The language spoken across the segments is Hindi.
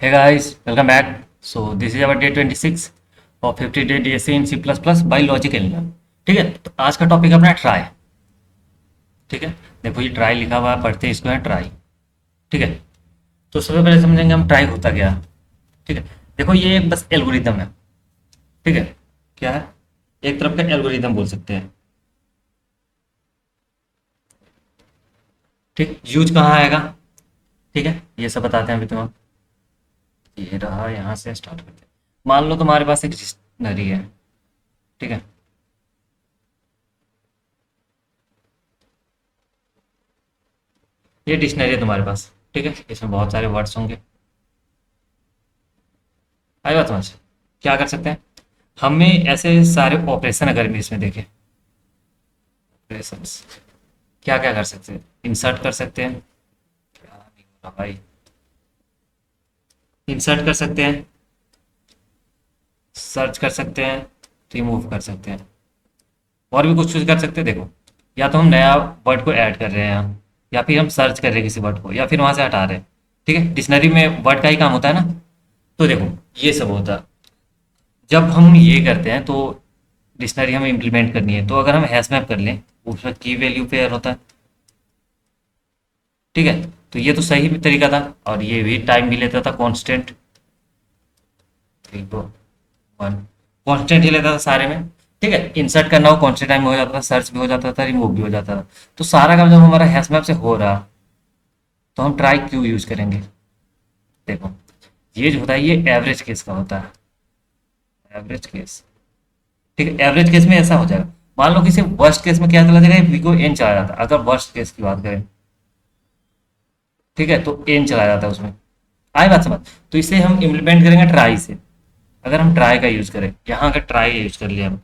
Hey guys, welcome back. So this is our day 26 of 50 day DSC in C++ by Logic Alien. ठीक है, तो आज का टॉपिक अपना ट्राई। ठीक है, देखो ये ट्राई लिखा हुआ है, पढ़ते हैं इसको है ट्राई। ठीक है, तो सबसे पहले समझेंगे हम ट्राई होता क्या है। ठीक है, देखो ये एक बस एल्गोरिदम है। ठीक है, क्या है, एक तरफ का एल्गोरिदम बोल सकते हैं। ठीक, यूज कहाँ आएगा। ठीक है, ये सब बताते हैं अभी तुम्हें। ये रहा, यहाँ से स्टार्ट करते हैं। मान लो तुम्हारे पास एक डिक्शनरी है। ठीक है, ये डिक्शनरी है तुम्हारे पास। ठीक है, इसमें बहुत सारे वर्ड्स होंगे। आई बात समझ। क्या कर सकते हैं, हमें ऐसे सारे ऑपरेशन अगर हम इसमें देखें, ऑपरेशंस क्या क्या कर सकते हैं। इंसर्ट कर सकते हैं, क्या नहीं हो रहा भाई, इंसर्ट कर सकते हैं, सर्च कर सकते हैं, रिमूव कर सकते हैं, और भी कुछ कुछ कर सकते हैं। देखो, या तो हम नया वर्ड को ऐड कर रहे हैं यहाँ, या फिर हम सर्च कर रहे हैं किसी वर्ड को, या फिर वहां से हटा रहे हैं। ठीक है, डिक्शनरी में वर्ड का ही काम होता है ना। तो देखो, ये सब होता है। जब हम ये करते हैं तो डिक्शनरी हमें इम्प्लीमेंट करनी है, तो अगर हम हैश मैप कर लें, उसमें की वैल्यू पेयर होता है। ठीक है, तो ये तो सही तरीका था, और ये भी टाइम भी लेता था कांस्टेंट। देखो, वन कांस्टेंट ही लेता था सारे में। ठीक है, इंसर्ट करना हो कांस्टेंट टाइम में हो जाता था, सर्च भी हो जाता था, रिमूव भी हो जाता था। तो सारा काम जब हमारा हैश मैप से हो रहा, तो हम ट्राई क्यों यूज करेंगे। देखो, ये जो होता है ये एवरेज केस का होता है, एवरेज केस। ठीक है, एवरेज केस में ऐसा हो जाएगा। मान लो किसी वर्स्ट केस में क्या चला जाएगा, वीगो एन चला जाता है, अगर वर्स्ट केस की बात करें। ठीक है, तो एन चला जाता है उसमें। आए बात समझ। तो इसे हम इम्प्लीमेंट करेंगे ट्राई से। अगर हम ट्राई का यूज करें, यहाँ अगर ट्राई यूज कर लिया हम,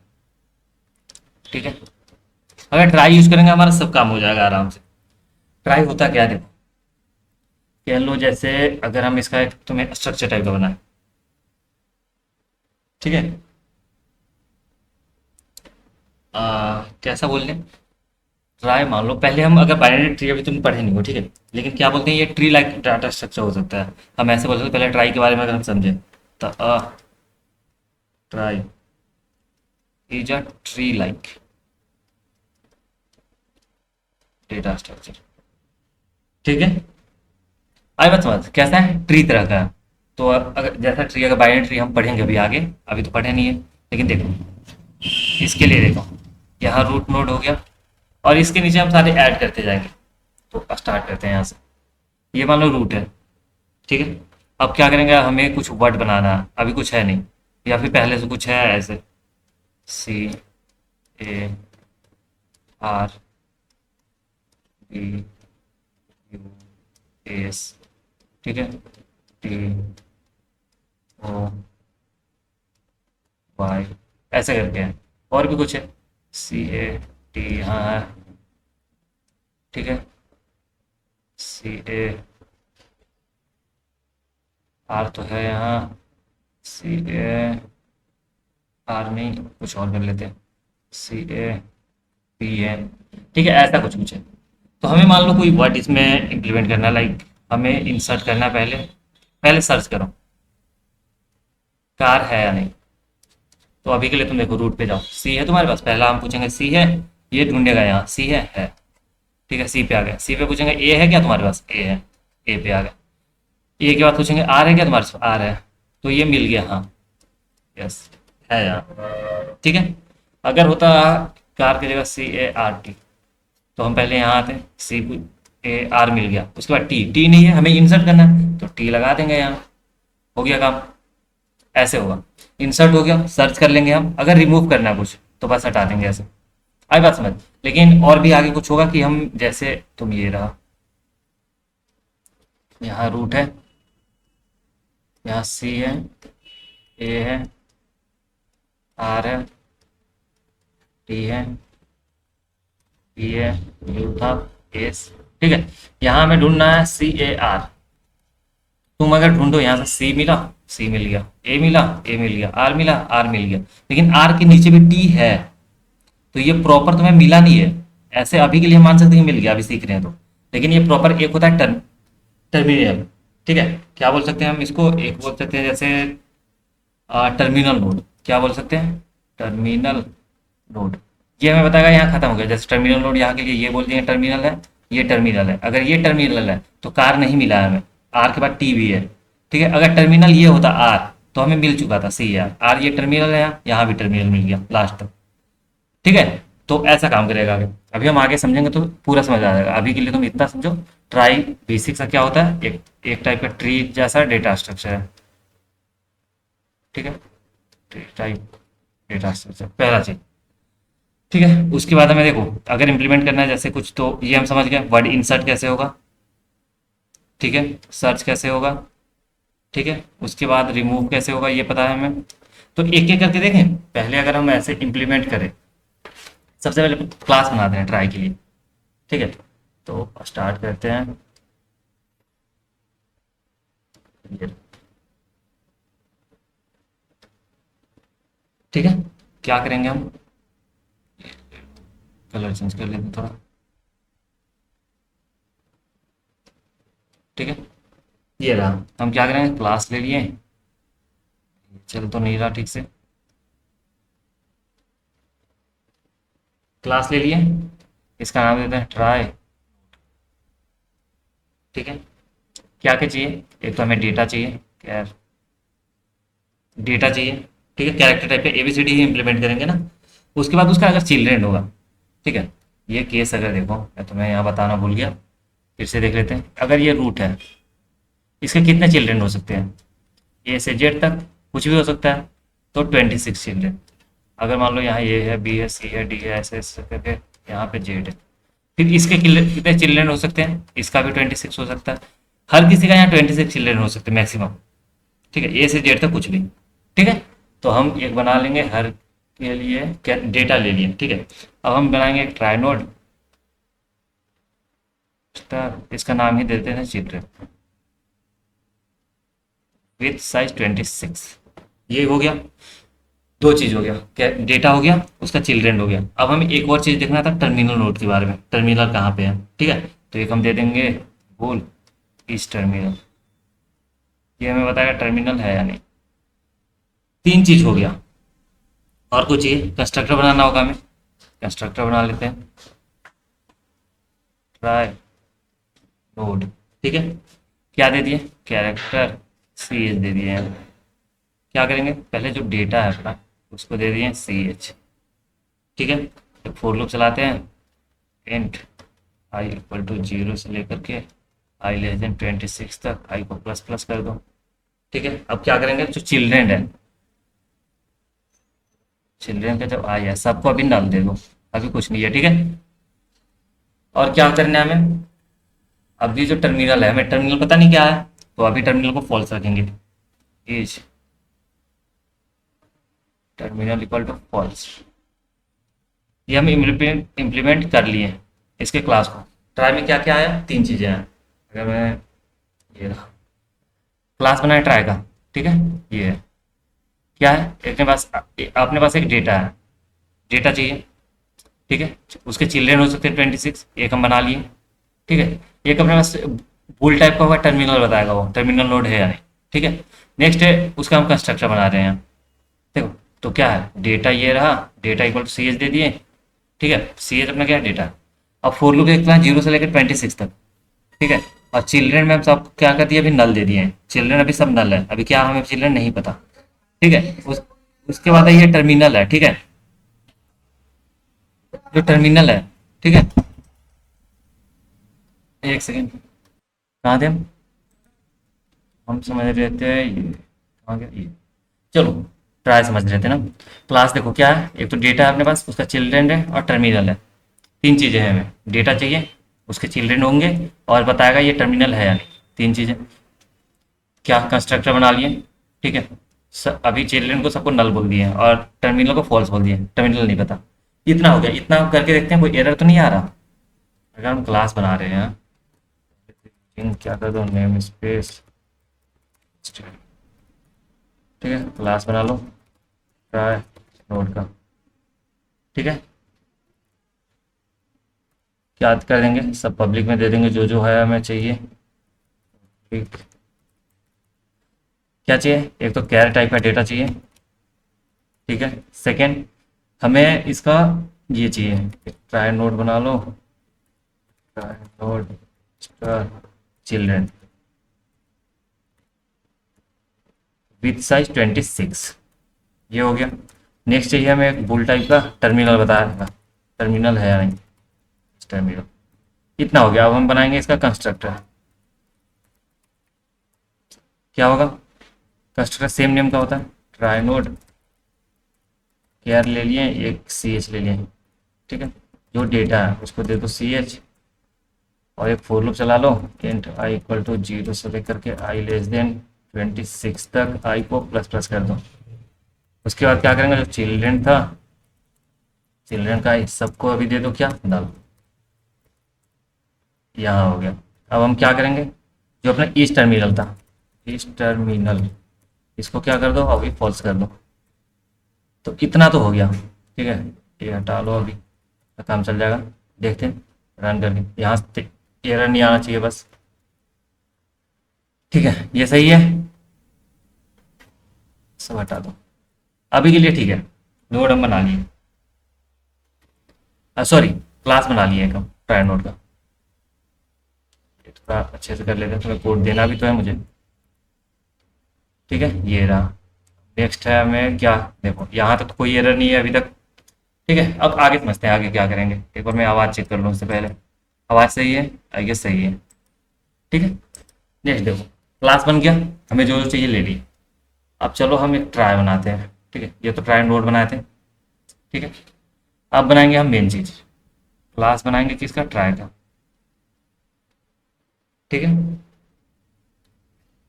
ठीक है, अगर ट्राई यूज करेंगे हमारा सब काम हो जाएगा आराम से। ट्राई होता क्या है, देखो, कह लो जैसे अगर हम इसका एक तुम्हें स्ट्रक्चर टाइप का बनाए। ठीक है, कैसा बोल लें, ट्राई मान लो पहले हम अगर बाइनरी ट्री अभी तुम पढ़े नहीं हो। ठीक है, लेकिन क्या बोलते हैं, ये ट्री लाइक डाटा स्ट्रक्चर हो सकता है। हम ऐसे बोल सकते हैं, पहले ट्राई के बारे में अगर हम समझें, तो try is a tree like data structure. ठीक है, आई बात समझ, कैसा है, ट्री तरह का है। तो अगर जैसा ट्री, अगर बाइनरी ट्री हम पढ़ेंगे अभी आगे, अभी तो पढ़े नहीं है, लेकिन देखो, इसके लिए देखो, यहाँ रूट नोड हो गया, और इसके नीचे हम सारे ऐड करते जाएंगे। तो स्टार्ट करते हैं यहाँ से। ये मान लो रूट है। ठीक है, अब क्या करेंगे, हमें कुछ वर्ड बनाना है, अभी कुछ है नहीं, या फिर पहले से कुछ है ऐसे, C A R B U S. ठीक है, टी ओ वाई, ऐसे करके है। और भी कुछ है, सी ए टी यहाँ है। ठीक है, सी ए आर तो है यहाँ, सी ए आर नहीं, कुछ और कर लेते हैं, सी ए पी है। ठीक है, ऐसा कुछ कुछ है। तो हमें मान लो कोई वर्ड इसमें इम्प्लीमेंट करना है, लाइक हमें इंसर्ट करना है। पहले पहले सर्च करो कार है या नहीं। तो अभी के लिए तुम देखो, रूट पे जाओ, सी है तुम्हारे पास, पहला हम पूछेंगे सी है, ये ढूंढेगा यहाँ, सी है। ठीक है, सी पे आ गया, सी पे पूछेंगे ए है क्या तुम्हारे पास, ए है, ए पे आ गया। ए के बाद पूछेंगे आर है क्या तुम्हारे पास, आर है, तो ये मिल गया, हाँ, यस, है यहाँ। ठीक है, अगर होता कार की जगह सी ए आर टी, तो हम पहले यहाँ आते, सी ए आर मिल गया, उसके बाद टी, टी नहीं है, हमें इंसर्ट करना है, तो टी लगा देंगे यहाँ, हो गया काम। ऐसे होगा, इंसर्ट हो गया, सर्च कर लेंगे हम, अगर रिमूव करना है कुछ तो बस हटा देंगे ऐसे। आई बात समझ। लेकिन और भी आगे कुछ होगा कि हम जैसे तुम, ये रहा, यहाँ रूट है, यहाँ सी है, ए है, आर है, टी है, पी है, यू था, एस। ठीक है, यहाँ हमें ढूंढना है सी ए आर। तुम अगर ढूंढो, यहाँ से सी मिला, सी मिल गया, ए मिला, ए मिल गया, आर मिला, आर मिल गया, लेकिन आर के नीचे भी टी है, तो ये प्रॉपर तुम्हें मिला नहीं है। ऐसे अभी के लिए हम मान सकते हैं कि मिल गया, अभी सीख रहे हैं तो। लेकिन ये प्रॉपर एक होता है टर्मिनल, ठीक है। क्या बोल सकते हैं हम इसको, एक बोल सकते हैं जैसे टर्मिनल नोड। क्या बोल सकते हैं? Terminal node. ये हमें बताएगा यहाँ खत्म हो गया, जैसे टर्मिनल नोड यहाँ के लिए ये बोल दिए टर्मिनल है, ये टर्मिनल है। अगर ये टर्मिनल है तो कार नहीं मिला है हमें, आर के बाद टी भी है। ठीक है, अगर टर्मिनल ये होता आर तो हमें मिल चुका था सी आर। आर ये टर्मिनल है, यहाँ भी टर्मिनल मिल गया लास्ट तक। ठीक है, तो ऐसा काम करेगा आगे। अभी हम आगे समझेंगे तो पूरा समझ आ जाएगा, अभी के लिए तुम इतना समझो। ट्राई बेसिक सा क्या होता है, एक एक टाइप का ट्री जैसा डेटा स्ट्रक्चर है। ठीक है, ट्री टाइप डेटा स्ट्रक्चर पहला चीज। ठीक है, उसके बाद हमें देखो अगर इंप्लीमेंट करना है जैसे कुछ, तो ये हम समझ गए वर्ड इंसर्ट कैसे होगा। ठीक है, सर्च कैसे होगा। ठीक है, उसके बाद रिमूव कैसे होगा ये पता है हमें। तो एक एक करके देखें। पहले अगर हम ऐसे इंप्लीमेंट करें, सबसे पहले क्लास बनाते हैं ट्राई के लिए। ठीक है, तो स्टार्ट करते हैं। ये, ठीक है, क्या करेंगे हम, कलर चेंज कर लेते हैं थोड़ा। ठीक है, ये रहा। हम क्या करेंगे, क्लास ले लिए, चल तो नहीं रहा ठीक से। क्लास ले लिए, इसका नाम देते हैं ट्राई। ठीक है, क्या क्या चाहिए, एक तो हमें डेटा चाहिए, कैर डेटा चाहिए। ठीक है, कैरेक्टर टाइप का एबीसीडी ही इंप्लीमेंट करेंगे ना। उसके बाद उसका अगर चिल्ड्रेन होगा। ठीक है, ये केस अगर देखो, मैं तुम्हें यहाँ बताना भूल गया, फिर से देख लेते हैं। अगर ये रूट है, इसके कितने चिल्ड्रेन हो सकते हैं, ए से जेड तक कुछ भी हो सकता है, तो 26 चिल्ड्रेन। अगर मान लो यहाँ ए है, बी है, सी है, डी है, ऐसे ऐसे करके यहाँ पे जेड है। फिर इसके कितने चिल्ड्रेन हो सकते हैं, इसका भी 26 हो सकता है। हर किसी का यहाँ 26 चिल्ड्रेन हो सकते हैं मैक्सिमम। ठीक है, ए से जेड तक कुछ भी। ठीक है, तो हम एक बना लेंगे हर के लिए, क्या डेटा ले लिए। ठीक है, अब हम बनाएंगे एक ट्राई नोड स्टार, इसका नाम ही देते हैं चिल्ड्रेन विथ साइज 26। ये हो गया, दो चीज हो गया, क्या डेटा हो गया, उसका चिल्ड्रेन हो गया। अब हमें एक और चीज देखना था टर्मिनल नोड के बारे में, टर्मिनल कहाँ पे है। ठीक है, तो एक हम दे देंगे बोल इस टर्मिनल, ये हमें बताएगा टर्मिनल है या नहीं। तीन चीज हो गया, और कुछ चाहिए, कंस्ट्रक्टर बनाना होगा हमें। कंस्ट्रक्टर बना लेते हैं, ट्राई नोड। ठीक है, क्या दे दिए, कैरेक्टर सी एच दे दिए हैं। क्या करेंगे, पहले जो डेटा है अपना उसको दे दिए सी एच। ठीक है, एक फोर लूप चलाते हैं, इंट आई इक्वल टू 0 से लेकर के आई लेस देन 26 तक, आई को प्लस प्लस कर दो। ठीक है, अब क्या करेंगे, जो चिल्ड्रेन है, चिल्ड्रेन का जब आई है सबको अभी नल दे दो, अभी कुछ नहीं है। ठीक है, और क्या करना है हमें, अभी जो टर्मिनल है, हमें टर्मिनल पता नहीं क्या है, तो अभी टर्मिनल को फॉल्स रखेंगे। Is terminal equal to false. ये हम इम्प्लीमेंट कर लिए इसके क्लास को। ट्राई में क्या क्या आया, तीन चीजें हैं। अगर मैं ये रहा, क्लास बनाए ट्राई का। ठीक है, ये है, क्या है, अपने पास अपने पास एक डेटा है, डेटा चाहिए। ठीक है, उसके चिल्ड्रेन हो सकते हैं 26, एक हम बना लिए। ठीक है, एक अपने पास बुल टाइप का होगा, टर्मिनल बताएगा वो टर्मिनल नोड है या नहीं। ठीक है, नेक्स्ट है उसका हम कंस्ट्रक्टर बना रहे हैं। देखो, तो क्या है, डेटा ये रहा, data equal to C H दे दिए। ठीक है, सी एच अपना क्या है, डेटा। अब फोर लूप देखते हैं 0 से लेकर 26 तक। ठीक है, और चिल्ड्रेन में हम सब क्या कर दिए, अभी नल दे दिए हैं, चिल्ड्रेन अभी सब नल है, अभी क्या हमें चिल्ड्रेन नहीं पता। ठीक है, उसके बाद है ये टर्मिनल है। ठीक है, जो टर्मिनल है। ठीक है, एक सेकेंड, कहाँ थे हम समझ रहे थे ये, कहाँ गया ये, चलो ट्राई समझ रहे थे ना। क्लास देखो क्या है, एक तो डेटा है अपने पास, उसका चिल्ड्रेन है और टर्मिनल है। तीन चीजें हैं, हमें डेटा चाहिए, उसके चिल्ड्रेन होंगे, और बताएगा ये टर्मिनल है या नहीं। तीन चीजें, क्या कंस्ट्रक्टर बना लिए। ठीक है, अभी चिल्ड्रेन को सबको नल बोल दिए हैं और टर्मिनल को फॉल्स बोल दिए हैं, टर्मिनल नहीं पता। इतना हो गया, इतना करके देखते हैं कोई एरर तो नहीं आ रहा। अगर हम क्लास बना रहे हैं, क्या कर दो, नेम स्पेस। ठीक है, क्लास बना लो ट्राई नोड का। ठीक है, क्या कर देंगे, सब पब्लिक में दे देंगे जो जो है हमें चाहिए। ठीक, क्या चाहिए, एक तो कैर टाइप का डेटा चाहिए, ठीक है। सेकेंड, हमें इसका ये चाहिए, ट्राई नोड बना लो, trie node star children with size 26, ये हो गया। नेक्स्ट चाहिए हमें एक बुल टाइप का टर्मिनल, बताया था टर्मिनल है या नहीं, टर्मिनल। इतना हो गया। अब हम बनाएंगे इसका कंस्ट्रक्टर। क्या होगा, कंस्ट्रक्टर सेम नेम का होता है, ट्राई नोड केयर ले लिए, एक सी एच ले लिए, ठीक है। जो डेटा है उसको दे दो सी एच, और एक फोर लूप चला लो, इंट आई इक्वल टू 0 से लेकर के आई लेस देन 26 तक आई को प्लस प्लस कर दो। उसके बाद क्या करेंगे, जो चिल्ड्रेन था, चिल्ड्रेन का इस सबको अभी दे दो क्या, नल। यहाँ हो गया। अब हम क्या करेंगे, जो अपना ईस्ट टर्मिनल था, ईस्ट टर्मिनल, इसको क्या कर दो, अभी फॉल्स कर दो। तो इतना तो हो गया, ठीक है। ये हटा लो, अभी तो काम चल जाएगा। देखते हैं रन करके, यहाँ से एरर नहीं आना चाहिए बस, ठीक है। ये सही है, सब हटा दो अभी के लिए, ठीक है। नोड हम बना लिए, सॉरी क्लास बना लिए एक हम ट्राई नोड का। ये थोड़ा अच्छे से कर लेते हैं, थोड़ा कोड देना भी तो है मुझे, ठीक है। ये रहा। नेक्स्ट है हमें क्या, देखो यहाँ तक तो कोई एरर नहीं है अभी तक, ठीक है। अब आगे समझते हैं आगे क्या करेंगे। एक बार मैं आवाज़ चेक कर लूँ उससे पहले, आवाज़ सही है, आई गेस सही है, ठीक है। नेक्स्ट देखो, क्लास बन गया, हमें जो जो चाहिए ले लिया। अब चलो हम एक ट्राई बनाते हैं, ठीक है। ये तो ट्राई नोड बनाए थे, ठीक है। अब बनाएंगे हम मेन चीज़, क्लास बनाएंगे किसका, ट्राई का, ठीक है।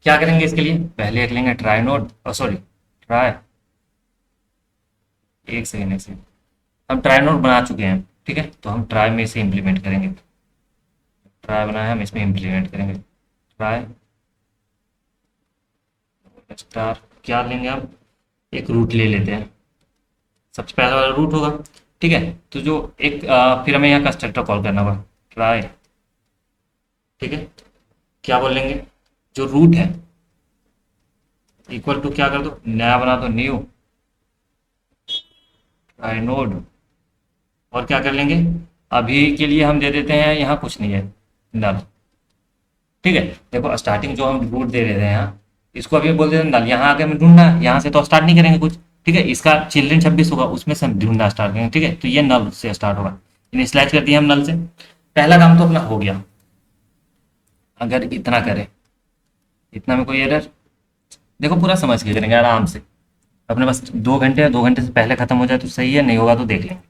क्या करेंगे इसके लिए, पहले एक लेंगे ट्राई नोड, सॉरी ट्राई, एक सेकेंड, हम ट्राई नोड बना चुके हैं, ठीक है। तो हम ट्राई में इसे इम्प्लीमेंट करेंगे, ट्राई बनाया हम इसमें इम्प्लीमेंट करेंगे। ट्राई स्टार, क्या लेंगे हम, एक रूट ले लेते हैं, सबसे पहला वाला रूट होगा, ठीक है। तो जो एक फिर हमें यहाँ कंस्ट्रक्टर कॉल करना होगा, ट्राई, ठीक है। क्या बोलेंगे, जो रूट है इक्वल टू क्या कर दो, नया बना दो, न्यू ट्राई नोड, और क्या कर लेंगे, अभी के लिए हम दे देते हैं यहाँ कुछ नहीं है, नल, ठीक है। देखो स्टार्टिंग जो हम रूट दे रहे थे यहाँ, इसको अभी बोल देते हैं नल, यहाँ आके हमें ढूंढना है, यहाँ से तो स्टार्ट नहीं करेंगे कुछ, ठीक है। इसका चिल्ड्रन 26 होगा, उसमें से हम ढूंढना स्टार्ट करेंगे, ठीक है। तो ये नल से स्टार्ट होगा, इनिशियलाइज कर दिया हम नल से, पहला काम तो अपना हो गया। अगर इतना करें, इतना में कोई एरर, देखो पूरा समझ के करेंगे आराम से, अपने पास 2 घंटे है, 2 घंटे से पहले खत्म हो जाए तो सही है, नहीं होगा तो देख लेंगे,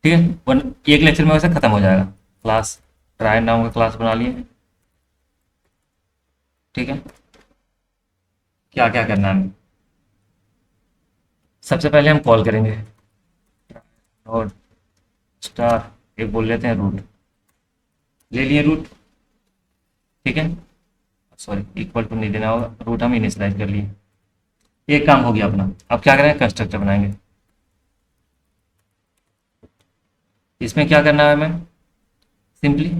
ठीक है। वन एक लेक्चर में वैसे खत्म हो जाएगा। क्लास ट्राई नाम का क्लास बना लिए, ठीक है। क्या क्या करना है हमें, सबसे पहले हम कॉल करेंगे और स्टार, एक बोल लेते हैं रूट, ले लिए रूट, ठीक है। सॉरी इक्वल टू नहीं देना होगा, रूट हम इनिशियलाइज कर लिए, एक काम हो गया अपना। अब क्या करेंगे, कंस्ट्रक्टर बनाएंगे, इसमें क्या करना है हमें, सिंपली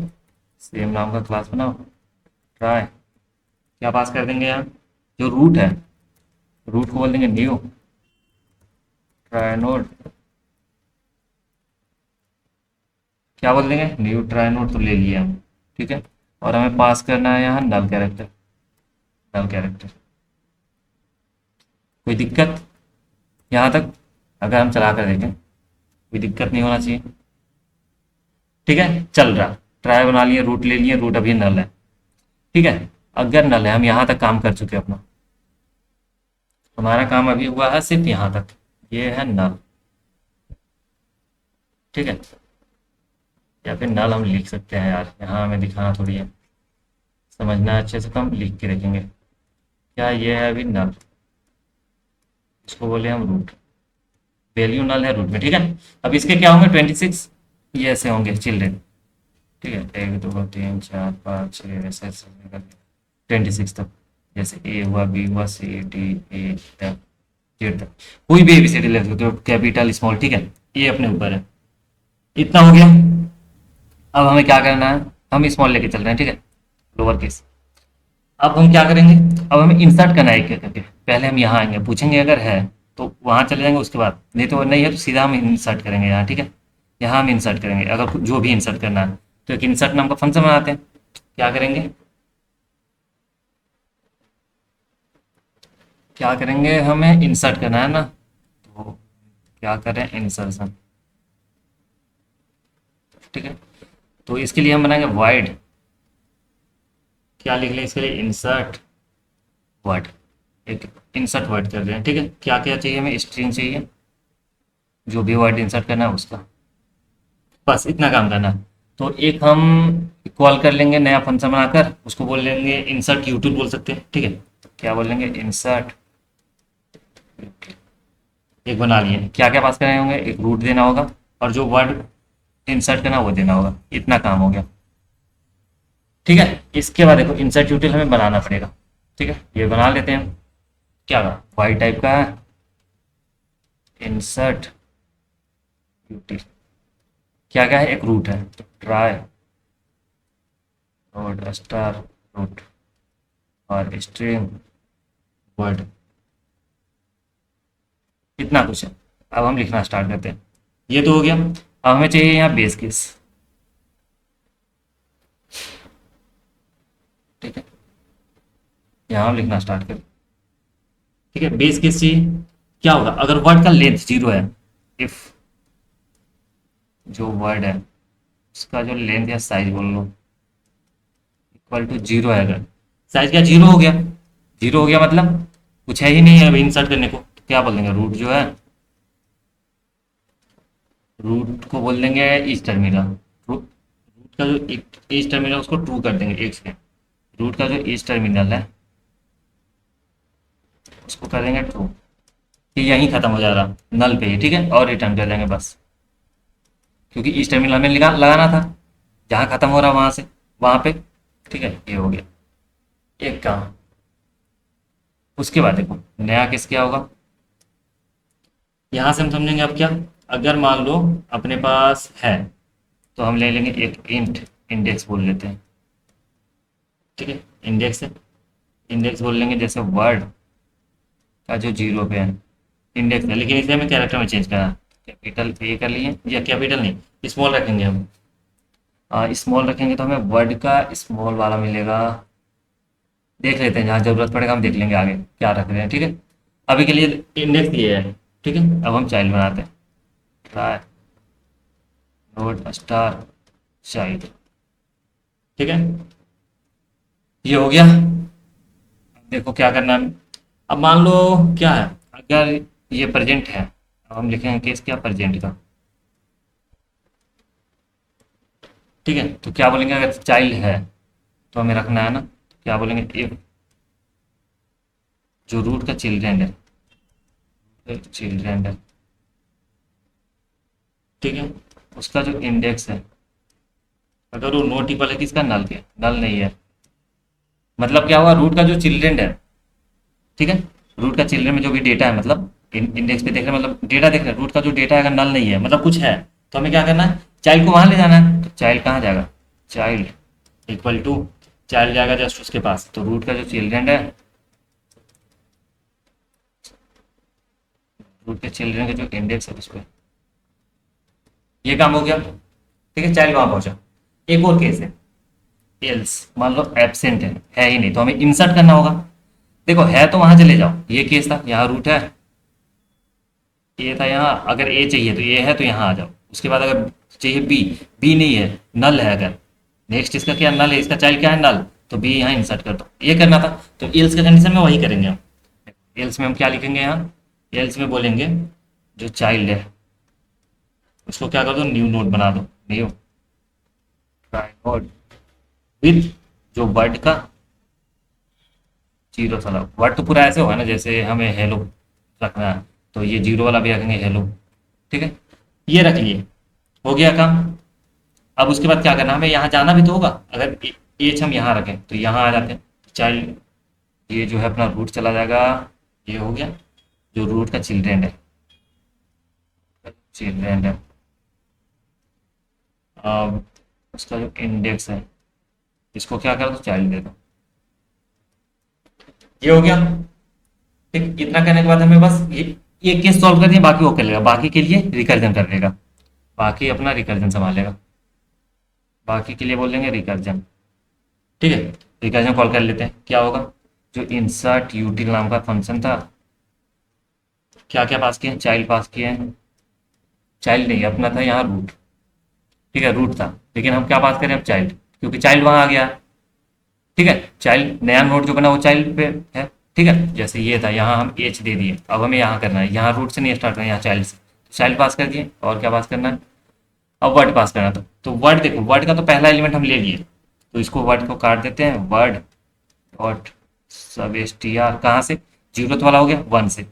सेम नाम का क्लास बनाओ, ट्राई, क्या पास कर देंगे यहाँ, जो रूट है, रूट को बोल देंगे न्यू ट्राई नोड, क्या बोल देंगे, न्यू ट्राई नोड, तो ले लिए हम, ठीक है। और हमें पास करना है यहाँ नल कैरेक्टर, नल कैरेक्टर, कोई दिक्कत यहाँ तक, अगर हम चला कर देखें कोई दिक्कत नहीं होना चाहिए, ठीक है। चल रहा, ट्राई बना लिए, रूट ले लिए, रूट अभी नल है, ठीक है। अगर नल है, हम यहाँ तक काम कर चुके हैं अपना, हमारा काम अभी हुआ है सिर्फ यहाँ तक, ये है नल, ठीक है। या फिर नल हम लिख सकते हैं यार, यहाँ हमें दिखाना थोड़ी है, समझना है अच्छे से, तो हम लिख के रखेंगे, क्या ये है अभी नल, इसको बोले हम रूट, वैल्यू नल है रूट में, ठीक है। अब इसके क्या होंगे, 26, ये ऐसे होंगे चिल्ड्रेन, ठीक है। 1 2 3 4 5 6 ऐसे ऐसे 26 तक, जैसे ए हुआ, बी हुआ, C D A F Z तक, कोई भी एबीसीडी ले सकते हो, कैपिटल स्मॉल, ठीक है। ये अपने ऊपर है, इतना हो गया। अब हमें क्या करना है, हम स्मॉल लेके चल रहे हैं, ठीक है, लोअर केस। अब हम क्या करेंगे, अब हमें इंसर्ट करना है एक एक करके। पहले हम यहाँ आएंगे, पूछेंगे अगर है तो वहाँ चले जाएंगे, उसके बाद नहीं तो नहीं है तो सीधा हम इंसर्ट करेंगे यहाँ, ठीक है। यहाँ हम इंसर्ट करेंगे अगर जो भी इंसर्ट करना है। तो एक इंसर्ट नाम का फंक्शन बनाते हैं। क्या करेंगे, क्या करेंगे, हमें इंसर्ट करना है ना, तो क्या करें, इंसर्शन, ठीक है। तो इसके लिए हम बनाएंगे वाइड, क्या लिख लें इसके लिए, इंसर्ट वर्ड। एक इंसर्ट वर्ड कर रहे हैं, ठीक है। क्या क्या चाहिए हमें, स्ट्रिंग चाहिए, जो भी वर्ड इंसर्ट करना है उसका, बस इतना काम करना है। तो एक हम कॉल कर लेंगे नया फंक्शन बनाकर, उसको बोल लेंगे इंसर्ट यूटिल बोल सकते हैं, ठीक है। क्या बोलेंगे, इंसर्ट, एक बना लिए। क्या क्या पास करने होंगे, एक रूट देना होगा और जो वर्ड इंसर्ट करना वो देना होगा, इतना काम हो गया, ठीक है। इसके बाद देखो इंसर्ट यूटिल हमें बनाना पड़ेगा, ठीक है। ये बना लेते हैं। क्या वाई टाइप का है, इंसर्ट यूटिल, क्या क्या है, एक रूट है तो ट्राई और स्टार रूट और स्ट्रिंग वर्ड, इतना कुछ है। अब हम लिखना स्टार्ट करते हैं। ये तो हो गया। अब हमें चाहिए यहाँ बेस केस, ठीक है। यहाँ हम लिखना स्टार्ट करें, ठीक है। बेस केस चाहिए, क्या होगा अगर वर्ड का लेंथ जीरो है, इफ जो वर्ड है उसका जो लेंथ या साइज बोल लो इक्वल टू जीरो है, अगर साइज क्या जीरो हो गया, जीरो हो गया मतलब कुछ है ही नहीं है अभी इंसर्ट करने को, तो क्या बोल देंगे, रूट जो है, रूट को बोल देंगे इस टर्मिनल, रूट का जो इस टर्मिनल उसको ट्रू कर देंगे, एक सेकेंड, रूट का जो इस टर्मिनल है उसको कर देंगे ट्रू, कि यहीं खत्म हो जा रहा नल पे ही, ठीक है। और रिटर्न कर देंगे बस, क्योंकि इस टर्मिनल में लगाना था, जहाँ खत्म हो रहा वहां से वहां पे, ठीक है। ये हो गया एक काम। उसके बाद देखो नया केस क्या होगा, यहाँ से हम समझेंगे अब क्या, अगर मान लो अपने पास है तो हम ले लेंगे एक इंट, इंडेक्स बोल लेते हैं, ठीक है। इंडेक्स है, इंडेक्स बोल लेंगे जैसे वर्ड का जो जीरो पे है इंडेक्स है, लेकिन इसे हमें कैरेक्टर में चेंज करना है। कैपिटल ए कर लिए, या कैपिटल नहीं स्मॉल रखेंगे हम, स्मॉल रखेंगे तो हमें वर्ड का स्मॉल वाला मिलेगा। देख लेते हैं, जहाँ जरूरत पड़ेगा हम देख लेंगे आगे क्या रख रहे हैं, ठीक है। अभी के लिए इंडेक्स ये है, ठीक है। अब हम चाइल्ड बनाते हैं, ट्राई नोड स्टार चाइल्ड, ठीक है। ये हो गया। अब देखो क्या करना है, अब मान लो क्या है, अगर ये प्रेजेंट है, अब हम लिखेंगे केस क्या, प्रेजेंट का, ठीक है। तो क्या बोलेंगे, अगर चाइल्ड है तो हमें रखना है ना, क्या बोलेंगे, इफ जो रूट का चिल्ड्रेन है, चिल्ड्रेन है, ठीक है, उसका जो इंडेक्स है अगर वो नोट इक्वल है किसका, नल के, नल नहीं है, मतलब क्या हुआ, रूट का जो चिल्ड्रेन है, ठीक है। रूट का चिल्ड्रेन में जो भी डेटा है, मतलब इंडेक्स पे देख रहे हैं, मतलब डेटा देख रहे हैं, रूट का जो डेटा है अगर नल नहीं है मतलब कुछ है, तो हमें क्या करना है, चाइल्ड को वहां ले जाना है। तो चाइल्ड कहाँ जाएगा, चाइल्ड इक्वल टू, चाइल्ड जाएगा जस्ट उसके पास, तो रूट का जो चिल्ड्रेन है, रूट के चिल्ड्रेन का जो इंडेक्स है उस पर, ये काम हो गया, ठीक है। चाइल्ड वहां पहुंचा। एक और केस है, एल्स मान लो एबसेंट है ही नहीं, तो हमें इंसर्ट करना होगा। देखो है तो वहां चले जाओ, ये केस था, यहाँ रूट है, ए था यहाँ, अगर ए चाहिए तो ए है तो यहाँ आ जाओ। उसके बाद अगर चाहिए बी, बी नहीं है, नल है, अगर नेक्स्ट इसका क्या नल है, इसका चाइल्ड क्या है, नल, तो बी यहाँ इंसर्ट कर दो, ये करना था। तो एल्स के कंडीशन में वही करेंगे हम। एल्स में हम क्या लिखेंगे, यहाँ एल्स में बोलेंगे जो चाइल्ड है उसको क्या कर दो, न्यू नोड बना दो, न्यू नोड विद जो वर्ड का जीरो वाला, वर्ड तो पूरा ऐसे होगा ना जैसे हमें हेलो रखना है, तो ये जीरो वाला भी रखेंगे हेलो, ठीक है। ये रख लिए, हो गया काम। अब उसके बाद क्या करना, हमें यहाँ जाना भी तो होगा, अगर एच हम यहाँ रखें तो यहाँ आ जाते हैं, चाइल्ड ये जो है अपना रूट चला जाएगा, ये हो गया जो रूट का चिल्ड्रेन है, चिल्ड्रेन है। अब उसका जो इंडेक्स है इसको क्या कर दो, चाइल्ड दे दो, ये हो गया। ठीक, इतना करने के बाद हमें बस ये केस सॉल्व कर दिया, बाकी वो कर लेगा, बाकी के लिए रिकर्जन कर लेगा, बाकी अपना रिकर्जन संभालेगा, बाकी के लिए बोल देंगे रिकर्जन। ठीक है, रिकर्जन कॉल कर लेते हैं, क्या होगा, जो इंसर्ट यूटिल नाम का फंक्शन था, क्या क्या पास किए हैं, चाइल्ड पास किए हैं, चाइल्ड नहीं अपना था यहाँ रूट। ठीक है, रूट था, लेकिन हम क्या पास करें अब, चाइल्ड, क्योंकि चाइल्ड वहां आ गया। ठीक है, चाइल्ड नया नोड जो बना वो चाइल्ड पे है। ठीक है, जैसे ये था, यहाँ हम एच दे दिए, अब हमें यहाँ करना है, यहाँ रूट से नहीं स्टार्ट करना है, यहाँ चाइल्ड से, चाइल्ड पास कर दिए, और क्या पास करना है, अब वर्ड पास करना था। तो वर्ड देखो, वर्ड का तो पहला एलिमेंट हम ले लिए, तो इसको वर्ड को काट देते हैं, वर्ड डॉट सब एस टी आर, कहाँ से, जीरो वाला हो गया, वन से।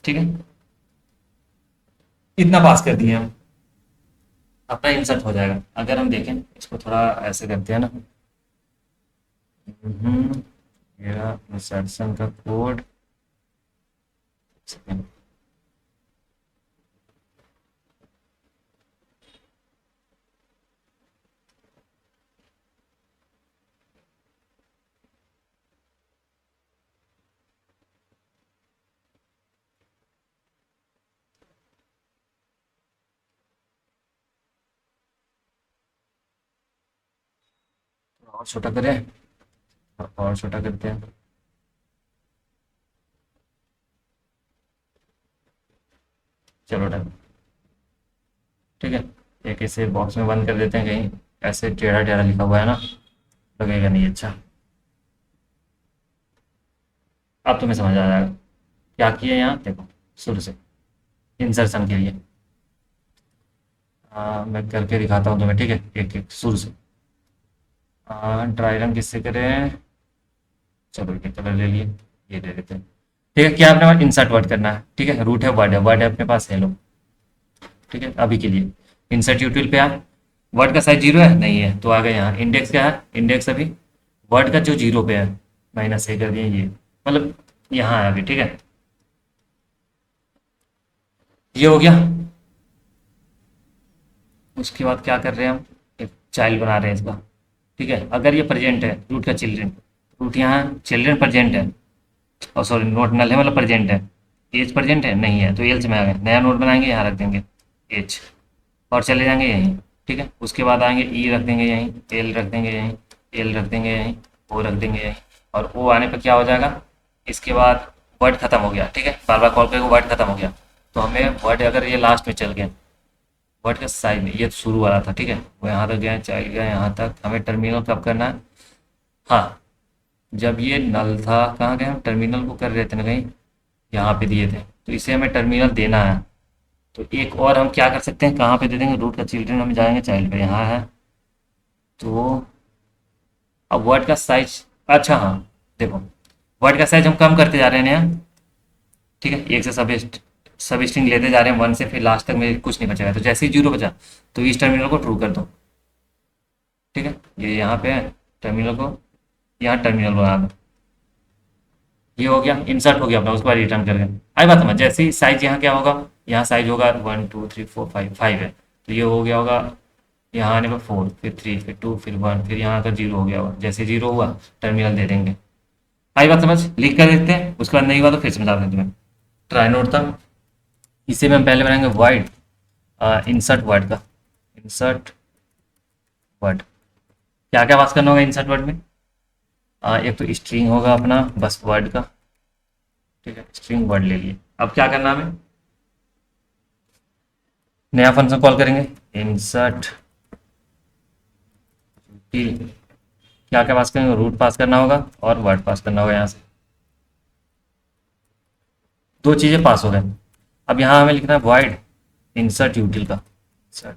ठीक है, इतना पास कर दिए हम, अपना इंसर्ट हो जाएगा। अगर हम देखें इसको थोड़ा ऐसे करते हैं ना, मेरा इंसर्शन का कोड, और छोटा करें, और छोटा करते हैं, चलो डन। ठीक है, एक ऐसे बॉक्स में बंद कर देते हैं, कहीं ऐसे टेढ़ा टेढ़ा लिखा हुआ है ना, लगेगा नहीं अच्छा। अब तुम्हें समझ आ जाएगा क्या किया यहाँ, देखो शुरू से इंसर्शन के लिए, मैं करके दिखाता हूँ तुम्हें। ठीक है, एक एक शुरू से, ड्राई रन किससे करें, चलो ये कलर ले लिए, ये ले लेते हैं। ठीक है, क्या अपने पास इंसर्ट वर्ड करना है। ठीक है, रूट है, वर्ड है अपने पास, हेलो। ठीक है, अभी के लिए इंसर्ट यूटिल पे आ, वर्ड का साइज जीरो है, नहीं है तो आ गए यहाँ, इंडेक्स क्या है, इंडेक्स अभी वर्ड का जो जीरो पे है, माइनस ए कर दिए, ये मतलब यहाँ है अभी। ठीक है, ये हो गया। उसके बाद क्या कर रहे हैं हम, एक चाइल्ड बना रहे हैं इसका। ठीक है, अगर ये प्रेजेंट है, रूट का चिल्ड्रन, रूट यहाँ चिल्ड्रन प्रेजेंट है, और सॉरी नोट नल है, मतलब प्रेजेंट है, एज प्रेजेंट है नहीं है, तो एल्स में आ गए, नया नोट बनाएंगे, यहाँ रख देंगे एज, और चले जाएंगे यहीं। ठीक है, उसके बाद आएंगे, ई रख देंगे यहीं, एल रख देंगे यहीं, एल रख देंगे यहीं, ओ रख देंगे यहीं, और ओ आने पर क्या हो जाएगा, इसके बाद वर्ड खत्म हो गया। ठीक है, बार बार कॉल करके वर्ड खत्म हो गया, तो हमें वर्ड अगर ये लास्ट में चल गया, वर्ड का साइज में ये तो शुरू वाला था। ठीक है, वो यहाँ तक गया, चल गया यहाँ तक, हमें टर्मिनल कब करना है, हाँ जब ये नल था, कहाँ गए हम, टर्मिनल को कर रहे थे ना कहीं, यहाँ पे दिए थे, तो इसे हमें टर्मिनल देना है। तो एक और हम क्या कर सकते हैं, कहाँ पे दे देंगे, रूट का चिल्ड्रन हम जाएंगे, चाइल्ड पे यहाँ है, तो अब वर्ड का साइज, अच्छा हाँ देखो, वर्ड का साइज हम कम करते जा रहे हैं यहाँ। ठीक है, एक से सब स्ट्रिंग लेते जा रहे हैं, वन से, फिर लास्ट तक में कुछ नहीं बचेगा, तो जैसे ही जीरो बचा तो इस टर्मिनल को ट्रू कर दो। ठीक है, ये यहाँ पे है, टर्मिनल को यहाँ टर्मिनल बना दो, ये हो गया, इंसर्ट हो गया अपना, उसके बाद रिटर्न कर गए। आई बात समझ, जैसे ही साइज यहाँ क्या होगा, यहाँ साइज होगा one two three four five, five है, तो ये हो गया होगा, यहाँ आने पर फोर, फिर थ्री, फिर टू, फिर वन, फिर यहाँ का जीरो हो गया होगा, जैसे जीरो हुआ टर्मिनल दे देंगे। आई बात समझ, लिख कर देते हैं, उसके बाद नहीं हुआ तो फिर समझा दें तुम्हें। ट्राई नोट था, इसे में हम पहले बनाएंगे वाइड इंसर्ट वर्ड का, इंसर्ट वर्ड, क्या क्या पास करना होगा इंसर्ट वर्ड में, एक तो स्ट्रिंग होगा अपना बस वर्ड का। ठीक है, स्ट्रिंग वर्ड ले लिए, अब क्या करना हमें, नया फंक्शन कॉल करेंगे, इंसर्ट क्या क्या पास करेंगे, रूट पास करना होगा और वर्ड पास करना होगा, यहाँ से दो चीज़ें पास हो गए। अब यहाँ हमें लिखना है वॉइड इंसर्ट यूटिल का, इंसर्ट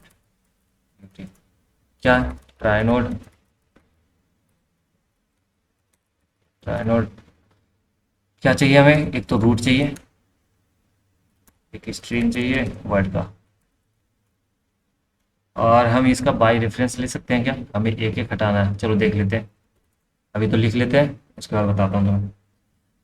यूटिल क्या है, ट्राइनोड, ट्राइनोड क्या चाहिए हमें, एक तो रूट चाहिए, एक स्ट्रिंग चाहिए वर्ड का, और हम इसका बाय रेफरेंस ले सकते हैं क्या, हमें एक एक हटाना है, चलो देख लेते हैं, अभी तो लिख लेते हैं, उसके बाद बताता हूँ तुम्हें।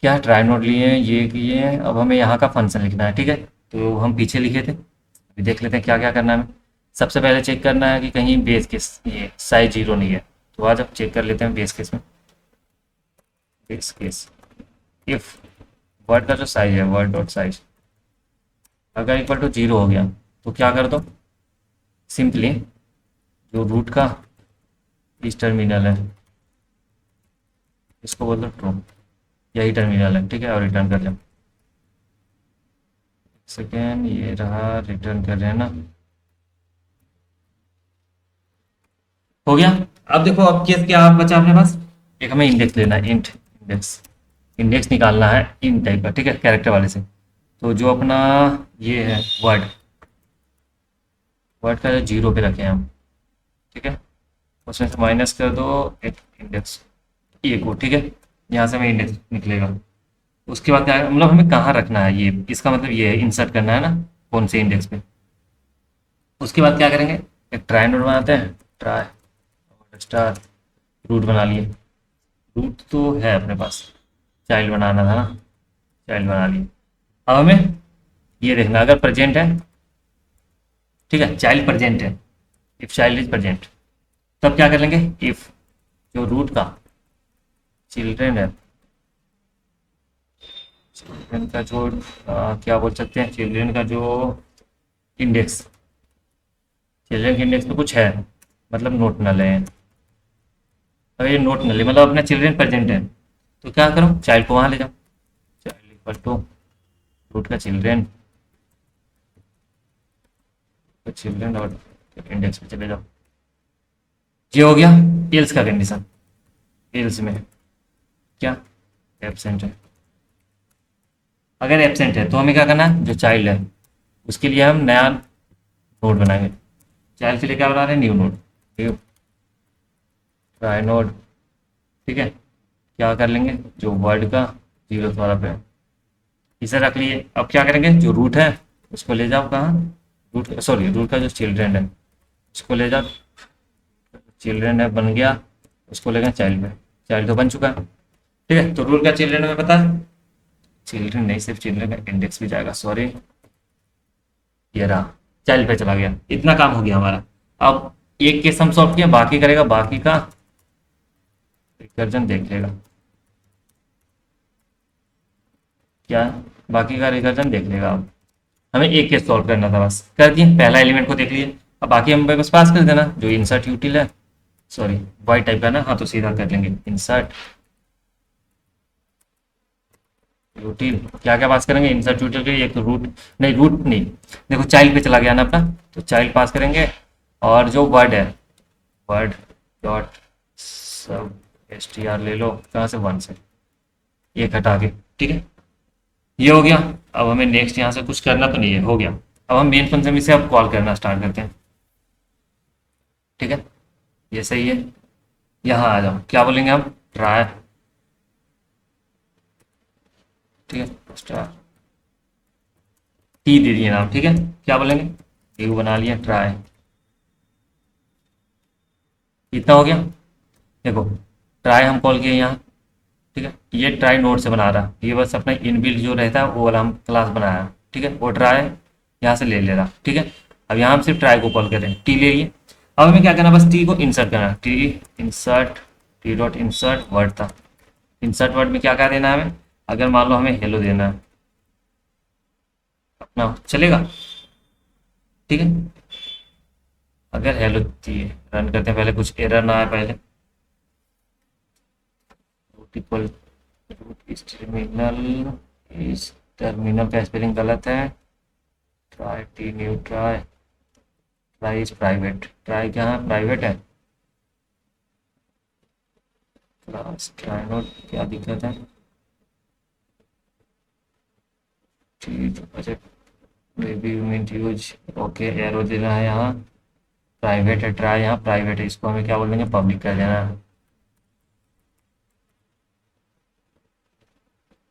क्या ट्राई नोट लिए हैं, ये किए हैं, अब हमें यहाँ का फंक्शन लिखना है। ठीक है, तो हम पीछे लिखे थे, अभी देख लेते हैं क्या क्या करना है हमें। सबसे पहले चेक करना है कि कहीं बेस केस ये साइज जीरो नहीं है, तो आज अब चेक कर लेते हैं बेस केस में। फिक्स केस इफ वर्ड का जो साइज है वर्ड डॉट साइज अगर इक्वल टू 0 हो गया तो क्या कर दो, सिंपली जो रूट का इस टर्मिनल है इसको बोल दो ट्रू, यही टर्मिनल है, ठीक है, और रिटर्न कर दो। सेकेंड ये रहा, रिटर्न कर रहे हैं ना, हो गया। अब देखो अब केस क्या बचा अपने पास, एक हमें इंडेक्स लेना है, इंट इंडेक्स, इंडेक्स निकालना है इन टाइप का, ठीक है, कैरेक्टर वाले से। तो जो अपना ये है वर्ड, वर्ड का जो 0 पे रखे हैं हम, ठीक है, उसमें से माइनस कर दो एक इंडेक्स ए को, ठीक है, यहाँ से हमें इंडेक्स निकलेगा। उसके बाद क्या है, मतलब हमें कहाँ रखना है, ये इसका मतलब ये है इंसर्ट करना है ना, कौन से इंडेक्स पे। उसके बाद क्या करेंगे, एक ट्राई नोड बनाते हैं, ट्राई स्टार, रूट बना लिए, रूट तो है अपने पास, चाइल्ड बनाना था ना, चाइल्ड बना लिए। अब हमें ये देखना अगर प्रेजेंट है, ठीक है, चाइल्ड प्रेजेंट है, इफ चाइल्ड इज प्रेजेंट, तब क्या कर लेंगे, इफ जो रूट का चिल्ड्रेन है, चिल्ड्रेन का जो क्या बोल सकते हैं, चिल्ड्रेन का जो इंडेक्स, चिल्ड्रेन के इंडेक्स में कुछ है, मतलब नोट नल है, अगर ये नोट नल है मतलब अपना चिल्ड्रेन प्रेजेंट है, तो क्या करो, चाइल्ड को वहाँ ले जाओ, चाइल्ड इक्वल टू रूट का चिल्ड्रेन, तो चिल्ड्रेन और इंडेक्स पे चले जाओ। ये हो गया एल्स का कंडीशन, एल्स में क्या एब्सेंट है, अगर एब्सेंट है तो हमें क्या करना है, जो चाइल्ड है उसके लिए हम नया नोड बनाएंगे, चाइल्ड के लिए क्या बना रहे हैं, new node, new try node, ठीक है, क्या कर लेंगे, जो वर्ड का 0 वाला पे इसे रख लिए। अब क्या करेंगे, जो रूट है उसको ले जाओ कहाँ, रूट सॉरी रूट का जो चिल्ड्रेन है उसको ले जाओ, चिल्ड्रेन है बन गया, उसको लेगा चाइल्ड में, चाइल्ड तो बन चुका है, ठीक है। तो रूट का चिल्ड्रेन में पता है, चिल्ड्रेन नहीं सिर्फ चिल्ड्रेन का इंडेक्स भी जाएगा, सॉरी ये रहा, चाइल्ड पे चला गया, इतना काम हो गया हमारा। अब एक केस हम सॉल्व किया, बाकी करेगा, बाकी का रिकर्जन देख लेगा, क्या बाकी का रिकर्जन देख लेगा। अब हमें एक केस सॉल्व करना था, बस कर दिए, पहला एलिमेंट को देख लिए, अब बाकी हम बस पास कर देना, जो इंसर्ट यूटिल है, सॉरी वाई टाइप का ना, हाँ तो सीधा कर लेंगे इंसर्ट यूटिल, क्या क्या पास करेंगे, इंसर्ट यूटिल के लिए एक तो रूट, नहीं रूट नहीं, देखो चाइल्ड पे चला गया ना अपना, तो चाइल्ड पास करेंगे, और जो वर्ड है वर्ड डॉट सब एस टी आर ले लो, कहाँ से 1 से, ये हटा के, ठीक है, ये हो गया। अब हमें नेक्स्ट यहाँ से कुछ करना तो नहीं है, हो गया। अब हम मेन फंक्शन में से अब कॉल करना स्टार्ट करते हैं, ठीक है, ये सही है। यहाँ आ जाओ, क्या बोलेंगे हम, ट्राई, ठीक है, स्टार टी दे दिए नाम, ठीक है, क्या बोलेंगे, यू बना लिया, ट्राई, इतना हो गया। देखो ट्राई हम कॉल किए यहाँ, ठीक है, ये ट्राई नोड से बना रहा, ये बस अपना इनबिल्ट जो रहता है वो वाला हम क्लास बनाया, ठीक है, वो ट्राई यहाँ से ले ले रहा, ठीक है। अब यहाँ हम सिर्फ ट्राई को कॉल करें, टी ले लिए। अब हमें क्या करना, बस टी को इंसर्ट करना, T insert, T dot insert word था, इंसर्ट वर्ड में क्या क्या देना है हमें, अगर मान लो हमें हेलो देना है अपना, चलेगा, ठीक है, अगर हेलो चाहिए, रन करते हैं, पहले कुछ एरर ना आए पहले, रूट इक्वल रूट इस टर्मिनल का स्पेलिंग गलत है, try T new try, try is private, try क्या है, प्राइवेट है, क्लास ट्राई नोट, क्या दिक्कत है, ठीक, अच्छा बेबी यूमेंट यूज, ओके एरो देना है यहाँ, प्राइवेट है, ट्राई यहाँ प्राइवेट है, इसको हमें क्या बोल देंगे, पब्लिक कर देना है।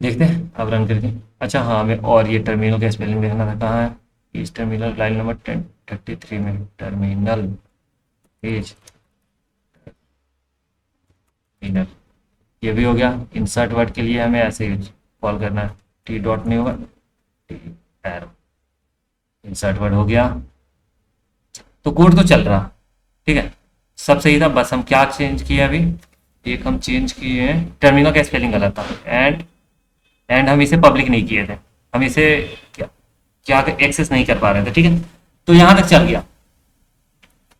देखते हैं अब रन करके। अच्छा हाँ, हमें और ये टर्मिनल का स्पेलिंग देखना था, कहाँ है, इस टर्मिनल लाइन नंबर 33 में, टर्मिनल पेज टर्मिनल, ये भी हो गया। इंसर्ट वर्ड के लिए हमें ऐसे ही कॉल करना है, टी डॉट नहीं होगा, टी एरो, इंसर्ट वर्ड हो गया। तो कोड तो चल रहा, ठीक है, सब सही था, बस हम क्या चेंज किया अभी, एक हम चेंज किए हैं, टर्मिनल का स्पेलिंग गलत था। एंड हम इसे पब्लिक नहीं किए थे, हम इसे क्या क्या एक्सेस नहीं कर पा रहे थे, ठीक है। तो यहाँ तक चल गया।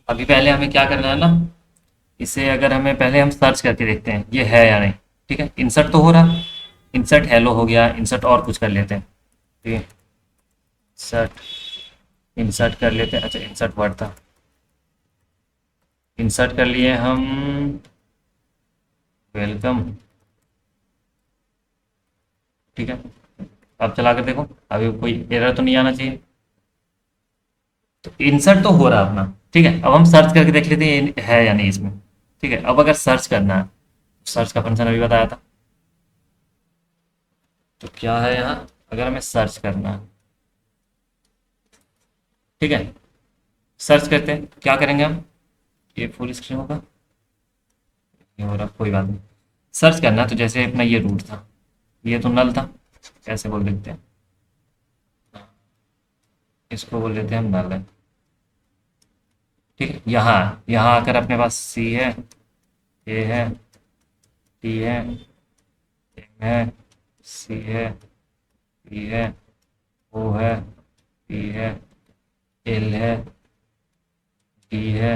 अभी पहले हमें क्या करना है ना, इसे अगर हमें पहले हम सर्च करके देखते हैं ये है या नहीं। ठीक है, इंसर्ट तो हो रहा, इंसर्ट हेलो हो गया, इंसर्ट और कुछ कर लेते हैं। ठीक है, इंसर्ट इंसर्ट कर लेते हैं। अच्छा, इंसर्ट वर्ड था, इंसर्ट कर लिए हम वेलकम। ठीक है, अब चला कर देखो, अभी कोई एरर तो नहीं आना चाहिए। तो इंसर्ट तो हो रहा अपना। ठीक है, अब हम सर्च करके देख लेते हैं ये है या नहीं इसमें। ठीक है, अब अगर सर्च करना है, सर्च का फंक्शन अभी बताया था, तो क्या है यहाँ, अगर हमें सर्च करना है, ठीक है, सर्च करते हैं, क्या करेंगे हम, ये फुल स्क्रीन होगा, ये हो रहा, कोई बात नहीं। सर्च करना है तो जैसे अपना ये रूट था, ये तो नल था, कैसे बोल देते हैं, इसको बोल देते हैं हम नल है। ठीक है, यहाँ यहाँ आकर अपने पास सी है, ए है, टी है, एम है, सी है, पी है, ओ है, पी है, एल है, डी है,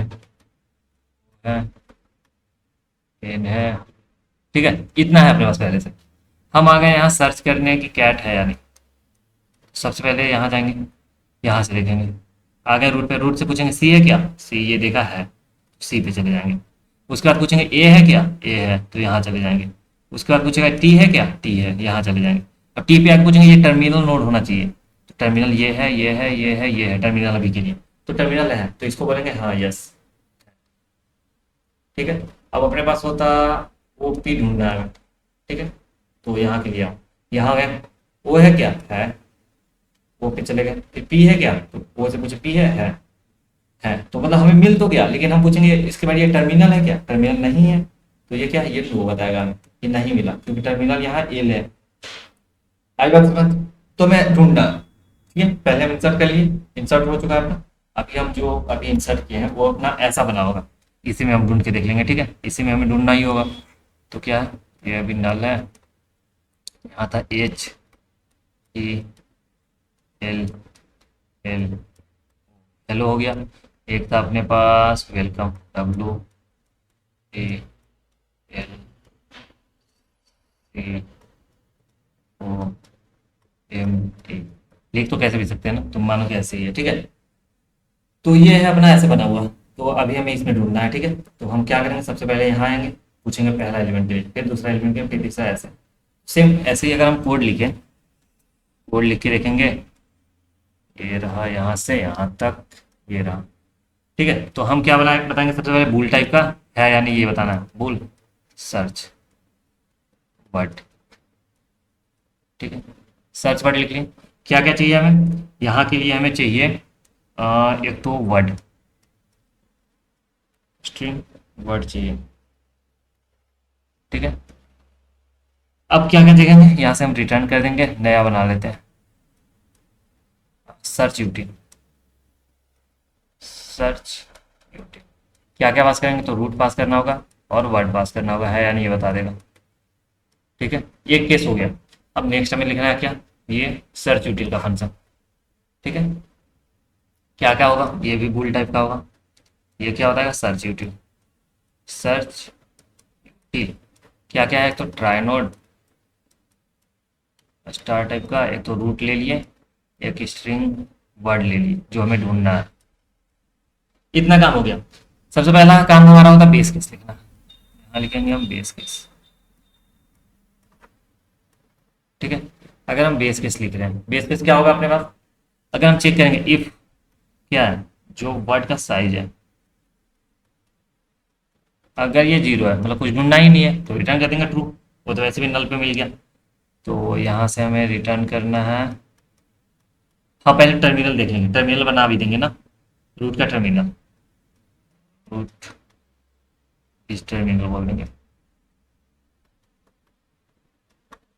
एन है। ठीक है, इतना है अपने पास पहले से। हम आ गए यहाँ सर्च करने की कैट है या नहीं। सबसे पहले यहाँ जाएंगे, यहाँ से देखेंगे, आ गए रूट पे, रूट से पूछेंगे सी है क्या, सी ये देखा है, सी पे चले जाएंगे। उसके बाद पूछेंगे ए है क्या, ए है तो यहाँ चले जाएंगे। उसके बाद पूछेगा टी है क्या, टी है, यहाँ चले जाएंगे। अब टी पे आके पूछेंगे ये टर्मिनल नोड होना चाहिए, तो टर्मिनल ये है, ये है, ये है, ये है टर्मिनल अभी के लिए, तो टर्मिनल है तो इसको बोलेंगे हाँ यस। ठीक है, अब अपने पास होता ओ पी ढूंढना है, ठीक है, तो यहाँ के लिए आओ, यहाँ गए, ओ है क्या, है, ओ पे चले गए, फिर पी है क्या, तो ओ से पूछे पी है तो मतलब हमें मिल तो गया, लेकिन हम पूछेंगे इसके बाद ये टर्मिनल है क्या, टर्मिनल नहीं है, तो ये क्या है, ये नो बताएगा हमें, ये नहीं मिला क्योंकि टर्मिनल यहाँ एल है। आई बात समझ, तो मैं ढूंढना, ठीक है, पहले हम इंसर्ट कर लिए, इंसर्ट हो चुका है अपना। अभी हम जो अभी इंसर्ट किए हैं वो अपना ऐसा बना होगा, इसी में हम ढूंढ के देख लेंगे। ठीक है, इसी में हमें ढूंढना ही होगा। तो क्या है, ये अभी नल है, यहाँ था H E L L, hello हो गया। एक था अपने पास welcome, W A L A O M T, लिख तो कैसे भी सकते हैं ना, तुम मानो कि ऐसे ही है। ठीक है, तो ये है अपना ऐसे बना हुआ। तो अभी हमें इसमें ढूंढना है। ठीक है, तो हम क्या करेंगे, सबसे पहले यहाँ आएंगे, पूछेंगे पहला एलिमेंट के, फिर दूसरा एलिमेंट के, फिर तीसरा, ऐसे सेम ऐसे ही अगर हम कोड लिखें, कोड लिख के देखेंगे, ये रहा यहाँ से यहाँ तक, ये रहा। ठीक है, तो हम क्या बनाए बताएंगे, सबसे पहले बूल टाइप का है या नहीं ये बताना है, बूल सर्च वर्ड। ठीक है, सर्च वर्ड लिख लें। क्या क्या चाहिए हमें, यहाँ के लिए हमें चाहिए एक तो वर्ड, स्ट्रिंग वर्ड चाहिए। ठीक है, अब क्या क्या देखेंगे, यहाँ से हम रिटर्न कर देंगे, नया बना लेते हैं, सर्च यूटी, सर्च यूटी। क्या क्या पास करेंगे, तो रूट पास करना होगा और वर्ड पास करना होगा, है या नहीं ये बता देगा। ठीक है, एक केस हो गया। अब नेक्स्ट हमें लिखना है क्या, ये सर्च यूटिल का फंक्शन। ठीक है, क्या क्या होगा, ये भी बूल टाइप का होगा। ये क्या होता है, सर्च यूटिल, सर्च यूटिल क्या क्या है, एक तो ट्राइनोड स्टार टाइप का, एक तो रूट ले लिए, एक स्ट्रिंग वर्ड ले लिए जो हमें ढूंढना है। इतना काम हो गया। सबसे पहला काम हमारा होता है बेस केस लिखना, यहाँ लिखेंगे हम बेस केस। ठीक है, अगर हम बेस केस लिख रहे हैं, बेस केस क्या होगा अपने पास, अगर हम चेक करेंगे इफ क्या है, जो वर्ड का साइज है, अगर ये जीरो है मतलब कुछ ढूंढना ही नहीं है, तो रिटर्न कर देंगे ट्रू, वो तो वैसे भी नल पे मिल गया। तो यहाँ से हमें रिटर्न करना है, हाँ पहले टर्मिनल देख लेंगे, टर्मिनल बना भी देंगे ना, रूट का टर्मिनल, रूट इस टर्मिनल बोल देंगे,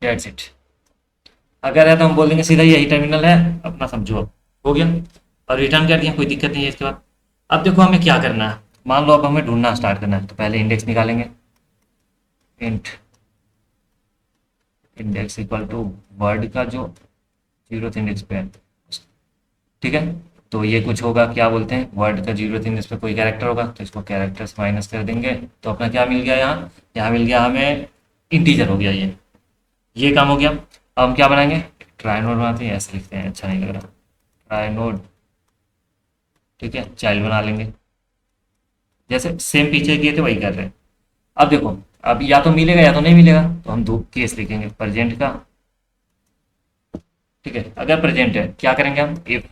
दैट्स इट। अगर है तो हम बोल देंगे सीधा यही टर्मिनल है अपना, समझो अब हो गया, और रिटर्न कर दिया, कोई दिक्कत नहीं है इसके बाद। अब देखो हमें क्या करना है, मान लो अब हमें ढूंढना स्टार्ट करना है, तो पहले इंडेक्स निकालेंगे, int index equal to word का जो जीरो इंडेक्स पे है, ठीक है। तो ये कुछ होगा, क्या बोलते हैं, वर्ड का जीरो इंडेक्स पे कोई कैरेक्टर होगा तो इसको कैरेक्टर्स माइनस कर देंगे, तो अपना क्या मिल गया यहाँ, यहाँ मिल गया हमें इंटीजर हो गया ये काम हो गया। अब हम क्या बनाएंगे, ट्राइनोड बनाते हैं, ऐसे लिखते हैं, अच्छा नहीं लग रहा, ट्राइनोड, ठीक है, चाइल्ड बना लेंगे, जैसे सेम पीछे किए थे वही कर रहे हैं। अब देखो, अब या तो मिलेगा या तो नहीं मिलेगा, तो हम दो केस लिखेंगे, प्रेजेंट का, ठीक है। अगर प्रेजेंट है क्या करेंगे हम, इफ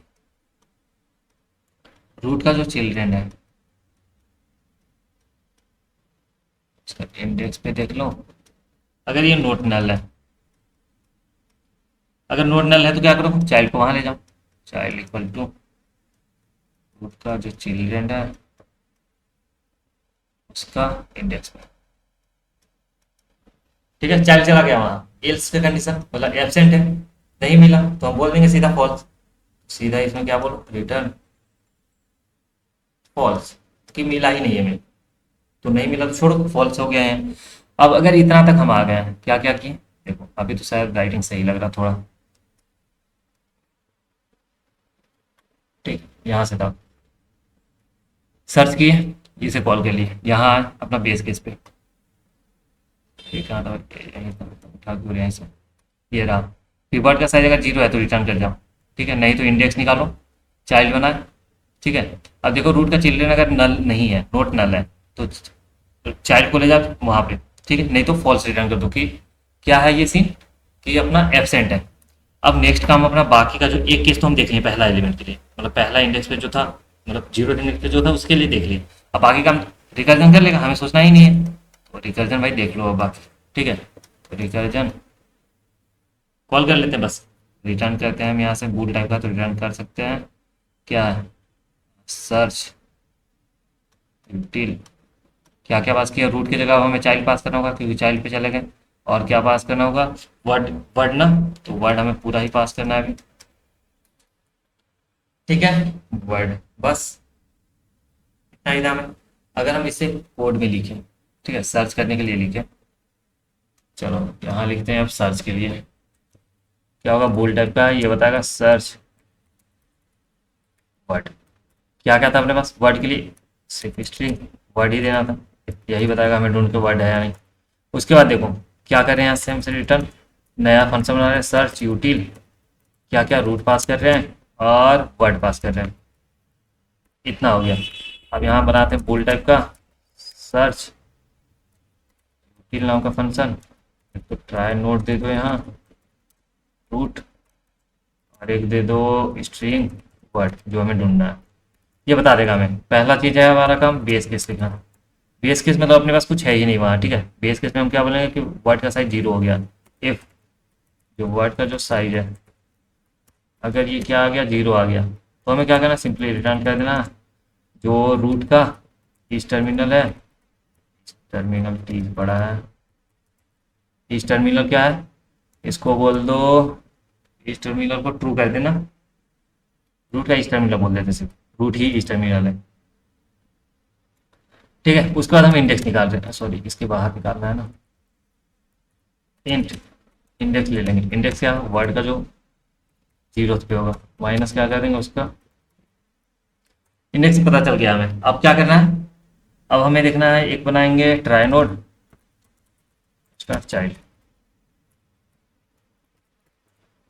रूट का जो चिल्ड्रन है उसका इंडेक्स पे देख लो, अगर ये नोट नल है, अगर नोट नल है तो क्या करो, चाइल्ड को वहां ले जाओ, चाइल्ड इक्वल टू रूट का जो चिल्ड्रन है उसका इंडेक्स पे, ठीक है। चाइल्ड चला गया वहां, एल्स का कंडीशन मतलब एब्सेंट है, नहीं मिला तो हम बोल देंगे सीधा फॉल्स, सीधा इसमें क्या बोलो, रिटर्न फॉल्स, कि मिला ही नहीं है मेरे, तो नहीं मिला तो छोड़ो, फॉल्स हो गया है। अब अगर इतना तक हम आ गए हैं, क्या क्या किए, देखो अभी तो शायद राइटिंग सही लग रहा थोड़ा, ठीक, यहाँ से था, सर्च किए, इसे कॉल कर लिए, यहाँ आए अपना बेस केस पे, ठीक है, यहीं था, उठा क्यों रहे हैं इसे, ये रहा, कीवर्ड का साइज अगर जीरो है तो रिटर्न कर जाओ, ठीक है, नहीं तो इंडेक्स निकालो, चाइल्ड बनाए, ठीक है। अब देखो रूट का चिल्ड्रन अगर नल नहीं है, नोट नल है, तो चाइल्ड को ले जाओ वहां पे, ठीक है, नहीं तो फॉल्स रिटर्न कर दो कि क्या है ये सीन, कि अपना एबसेंट है। अब नेक्स्ट काम अपना बाकी का जो एक केस तो हम देख लिए पहला एलिमेंट के लिए, मतलब पहला इंडेक्स पे जो था, मतलब जीरो इंडेक्स पे जो था उसके लिए देख लिए, अब बाकी काम रिकर्जन कर लेगा, हमें सोचना ही नहीं है, तो रिकर्जन भाई देख लो अब बाकी, ठीक है, तो रिकर्जन कॉल कर लेते हैं, बस रिटर्न करते हैं हम यहाँ से बूट टाइप का, तो रिटर्न कर सकते हैं क्या है, सर्च यूटिल, क्या क्या पास किया, रूट की जगह अब हमें चाइल्ड पास करना होगा क्योंकि चाइल्ड पे चले गए, और क्या पास करना होगा, वर्ड, वर्ड ना, तो वर्ड हमें पूरा ही पास करना है अभी, ठीक है, वर्ड, बस इतना ही नाम है। अगर हम इसे कोड में लिखें, ठीक है, सर्च करने के लिए लिखें, चलो यहाँ लिखते हैं अब सर्च के लिए, क्या होगा, बोल्ड टाइप का है, ये बताएगा सर्च वर्ड, क्या क्या था अपने पास वर्ड के लिए, सिर्फ स्ट्रिंग वर्ड ही देना था, यही बताएगा हमें ढूंढ के वर्ड है या नहीं। उसके बाद देखो क्या कर रहे हैं, यहाँ से हमसे रिटर्न नया फंक्शन बना रहे हैं, सर्च यूटिल, क्या क्या रूट पास कर रहे हैं और वर्ड पास कर रहे हैं, इतना हो गया। अब यहाँ बनाते हैं बोल टाइप का सर्च यूटिल नाम का फंक्शन, तो ट्राई नोट दे दो यहाँ रूट, और एक दे दो स्ट्रिंग वर्ड जो हमें ढूंढना है, ये बता देगा हमें। पहला चीज़ है हमारा काम बेस केस लिखना, बेस केस में तो अपने पास कुछ है ही नहीं वहाँ, ठीक है, बेस केस में हम क्या बोलेंगे कि वर्ड का साइज जीरो हो गया, इफ जो वर्ड का जो साइज है अगर ये क्या आ गया, जीरो आ गया, तो हमें क्या करना, सिंपली रिटर्न कर देना जो रूट का इस टर्मिनल है, टर्मिनल टी बड़ा है, इस टर्मिनल क्या है, इसको बोल दो, इस टर्मिनल को ट्रू कर देना, रूट का इस टर्मिनल बोल देते सिर्फ, रूट ही इस टर्मिनल है, ठीक है। उसके बाद हम इंडेक्स निकाल रहे हैं, सॉरी इसके बाहर निकालना है ना, इंट इंडेक्स ले लेंगे, इंडेक्स क्या, वर्ड का जो जीरो पे होगा, माइनस क्या कर देंगे उसका, इंडेक्स पता चल गया हमें। अब क्या करना है, अब हमें देखना है, एक बनाएंगे ट्राई नोड उसका चाइल्ड,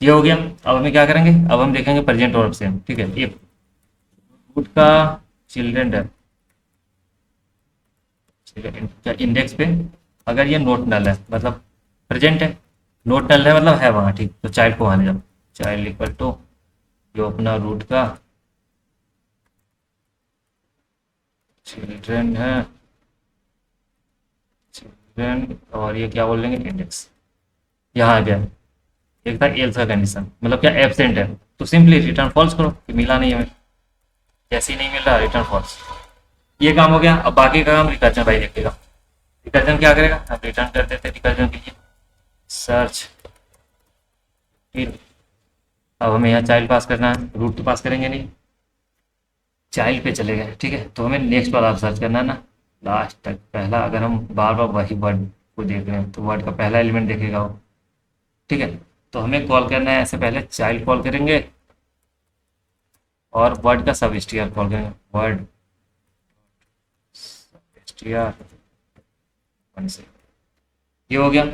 ये हो गया। अब हमें क्या करेंगे, अब हम देखेंगे प्रेजेंट और एब्सेंट, ठीक है, इफ रूट का चिल्ड्रन है, ठीक है, इंडेक्स पे अगर ये नोट नल है मतलब प्रेजेंट है, नोट नल है मतलब है वहाँ, ठीक, तो चाइल्ड को वहाँ ले जाओ, चाइल्ड इक्वल टू जो अपना रूट का चिल्ड्रन है, चिल्ड्रन, और ये क्या बोल लेंगे, इंडेक्स, यहाँ आ गया, एक था एल्स का कंडीशन मतलब क्या एब्सेंट है, तो सिंपली रिटर्न फॉल्स करो कि मिला नहीं हमें, जैसे ही नहीं मिल रहा रिटर्न फॉल्स, ये काम हो गया। अब बाकी का काम रिकर्जन भाई देखेगा, रिकर्जन क्या करेगा, हम रिटर्न कर देते रिकर्जन के लिए सर्च फिर, अब हमें यहाँ चाइल्ड पास करना है, रूट तो पास करेंगे नहीं, चाइल्ड पे चले गए, ठीक है, तो हमें नेक्स्ट वाला सर्च करना है ना, लास्ट तक पहला, अगर हम बार बार वही वर्ड वो देख रहे हैं तो वर्ड का पहला एलिमेंट देखेगा वो। ठीक है, तो हमें कॉल करना है, ऐसे पहले चाइल्ड कॉल करेंगे और वर्ड का सब स्ट्रिंग कॉल करेंगे, वर्ड स्ट्रिंग से। ये हो गया।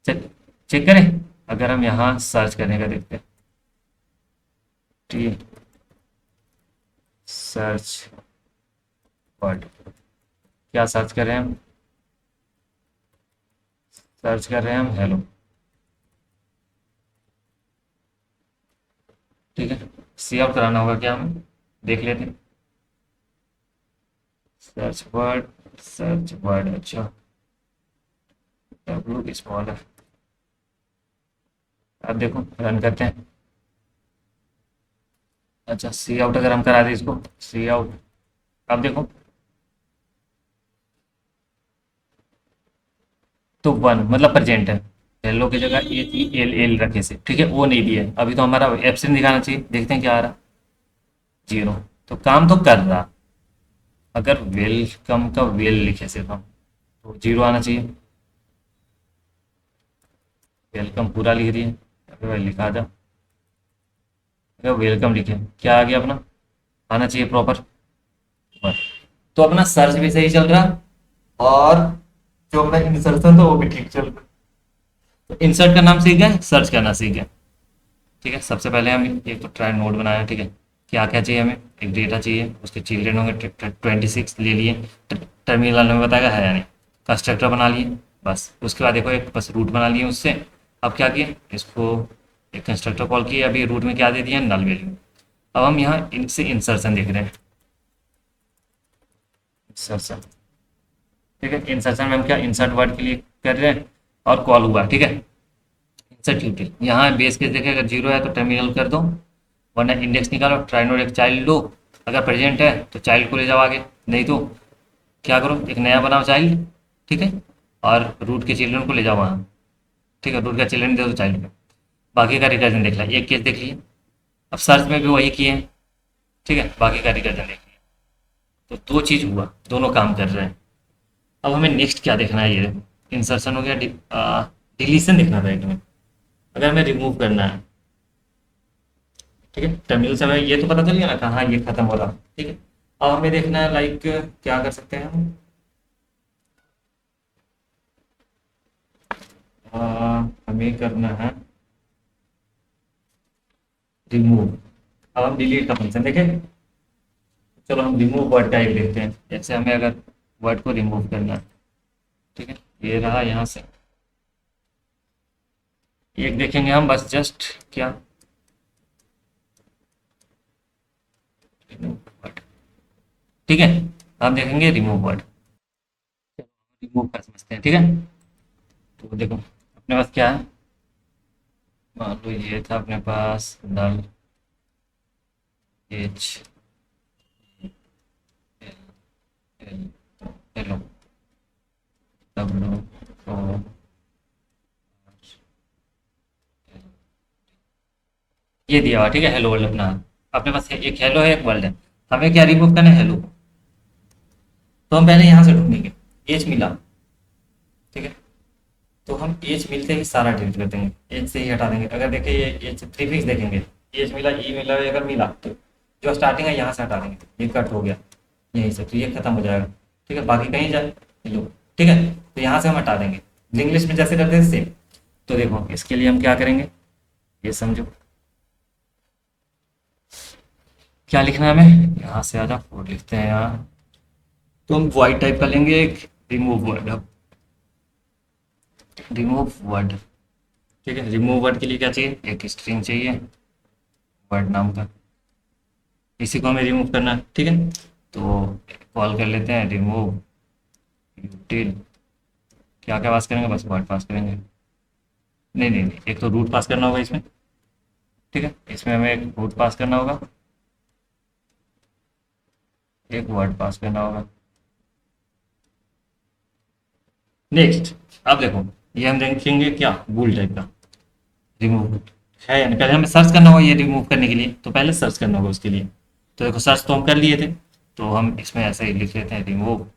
चेक चेक करें, अगर हम यहाँ सर्च करने का देखते हैं, टी सर्च वर्ड, क्या सर्च कर रहे हैं हम? सर्च कर रहे हैं हम हेलो। ठीक है, सी आउट कराना होगा क्या हमें, देख लेते हैं। सर्च वर्ड, अच्छा डब्ल्यू स्मॉल है। अब देखो रन करते हैं। अच्छा सी आउट अगर हम करा दें इसको, सी आउट, अब देखो तो वन मतलब प्रेजेंट है। हेलो की जगह ए थी एल एल रखे से, ठीक है, वो नहीं दिया है अभी, तो हमारा एब्सेंट दिखाना चाहिए, देखते हैं क्या आ रहा। जीरो। तो काम तो कर रहा। अगर वेलकम का वेल लिखे सिर्फ हम, तो जीरो आना चाहिए। वेलकम पूरा लिख दिए, अगर भाई लिखा था, अगर वेलकम लिखे क्या आ गया अपना, आना चाहिए प्रॉपर वन। तो अपना सर्च भी सही चल रहा और जो अपना इंसर्शन था वो भी ठीक चल रहा। तो इंसर्ट का नाम सीख गए, सर्च करना सीख गए। ठीक है, सबसे पहले हम एक तो ट्राई नोड बनाया, ठीक है। क्या क्या चाहिए हमें, एक डेटा चाहिए, उसके चिल्ड्रेन होंगे 26 ले लिए। टर्मिनल में बताएगा है या नहीं। कंस्ट्रक्टर बना लिए, बस उसके बाद देखो एक बस रूट बना लिए उससे। अब क्या किए, इसको एक कंस्ट्रक्टर कॉल किए, अभी रूट में क्या दे दिया, नल वैल्यू। अब हम यहाँ इनसे इंसर्शन देख रहे हैं, इंसर्शन। ठीक है, इंसर्शन में हम क्या इंसर्ट वर्ड के लिए कर रहे हैं और कॉल हुआ, ठीक है। इंसर्ट यूटिल, यहाँ बेस केस देखे अगर जीरो है तो टर्मिनल कर दो, वरना इंडेक्स निकालो, ट्राई नोड एक चाइल्ड लो, अगर प्रेजेंट है तो चाइल्ड को ले जाओ आगे, नहीं तो क्या करो एक नया बनाओ चाइल्ड, ठीक है, और रूट के चिल्ड्रन को ले जाओ वहाँ। ठीक है, रूट का चिल्ड्रन दे दो चाइल्ड पे। बाकी का रिकर्जन देख लिया, एक केस देख लिए। अब सर्च में भी वही किए हैं, ठीक है, बाकी का रिकर्जन देख लिया। तो दो चीज़ हुआ, दोनों काम कर रहे हैं। अब हमें नेक्स्ट क्या देखना है, ये इंसर्शन हो गया, डिलीशन देखना था एक में, अगर हमें रिमूव करना है। ठीक है, टर्मिनल से हमें ये तो पता चल गया ना कहाँ ये खत्म हो रहा। ठीक है, अब हमें देखना है लाइक क्या कर सकते हैं हम, हमें करना है रिमूव। अब हम डिलीट का फंक्शन देखें, चलो हम रिमूव वर्ड का एक देखते हैं, जैसे हमें अगर वर्ड को रिमूव करना है। ठीक है, ये रहा यहाँ से एक देखेंगे हम, बस जस्ट क्या रिमूव वर्ड। ठीक है, अब देखेंगे रिमूव वर्ड, रिमूव कर समझते हैं। ठीक है, तो देखो अपने पास क्या है, मान लो ये था अपने पास null H L hello W O, ये दिया हुआ, ठीक है, हेलो वर्ल्ड अपना अपने पास है, एक हेलो है एक वर्ल्ड है। हमें क्या रिमूव करना है, हेलो। तो हम पहले यहाँ से ढूंढेंगे, एच मिला, ठीक है, तो हम एच मिलते ही सारा डिलीट कर देंगे, एच से ही हटा देंगे। अगर देखें ये एच प्रीफिक्स देखेंगे, एच मिला ई मिला, अगर मिला तो जो स्टार्टिंग है यहाँ से हटा देंगे, ये कट हो गया यहीं से, तो ये खत्म हो जाएगा। ठीक है, बाकी कहीं जाए लो, ठीक है, तो यहाँ से हम हटा देंगे, लिंक लिस्ट में जैसे करते हैं सेम। तो देखो इसके लिए हम क्या करेंगे, ये समझो क्या लिखना है हमें, यहाँ से आजा कोड लिखते हैं यहाँ। तो हम वाइट टाइप का लेंगे एक रिमूव वर्ड, अब रिमूव वर्ड। ठीक है, रिमूव वर्ड के लिए क्या चाहिए, एक स्ट्रिंग चाहिए वर्ड नाम का, इसी को हमें रिमूव करना है। ठीक है, तो कॉल कर लेते हैं रिमूव यूटिल, क्या क्या पास करेंगे, बस वर्ड पास करेंगे। नहीं नहीं नहीं, एक तो रूट पास करना होगा इसमें। ठीक है, इसमें हमें एक रूट पास करना होगा, एक वर्ड पास करना होगा। नेक्स्ट, अब देखो ये हम देखेंगे क्या बूल टाइप का रिमूव है, यानी पहले हमें सर्च करना होगा ये रिमूव करने के लिए, तो पहले सर्च करना होगा उसके लिए। तो देखो सर्च तो हम कर लिए थे, तो हम इसमें ऐसे ही लिख लेते हैं रिमूव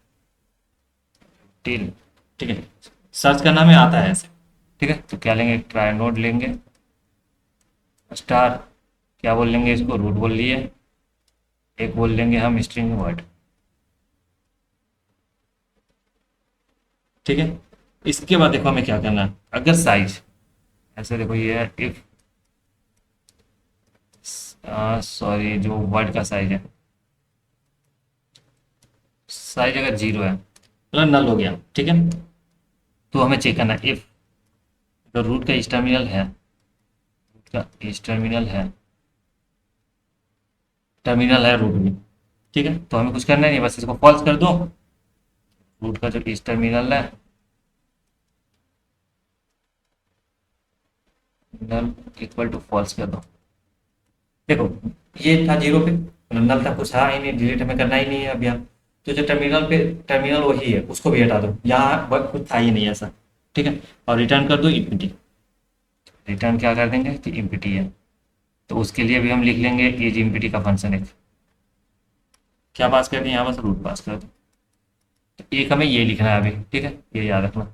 टिल, ठीक है, सर्च करना में आता है ऐसे। ठीक है, तो क्या लेंगे, ट्राई नोड लेंगे, स्टार, क्या बोल लेंगे इसको, रूट बोल लिए, एक बोल लेंगे हम स्ट्रिंग वर्ड। ठीक है, इसके बाद देखो हमें क्या करना है, अगर साइज ऐसे देखो ये है इफ, सॉरी जो वर्ड का साइज है, साइज अगर जीरो है मतलब नल हो गया, ठीक है, तो हमें चेक करना है इफ अगर रूट का इस टर्मिनल है, रूट का इस टर्मिनल है रूट में, ठीक है, तो हमें कुछ करना ही नहीं, बस इसको फॉल्स कर दो, रूट का जो इस टर्मिनल है नल इक्वल टू फॉल्स कर दो। देखो ये था जीरो पे, नल था, कुछ था ही नहीं, डिलीट हमें करना ही नहीं है अब यहाँ, तो जो टर्मिनल पे टर्मिनल वही है उसको भी हटा दो, यहाँ कुछ था ही नहीं ऐसा। ठीक है, और रिटर्न कर दो इम्पिटी, रिटर्न क्या कर देंगे कि इम्पिटी है, तो उसके लिए भी हम लिख लेंगे एज इम्पिटी का फंक्शन एक, क्या पास कर दें यहाँ बस रूट पास कर दो, तो एक हमें ये लिखना है अभी, ठीक है, ये याद रखना,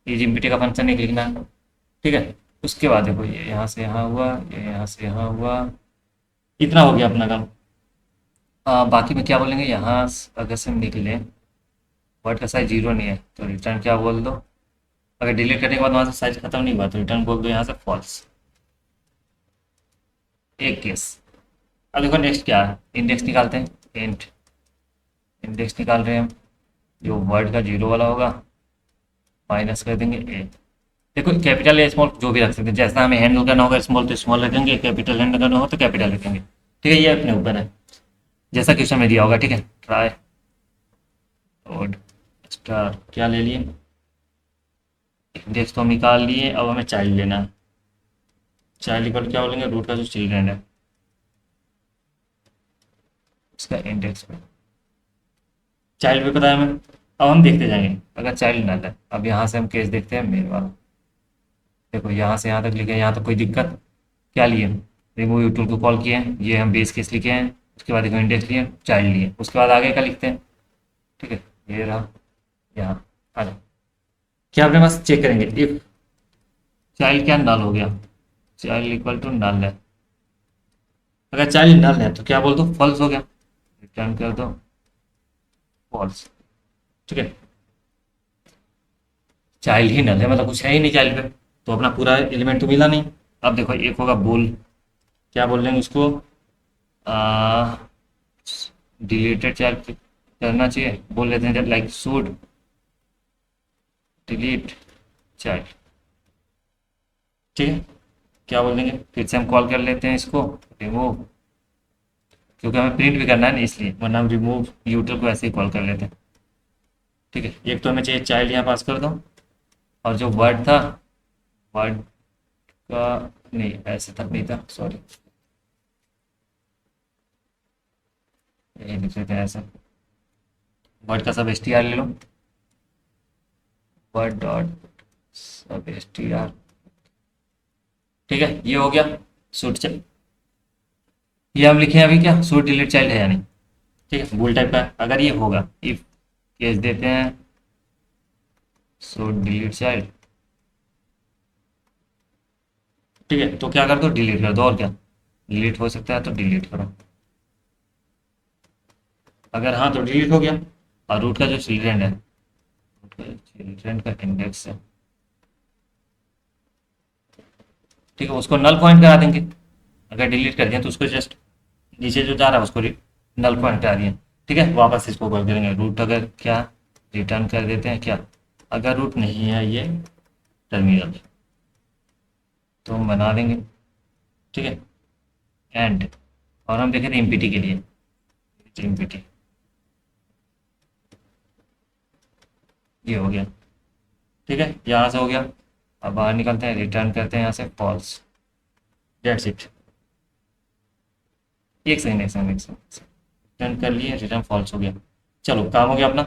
एज इम्पिटी का फंक्शन एक लिखना है। ठीक है, उसके बाद देखो ये यहाँ से यहाँ हुआ, ये यहाँ से यहाँ हुआ, इतना हो गया अपना काम। बाकी में क्या बोलेंगे यहाँ अगर से हम लिख लें वर्ड का साइज जीरो नहीं है तो रिटर्न क्या बोल दो, अगर डिलीट करने के बाद वहाँ से साइज खत्म नहीं हुआ तो रिटर्न बोल दो यहाँ से फॉल्स, एक केस। अब देखो नेक्स्ट क्या है, इंडेक्स निकालते हैं, इंट इंडेक्स निकाल रहे हैं हम, जो वर्ड का जीरो वाला होगा माइनस कर देंगे ए। देखो कैपिटल या स्मॉल जो भी रख सकते हैं, जैसा हमें हैंडल करना होगा स्मॉल तो स्मॉल रखेंगे, कैपिटल हैंडल करना हो तो कैपिटल रखेंगे। ठीक है, ये अपने ऊपर है, जैसा क्वेश्चन में दिया होगा। ठीक है, ट्राई और स्टार क्या ले लिए, इंडेक्स तो हम निकाल लिए, अब हमें चाइल्ड लेना है, चाइल्ड इक्वल क्या बोलेंगे रूट का जो चिल्ड्रेन है उसका इंडेक्स पे, चाइल्ड भी पता है हमें, अब हम देखते जाएंगे अगर चाइल्ड नल है। अब यहाँ से हम केस देखते हैं मेन वाला, देखो यहाँ से यहाँ तक लिखे, यहाँ तक कोई दिक्कत, क्या लिए रिमूव यूटूल को कॉल किए हैं, ये हम बेस केस लिखे हैं, उसके बाद देखो इंडेक्स लिए, चाइल्ड लिए, उसके बाद आगे का लिखते हैं। ठीक है, ये रहा यहाँ, आ जाओ, क्या अपने पास चेक करेंगे इफ चाइल्ड क्या नल हो गया, चाइल्ड इक्वल टू नल है, अगर चाइल्ड नल है तो क्या बोल दो फॉल्स हो गया, रिटर्न कर दो फॉल्स। ठीक है, चाइल्ड ही नल है मतलब कुछ है ही नहीं चाइल्ड पे, तो अपना पूरा एलिमेंट तो मिला नहीं। अब देखो एक होगा बोल, क्या बोल लेंगे उसको, डिलीटेड चाइल्ड करना चाहिए, बोल लेते हैं लाइक शुड डिलीट चाइल्ड। ठीक है, क्या बोल देंगे, फिर से हम कॉल कर लेते हैं इसको रिमूव, क्योंकि हमें प्रिंट भी करना है ना इसलिए, वरना हम रिमूव यूटिल को ऐसे ही कॉल कर लेते हैं। ठीक है, एक तो हमें चाहिए चाइल्ड, यहाँ पास कर दो, और जो वर्ड था वर्ड का नहीं ऐसे तक नहीं था, सॉरी ये लिख लेते हैं ऐसे, वर्ड का सब एस टी आर ले लो, वर्ड डॉट सब एस टी आर। ठीक है, ये हो गया सूट चल, ये हम लिखे हैं अभी क्या सूट डिलीट चाइल्ड है या नहीं। ठीक है, बोल टाइप का है। अगर ये होगा इफ केस देते हैं सूट डिलीट चाइल्ड, ठीक है, तो क्या कर दो डिलीट कर दो, और क्या डिलीट हो सकता है तो डिलीट करो, अगर हाँ तो डिलीट हो गया। और रूट का जो चिल्ड्रेन है, रूट का चिल्ड्रेन का इंडेक्स है, ठीक है, उसको नल पॉइंट करा देंगे, अगर डिलीट कर दिया तो उसको जस्ट नीचे जो जा रहा है उसको नल पॉइंट करा दिया। ठीक है, वापस इसको कॉल करेंगे, रूट अगर क्या रिटर्न कर देते हैं क्या, अगर रूट नहीं है ये टर्मिनल तो हम बना देंगे। ठीक है, एंड, और हम देखे थे एमपीटी के लिए, एमपीटी ये हो गया। ठीक है, यहाँ से हो गया, अब बाहर निकलते हैं, रिटर्न करते हैं यहाँ से फॉल्स, डेट्स इट। एक सेकंड एक सेकंड एक सेकंड, रिटर्न कर लिए, रिटर्न फॉल्स हो गया, चलो काम हो गया अपना।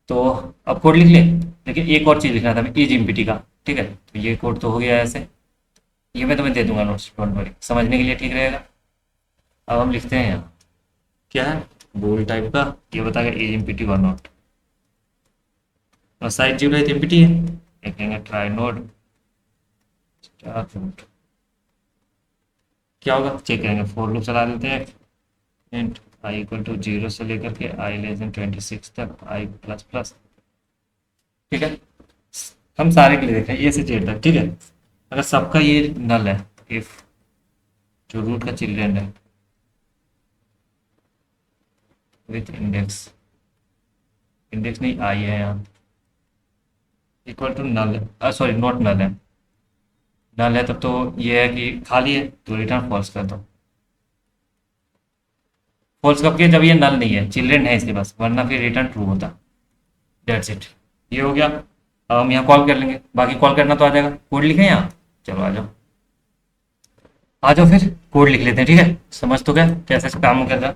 तो अब कोड लिख लें, लेकिन एक और चीज़ लिखना था मैं, इज एमपीटी का। ठीक है, तो ये कोड तो हो गया ऐसे, ये मैं तुम्हें दे दूंगा नोट्स, डोंट वरी, समझने के लिए ठीक रहेगा। अब हम लिखते हैं यहाँ क्या है बोल टाइप का, ये बताएगा इज एमपीटी और नॉट, और साइज 0 है तो एम्प्टी है। देखेंगे ट्राई नोड स्टार रूट, क्या होगा चेक करेंगे। फोर लूप चला देते हैं। इंट आई इक्वल टू 0 से लेकर के आई लेस देन 26 तक आई प्लस प्लस। ठीक है, हम सारे के लिए देख रहे हैं ए से जेड तक। ठीक है, अगर सबका ये नल है, इफ जो रूट का चिल्ड्रन है विथ इंडेक्स, इंडेक्स नहीं आई है यहाँ, इक्वल टू नल है, सॉरी नॉट नल है। नल है तब तो ये है कि खाली है तो रिटर्न फॉल्स कर दो। फॉल्स कब किया, जब ये नल नहीं है, चिल्ड्रन है इसके पास, वरना फिर रिटर्न ट्रू होता। डेट्स इट, ये हो गया। अब हम यहाँ कॉल कर लेंगे, बाकी कॉल करना तो आ जाएगा। कोड लिखें यहाँ, चलो आ जाओ, आ जाओ फिर कोड लिख लेते हैं। ठीक है, समझ तो गया कैसे काम कर रहा।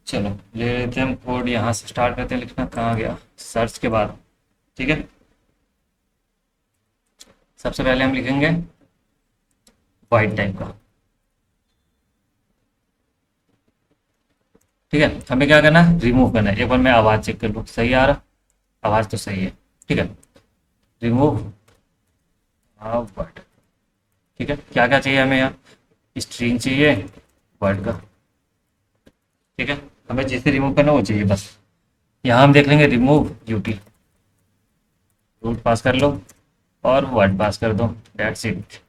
चलो ले लेते हैं हम कोड, यहाँ से स्टार्ट करते हैं लिखना। कहाँ गया, सर्च के बाद। ठीक है, सबसे पहले हम लिखेंगे वाइट टाइप का। ठीक है, हमें क्या करना है, रिमूव करना है। एक बार मैं आवाज़ चेक कर लूँ, सही आ रहा, आवाज़ तो सही है। ठीक है, रिमूव वर्ड। ठीक है, क्या क्या चाहिए हमें यहाँ, स्ट्रिंग चाहिए वर्ड का। ठीक है, हमें जिसे रिमूव करना वो चाहिए बस। यहाँ हम देख लेंगे रिमूव यूटी, रूट पास कर लो और वर्ड पास कर दो, डेट्स इट।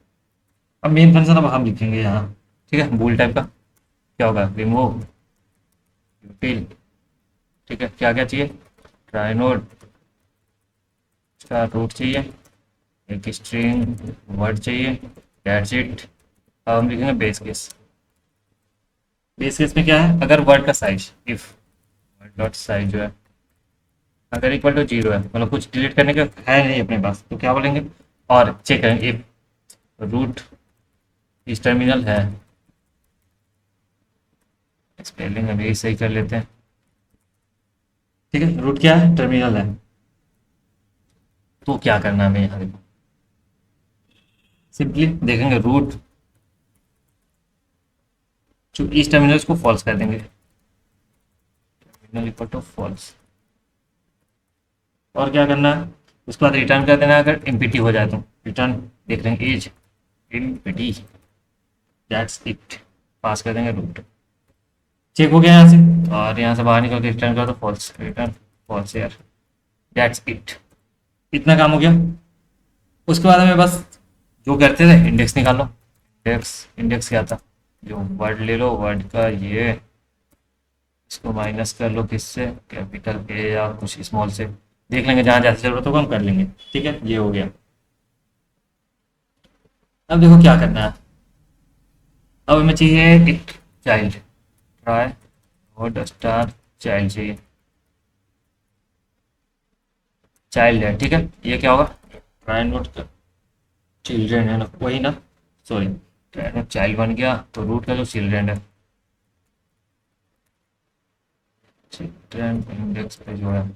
अब मेन फंक्शन अब हम लिखेंगे यहाँ। ठीक है, बूल टाइप का। क्या होगा, रिमूव यूटिल। ठीक है, क्या क्या चाहिए, ट्राई नोड का रूट चाहिए, एक स्ट्रिंग वर्ड चाहिए, डेट्स इट। अब हम लिखेंगे बेस केस। बेस केस में क्या है, अगर वर्ड का size, if word dot size जो है अगर इक्वल टू 0 है, मतलब कुछ डिलीट करने का है नहीं अपने पास, तो क्या बोलेंगे, और चेक करेंगे इफ रूट इस टर्मिनल है। स्पेलिंग अभी सही कर लेते हैं। ठीक है, रूट क्या है, टर्मिनल है। तो क्या करना है हमें यहाँ, देखो सिंपली देखेंगे रूट जो इस टर्मिनल को फॉल्स कर देंगे, टर्मिनल इक्वल टू फॉल्स। और क्या करना है, उसके बाद रिटर्न कर देना है। अगर एम्प्टी हो जाए तो रिटर्न देख लेंगे एज एम्प्टी, दैट्स इट, पास कर देंगे रूट। चेक हो गया यहाँ से, और यहाँ से बाहर निकल के रिटर्न कर दो फॉल्स, रिटर्न फॉल्स यार, दैट्स इट। इतना काम हो गया। उसके बाद हमें बस जो करते थे, इंडेक्स निकालो। इंडेक्स, इंडेक्स क्या था, जो वर्ड ले लो, वर्ड का ये, इसको माइनस कर लो किससे, कैपिटल ए या कुछ स्मॉल से, देख लेंगे जहाँ जैसे जरूरत होगा हम कर लेंगे। ठीक है, ये हो गया। अब देखो क्या करना है, अब हमें चाहिए एक child, try node star child चाहिए, चाइल्ड है। ठीक है, ये क्या होगा, ट्राई नोड चिल्ड्रेन है ना, वही ना, सॉरी ट्राई नोड चाइल्ड बन गया, तो रूट का जो चिल्ड्रेन है, चिल्ड्रेन इंडेक्स पे जो है।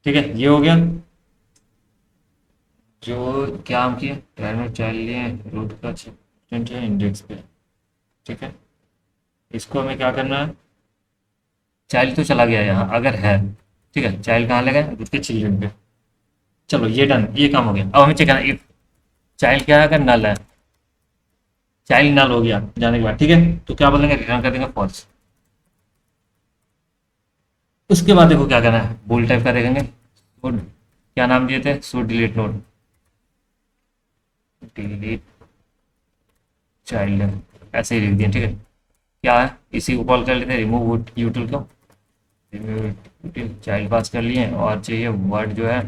ठीक है, ये हो गया। जो क्या हम किए, ट्राई नोड चाइल्ड लिए, रूट का चिल्ड्रेन है इंडेक्स पे। ठीक है, इसको हमें क्या करना है, चाइल्ड तो चला गया यहाँ अगर है। ठीक है, चाइल्ड कहाँ लगा, रूट के चिल्ड्रेन पे। चलो ये डन, ये काम हो गया। अब हमें चेक करना इफ चाइल्ड क्या है, अगर नल है, चाइल्ड नल हो गया जाने के बाद। ठीक है, तो क्या बोलेंगे, रिटर्न कर देंगे फॉल्स। उसके बाद देखो क्या करना है, बोल टाइप का देखेंगे। तो क्या नाम दिए थे, सो डिलीट नोड, डिलीट चाइल्ड, ऐसे ही लिख दिया। ठीक है, क्या है, इसी को कॉल कर लेते हैं, रिमूव यूटिल को, रिमूव यूटिल चाइल्ड पास कर लिए, और चाहिए वर्ड जो है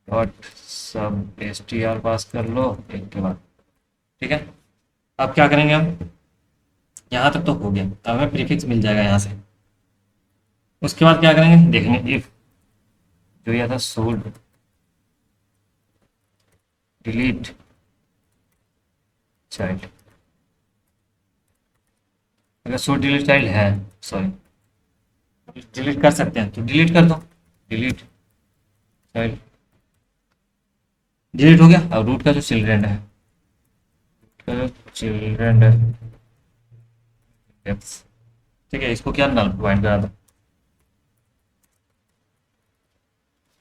डॉट सब एस टी आर पास कर लो एक के बाद। ठीक है, अब क्या करेंगे हम, यहाँ तक तो हो गया, अब हमें प्रीफिक्स मिल जाएगा यहाँ से। उसके बाद क्या करेंगे, देखेंगे इफ जो यह था सो डिलीट चाइल्ड, अगर सो डिलीट चाइल्ड है, सॉरी डिलीट कर सकते हैं तो डिलीट कर दो, डिलीट चाइल्ड, डिलीट हो गया। अब रूट का जो चिल्ड्रेन है, चिल्ड्रेन है डेप्थ। ठीक है, इसको क्या नल प्रोवाइड करा दो।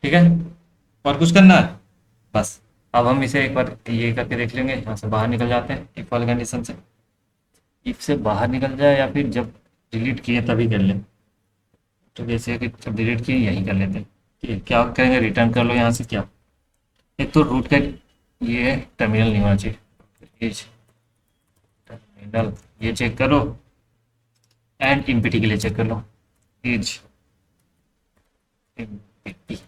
ठीक है, और कुछ करना है? बस। अब हम इसे एक बार ये करके देख लेंगे, यहाँ से बाहर निकल जाते हैं इफ वाले कंडीशन से। इफ से बाहर निकल जाए या फिर जब डिलीट किए तभी कर लें। तो जैसे कि जब डिलीट किए यहीं कर लेते हैं। ठीक है, क्या करेंगे, रिटर्न कर लो यहाँ से। क्या, एक तो रूट का ये टर्मिनल नहीं होना चाहिए, एज टर्मिनल, ये चेक करो। एंड इम्पिटी के लिए चेक कर लो, एज इम्पिटी।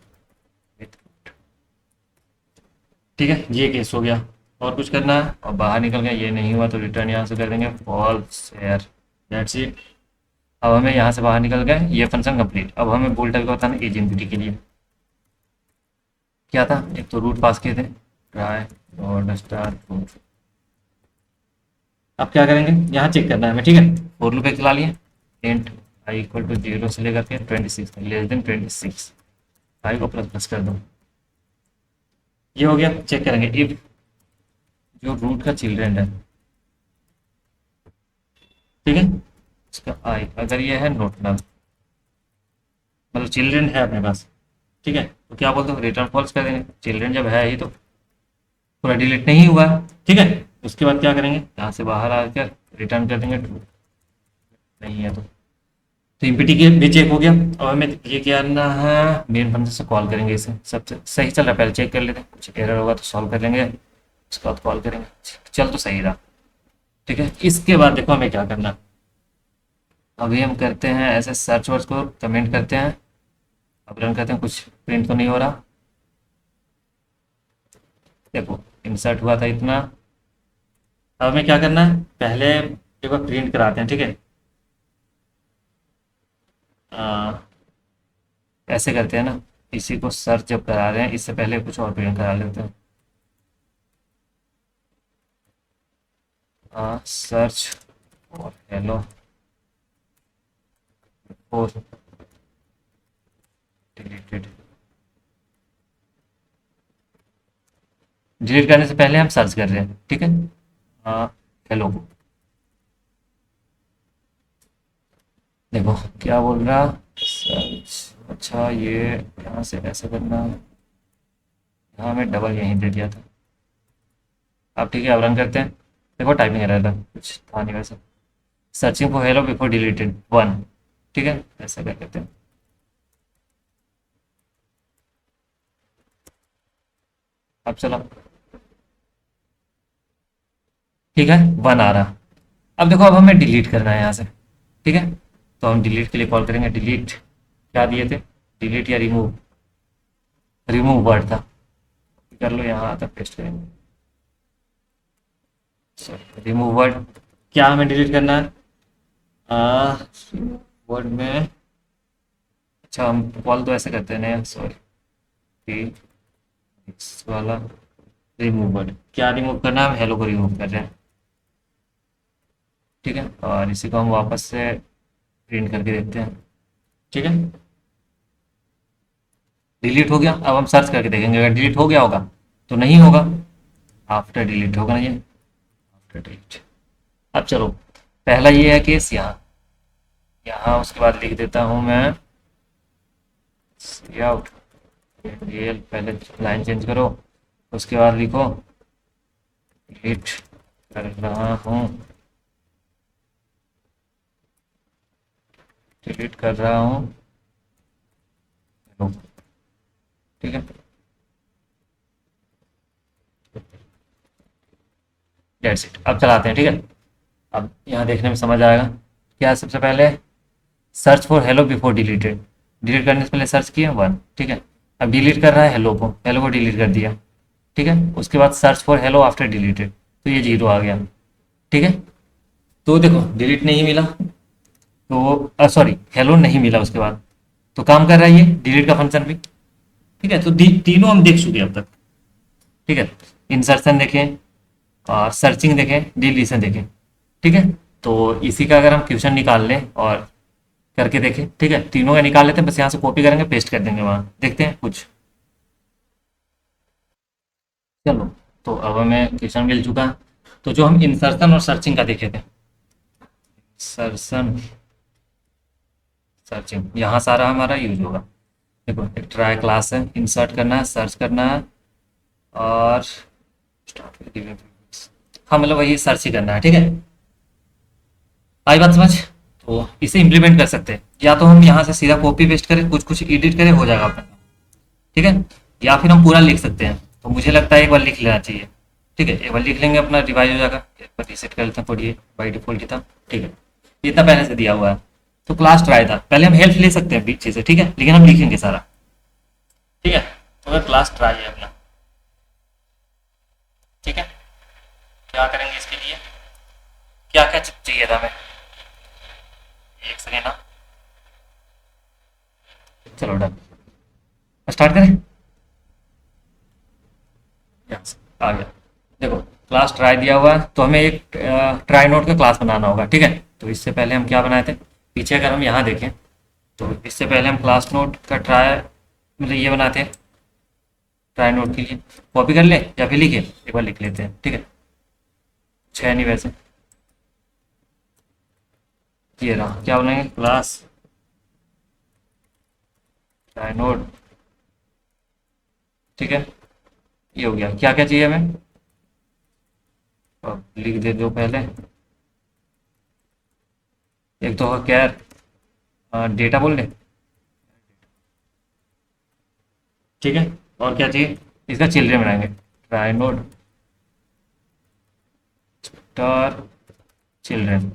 ठीक है, ये केस हो गया। और कुछ करना है? और बाहर निकल गया, ये नहीं हुआ तो रिटर्न यहाँ से कर देंगे फॉल्स एयर। That's it. अब हमें यहाँ से बाहर निकल गए, ये फंक्शन कंप्लीट। अब हमें बोल्ट का बताना एज इम्पिटी के लिए क्या था। एक तो रूट पास किए थे, ट्राई डॉट स्टार रूट। अब क्या करेंगे, यहाँ चेक करना है हमें। ठीक है, फोर लूप एक चला लिए। इंट आई इक्वल टू 0 से लेकर के 26 लेस देन 26, आई को प्लस प्लस कर दो। ये हो गया। चेक करेंगे इफ जो रूट का चिल्ड्रेन है, ठीक है, इसका आई अगर ये है नोट नल, मतलब चिल्ड्रेन है अपने पास, ठीक है, तो क्या बोलते हो, रिटर्न फॉल्स कर देंगे। चिल्ड्रेन जब है ही तो पूरा डिलीट नहीं हुआ है। ठीक है, उसके बाद क्या करेंगे, यहाँ से बाहर आकर रिटर्न कर देंगे ट्रू। नहीं है तो इम्पिटी के भी चेक हो गया। और हमें ये क्या करना है, मेन फंक्शन से कॉल करेंगे इसे। सबसे सही चल रहा है, पहले चेक कर लेते हैं, कुछ एरर होगा तो सॉल्व कर लेंगे, उसके बाद कॉल करेंगे। चल तो सही रहा। ठीक है, इसके बाद देखो हमें क्या करना है। अभी हम करते हैं ऐसे सर्च वर्च को कमेंट करते हैं। अब रन करते हैं, कुछ प्रिंट तो नहीं हो रहा। देखो इंसर्ट हुआ था इतना। अब हमें क्या करना है, पहले एक बार प्रिंट कराते हैं। ठीक है, आ, ऐसे करते हैं ना, इसी को सर्च जब करा रहे हैं इससे पहले कुछ और प्रिंट करा लेते हैं। सर्च और हेलो और डिलीटेड। डिलीट करने से पहले हम सर्च कर रहे हैं। ठीक है, हेलो को देखो क्या बोल रहा, सर्च। अच्छा, ये यहाँ से ऐसा करना, यहाँ हमें डबल यहीं दे दिया था। अब ठीक है, अब रन करते हैं। देखो टाइपिंग एरर था, कुछ था नहीं वैसे। Searching for hello before deleted one. ठीक है, ऐसा कर लेते हैं। अब चलो, ठीक है, वन आ रहा। अब देखो, अब हमें डिलीट करना है यहाँ से। ठीक है, तो हम डिलीट के लिए कॉल करेंगे। डिलीट क्या दिए थे, डिलीट या रिमूव, रिमूव वर्ड था। कर लो, यहाँ तक पेस्ट करेंगे। रिमूव वर्ड, क्या हमें डिलीट करना है, वर्ड में। अच्छा, हम कॉल तो ऐसे करते हैं ना, सॉरी, इस वाला रिमूव वर्ड। क्या रिमूव करना है, हम हेलो को रिमूव कर रहे हैं। ठीक है, और इसी को हम वापस से प्रिंट करके देखते हैं। ठीक है, डिलीट हो गया। अब हम सर्च करके देखेंगे, अगर डिलीट हो गया होगा तो नहीं होगा, आफ्टर डिलीट होगा ना ये, आफ्टर डिलीट। अब चलो, पहला ये है केस यहाँ, यहाँ उसके बाद लिख देता हूँ मैं आउट रियल। पहले लाइन चेंज करो, उसके बाद लिखो डिलीट कर रहा हूँ, डिलीट कर रहा हूँ। ठीक है, डेट्स इट। अब चलाते हैं। ठीक है, अब यहाँ देखने में समझ आएगा। क्या है, सबसे पहले search for hello before deleted, delete करने से पहले सर्च किया वन। ठीक है, अब डिलीट कर रहा है हेलो को, हेलो को डिलीट कर दिया। ठीक है, उसके बाद search for hello after deleted, तो ये जीरो आ गया। ठीक है, तो देखो डिलीट नहीं मिला, तो सॉरी हेलो नहीं मिला उसके बाद, तो काम कर रहा है ये डिलीट का फंक्शन भी। ठीक है, तो तीनों हम देख चुके हैं अब तक। ठीक है, इंसर्शन देखें और सर्चिंग देखें, डिलीशन देखें। ठीक है, तो इसी का अगर हम क्वेश्चन निकाल लें और करके देखें। ठीक है, तीनों का निकाल लेते हैं, बस यहाँ से कॉपी करेंगे, पेस्ट कर देंगे वहाँ, देखते हैं कुछ। चलो, तो अब हमें क्वेश्चन मिल चुका है। तो जो हम इंसर्शन और सर्चिंग का देखे थे, सर्सन सर्चिंग, यहाँ सारा हमारा यूज होगा। देखो एक ट्राई क्लास है, इंसर्ट करना है, सर्च करना है, और start with giving preference। हाँ मतलब वही सर्च ही करना है, ठीक है। आई बात समझ? तो इसे इम्प्लीमेंट कर सकते हैं, या तो हम यहाँ से सीधा कॉपी पेस्ट करें, कुछ कुछ एडिट करें, हो जाएगा अपना, ठीक है। या फिर हम पूरा लिख सकते हैं, तो मुझे लगता है एक बार लिख लेना चाहिए, ठीक है। एक बार लिख लेंगे, अपना रिवाइज हो जाएगा। एक बार रीसेट कर लेते हैं, पढ़िए बाई डिफॉल्ट ही था, ठीक है। ये इतना पहले से दिया हुआ है। तो क्लास ट्राई था, पहले हम हेल्प ले सकते हैं पीछे से, ठीक है, लेकिन हम लिखेंगे सारा, ठीक है। तो अगर क्लास ट्राई है अपना, ठीक है, क्या करेंगे इसके लिए, क्या क्या चाहिए था हमें, एक सेकेंड ना, चलो डन, स्टार्ट करें। Yes, आ गया। देखो क्लास ट्राई दिया हुआ है, तो हमें एक ट्राई नोट का क्लास बनाना होगा, ठीक है। तो इससे पहले हम क्या बनाए थे, पीछे अगर हम यहाँ देखें, तो इससे पहले हम क्लास नोट का ट्राई मतलब ये बनाते हैं, ट्राई नोट के लिए कॉपी कर ले या फिर लिखे, एक बार लिख लेते हैं, ठीक है। कुछ है नहीं वैसे, ये रहा, क्या बोलेंगे, क्लास ट्राई नोट, ठीक है। ये हो गया, क्या क्या चाहिए हमें, अब लिख दे दो पहले। एक तो होगा कैर, डेटा बोल दे, ठीक है। और क्या चाहिए, इसका चिल्ड्रन बनाएंगे, try node star children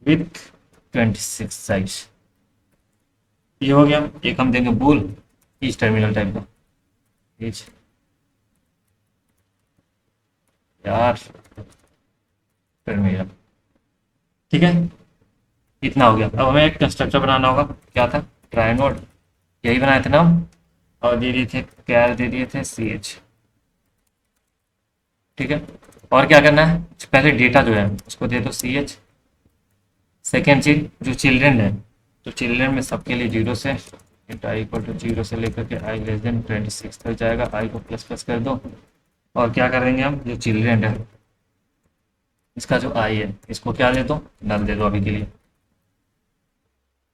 with 26 size. ये हो गया। एक हम देंगे बोल, इस टर्मिनल टाइप का, इच यार टर्मिनल, ठीक है। इतना हो गया। अब हमें एक कंस्ट्रक्टर बनाना होगा, क्या था, ट्राई नोड, यही बनाए थे ना हम, और दे दिए थे कैर, दे दिए थे सी एच, ठीक है। और क्या करना है, पहले डेटा जो है उसको दे दो सी एच। सेकेंड चीज जो चिल्ड्रन है, तो चिल्ड्रन में सबके लिए जीरो से, आई इक्वल टू जीरो से लेकर के आई लेस देन 26 तक जाएगा, आई को प्लस प्लस कर दो। और क्या करेंगे हम, जो चिल्ड्रन है इसका जो आई है, इसको क्या दे दो, नल दे दो अभी के लिए।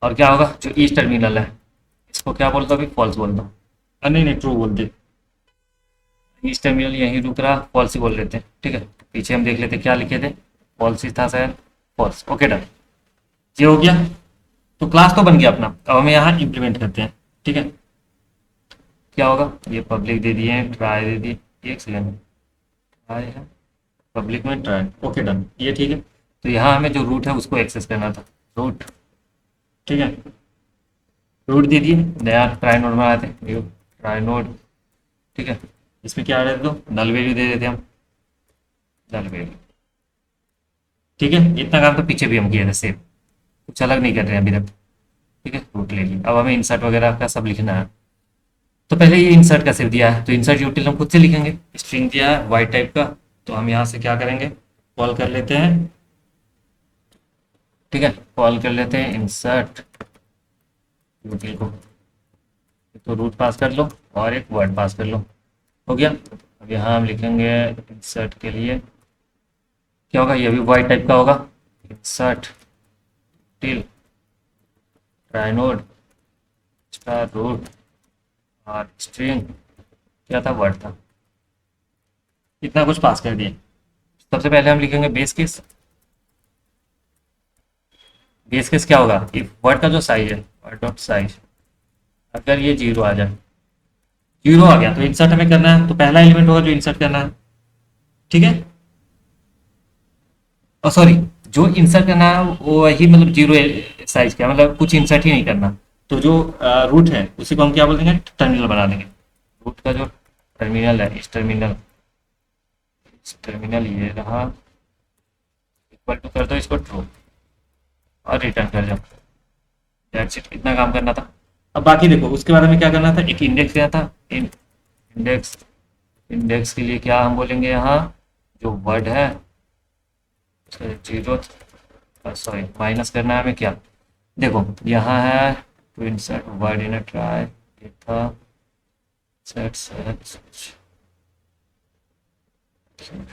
और क्या होगा, जो ईच टर्मिनल है इसको क्या बोल दो, अभी फॉल्स बोल दो, नहीं नहीं ट्रू बोल दे। ईच टर्मिनल यहीं रुक रहा, फॉल्स ही बोल लेते हैं, ठीक है। पीछे हम देख लेते क्या लिखे थे, फॉल्स ही था शायद, फॉल्स, ओके डन। ये हो गया। तो क्लास तो बन गया अपना, अब हमें यहाँ इम्प्लीमेंट करते हैं, ठीक है। क्या होगा, ये पब्लिक दे दिए, ट्राई दे दिए, एक सेकेंड, ट्राई है पब्लिक में ट्राई, ओके डन, ये ठीक है। तो यहाँ हमें जो रूट है उसको एक्सेस करना था, रूट, ठीक है। रूट दे दिए, नया ट्राई नोड बनाते हैं, न्यू ट्राई नोड, ठीक है। इसमें क्या दे दो, नल वैल्यू दे देते हैं हम, नल वैल्यू, ठीक है। इतना काम तो पीछे भी हम किए थे सेम, कुछ अलग नहीं कर रहे हैं अभी तक, ठीक है। रूट ले लिया, अब हमें इंसर्ट वगैरह का सब लिखना है। तो पहले ये इंसर्ट का सिर्फ दिया है, तो इंसर्ट यूटिल हम खुद से लिखेंगे, स्ट्रिंग दिया है वाइट टाइप का, तो हम यहाँ से क्या करेंगे, कॉल कर लेते हैं, ठीक है। कॉल कर लेते हैं इंसर्ट यूटिल को, तो रूट पास कर लो और एक वर्ड पास कर लो, हो गया। अब यहाँ हम लिखेंगे इंसर्ट के लिए, क्या होगा, ये भी वाइट टाइप का होगा, insert till trie node star root और स्ट्रिंग, क्या था, वर्ड था। इतना कुछ पास कर दिए। सबसे पहले हम लिखेंगे बेस केस, बेस केस क्या होगा, इफ वर्ड का जो साइज है, वर्ड डॉट साइज, अगर ये जीरो आ जाए, जीरो आ गया तो इंसर्ट हमें करना है, तो पहला एलिमेंट होगा जो इंसर्ट करना है, ठीक है। और सॉरी, जो इंसर्ट करना है वो वही मतलब जीरो साइज का, मतलब कुछ इंसर्ट ही नहीं करना। तो जो रूट है उसी को हम क्या बोल देंगे, टर्मिनल बना देंगे। रूट का जो टर्मिनल है, इस टर्मिनल ये रहा, इक्वल टू कर दो इसको ट्रू और रिटर्न कर जाओ, दैट्स इट, इतना काम करना था। अब बाकी देखो, उसके बाद हमें क्या करना था, एक इंडेक्स देना था, इंडेक्स, इंडेक्स के लिए क्या हम बोलेंगे, यहाँ जो वर्ड है जीरो, सॉरी माइनस करना है हमें, क्या, देखो यहाँ है to insert word in a trie, ये था सेट सर्च,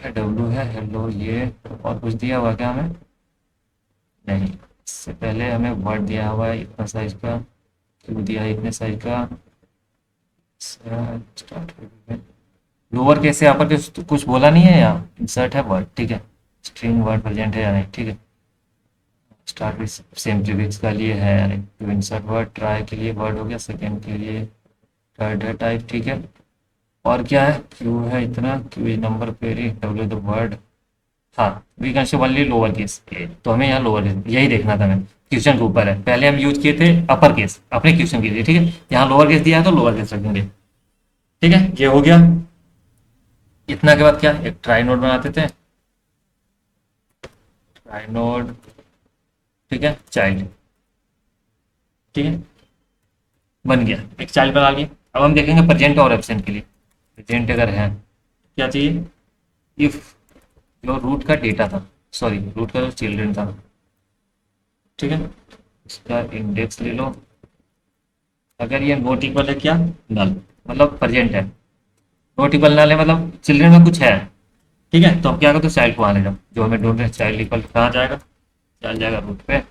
डब्लू है हेलो, ये और कुछ दिया हुआ क्या हमें, नहीं, इससे पहले हमें वर्ड दिया हुआ है इतना साइज का, क्यों दिया है इतने साइज का? स्टार्ट लोअर केस से अपर केस तो कुछ बोला नहीं है यहाँ, इंसर्ट है वर्ड, ठीक है। स्ट्रिंग वर्ड प्रेजेंट है या नहीं, ठीक है। स्टार्ट विथ सेम प्रीफिक्स का लिए है या नहीं, टू इंसर्ट वर्ड, ट्राई के लिए वर्ड हो गया, सेकेंड के लिए थर्ड है टाइप, ठीक है। और क्या है, क्यू है इतना, Q is number query, W the word. हाँ, we can show only lower case, तो हमें यहाँ लोअर केस यही देखना था हमें। क्वेश्चन के ऊपर है, पहले हम यूज किए थे अपर केस अपने क्वेश्चन के लिए, ठीक है। यहाँ लोअर केस दिया है तो लोअर केस रखेंगे, ठीक है। ये हो गया। इतना के बाद क्या, एक ट्राई नोड बनाते थे, ट्राई नोड, ठीक है, चाइल्ड, ठीक है, बन गया, एक चाइल्ड बना लिया। अब हम देखेंगे प्रेजेंट और एब्सेंट के लिए। प्रेजेंट अगर है क्या चाहिए, इफ जो रूट का डेटा था, सॉरी रूट का जो चिल्ड्रन था, ठीक है, इसका इंडेक्स ले लो। अगर ये नोट इक्वल है क्या, नल, मतलब प्रेजेंट है। नोट इक्वल नल है मतलब चिल्ड्रन में कुछ है, ठीक है। तो हम क्या करते हैं, चाइल्ड को वहाँ ले जाओ, जो हमें ढूंढ रहे हैं। चाइल्ड इक्वल कहाँ जाएगा, चल जाएगा रूट पे,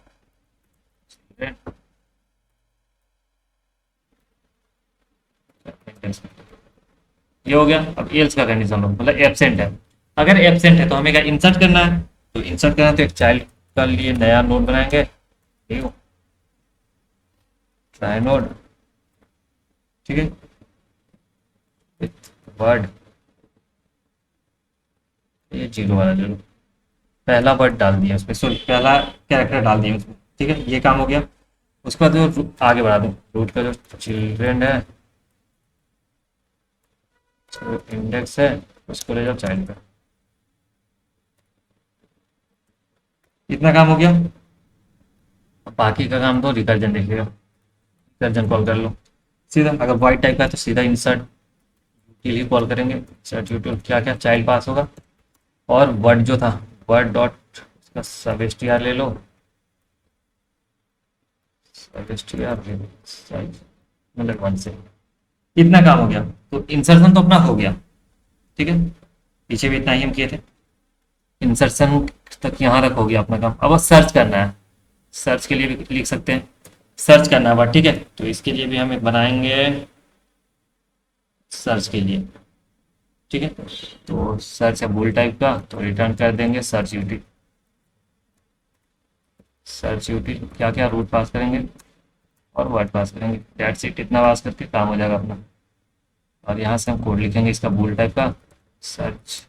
ये हो गया। अब एल्स का कंडीशन लो, मतलब एब्सेंट है। अगर एब्सेंट है तो हमें क्या इंसर्ट करना है, तो इंसर्ट करना है तो एक चाइल्ड का लिए नया नोड बनाएंगे, ट्राई नोड, ठीक है, विथ वर्ड, ये जीरो वाला ले लो, पहला वर्ड डाल दिया उसमें, सॉरी पहला कैरेक्टर डाल दिया उसमें, ठीक है। ये काम हो गया। उसके बाद जो आगे बढ़ा दूँ, रूट का जो चिल्ड्रेन है, जो इंडेक्स है, उसको ले जाओ चाइल्ड पे। इतना काम हो गया। अब बाकी का काम तो रिकर्जन देखिएगा, रिकर्जन कॉल कर लो सीधा। अगर वाइट टाइप का है तो सीधा इंसर्ट के लिए कॉल करेंगे, इंसर्ट यूटिल, क्या क्या चाइल्ड पास होगा, और वर्ड जो था, वर्ड डॉट उसका सब एस टी आर ले लो, सब एस टी आर साइज मतलब 1 से। इतना काम हो गया, तो इंसर्शन तो अपना हो गया, ठीक है। पीछे भी इतना ही हम किए थे, इंसर्शन तक यहाँ तक हो गया अपना काम। अब बस सर्च करना है, सर्च के लिए भी लिख सकते हैं, सर्च करना है बात, ठीक है। तो इसके लिए भी हम एक बनाएंगे सर्च के लिए, ठीक है। तो सर्च है बुल टाइप का, तो रिटर्न कर देंगे सर्च यूटी। सर्च यूटी क्या क्या रूट पास करेंगे और वर्ड पास करेंगे, डेट सीट इतना पास करके काम हो जाएगा अपना। और यहाँ से हम कोड लिखेंगे इसका बुल टाइप का, search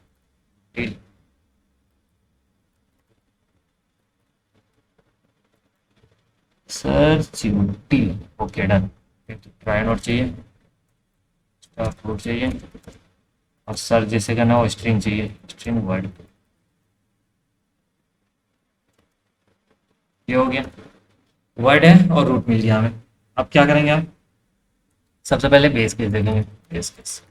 search UT, okay done. Try note चाहिए, स्टार फ्रूट चाहिए, और सर्च जैसे करना हो स्ट्रिंग चाहिए, स्ट्रिंग वर्ड। ये हो गया, वर्ड है और रूट मिल गया हमें। अब क्या करेंगे हम, सबसे पहले बेस केस देखेंगे। बेस केस,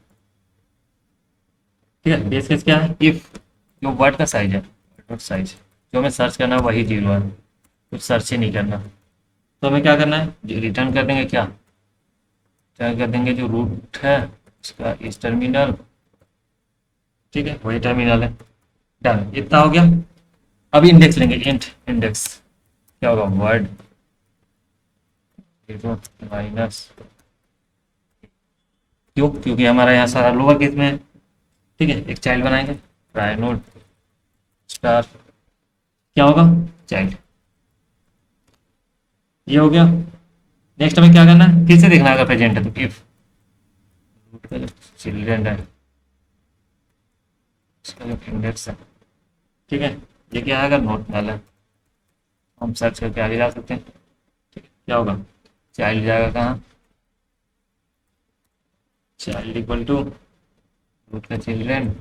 ठीक है। बेस केस क्या है, इफ जो वर्ड का साइज है, वर्ड साइज जो हमें सर्च करना है वही जीरो है, कुछ सर्च ही नहीं करना, तो हमें क्या करना है, रिटर्न कर देंगे क्या, रिटर्न कर देंगे जो रूट है उसका इस टर्मिनल, ठीक है, वही टर्मिनल है। डन, इतना हो गया। अब इंडेक्स लेंगे, इंट इंडेक्स क्या होगा, वर्ड जीरो माइनस, क्यों, क्योंकि हमारा यहाँ सारा लोअर केस में है, ठीक है। एक चाइल्ड बनाएंगे, ट्राई नोड स्टार, क्या होगा, चाइल्ड। ये हो गया। नेक्स्ट हमें क्या करना है, फिर से देखना है अगर प्रेजेंट है तो, इफ रूट का जो चिल्ड्रन है उसका जो इंडेक्स है, ठीक है। ये क्या है, अगर नोट नल है हम सर्च करके आगे जा सकते हैं, ठीक है। क्या होगा, चाइल्ड जाएगा कहाँ, चाइल्ड इक्वल टू रूट का चिल्ड्रन,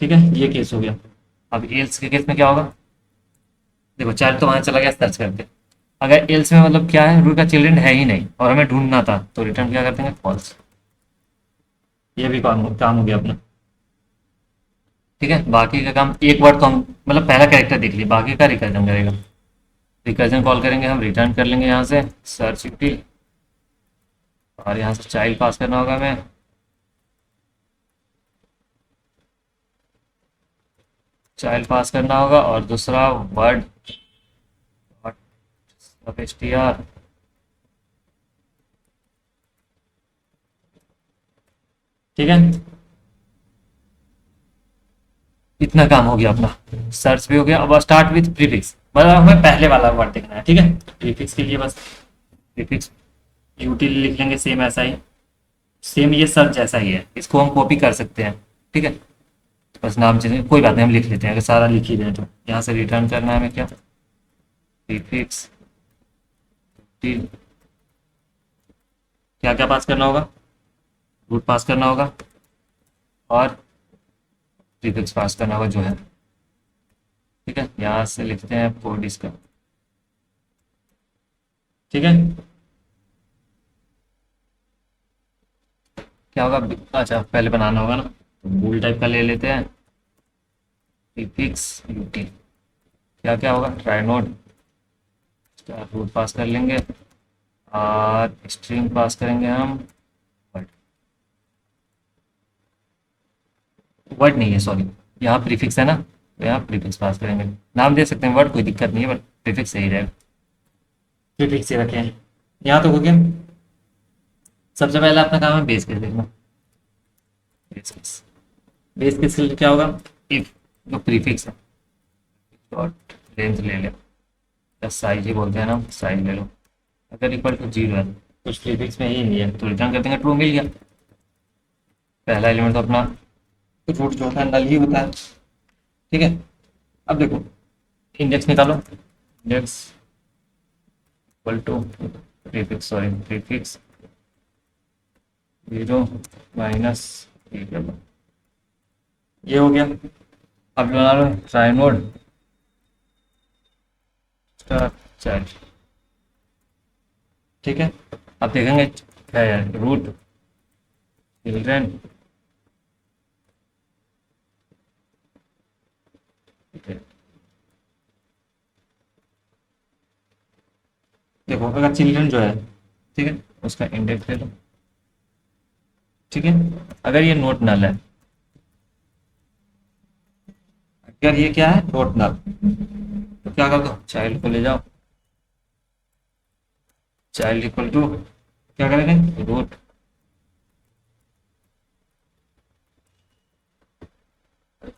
ठीक है। ये केस हो गया। अब एल्स के केस में क्या होगा, देखो चाइल्ड तो वहां चला गया सर्च करके, अगर एल्स में मतलब क्या है, रूट का चिल्ड्रन है ही नहीं और हमें ढूंढना था, तो रिटर्न क्या करते हैं, फॉल्स। ये भी काम हो गया अपना, ठीक है। बाकी का काम, एक वर्ड तो हम मतलब पहला कैरेक्टर देख लिया, बाकी का रिकर्जन करेगा। रिकर्जन कॉल करेंगे, हम रिटर्न कर लेंगे यहाँ से सर्च यूटी, और यहाँ से चाइल्ड पास करना होगा हमें, चाइल्ड पास करना होगा, और दूसरा वर्ड सब एस टी आर। ठीक है, इतना काम हो गया अपना। सर्च भी हो गया। अब स्टार्ट विथ प्रीफिक्स, मतलब हमें पहले वाला वर्ड देखना है। ठीक है, प्रीफिक्स के लिए बस प्रीफिक्स यूटिल लिख लेंगे, सेम ऐसा ही, सेम ये सर्च जैसा ही है, इसको हम कॉपी कर सकते हैं। ठीक है, बस नाम चेंज, कोई बात नहीं, हम लिख लेते हैं, अगर सारा लिख ही दें तो। यहाँ से रिटर्न करना है हमें क्या, प्रीफिक्स, क्या क्या पास करना होगा, रूट पास करना होगा, और प्रीफिक्स पास करना होगा जो है। ठीक है, यहाँ से लिखते हैं कोड इसका। ठीक है, क्या होगा, अच्छा पहले बनाना होगा ना, तो बूल टाइप का ले लेते हैं, प्रीफिक्स यूटी। क्या क्या होगा, ट्राइनोड, रूट पास कर लेंगे, और स्ट्रिंग पास करेंगे हम, वर्ड, वर्ड नहीं है सॉरी, यहाँ प्रीफिक्स है ना, तो यहाँ प्रीफिक्स पास करेंगे। नाम दे सकते हैं वर्ड, कोई दिक्कत नहीं है, बट प्रीफिक्स सही रहेगा, प्रीफिक्स ही रखें। यहाँ तो हो गया। सबसे पहले अपना काम है बेस केस लिखना। बेस केस, बेस केस के लिए क्या होगा, इफ जो प्रीफिक्स है, डॉट रेंज ले ले, या साइज ही बोलते हैं ना, साइज ले लो। अगर इक्वल टू जीरो है, कुछ प्रीफिक्स में ही नहीं है, तो रिटर्न कर देंगे ट्रू, मिल गया। पहला एलिमेंट तो अपना रूट जो होता है नल ही होता है। ठीक है, अब देखो, इंडेक्स निकालो, index equal to prefix, sorry prefix zero minus, ये हो गया। अब बना लो ट्राइनोड स्टार चाइल्ड। ठीक है, अब देखेंगे क्या है, रूट चिल्ड्रेन। ठीक है, देखो अगर चिल्ड्रन जो है, ठीक है, उसका इंडेक्स ले लो। ठीक है, अगर ये नोट नल है, अगर ये क्या है नोट नल, तो क्या कर दो, चाइल्ड को ले जाओ, चाइल्ड इक्वल टू क्या करेंगे, रूट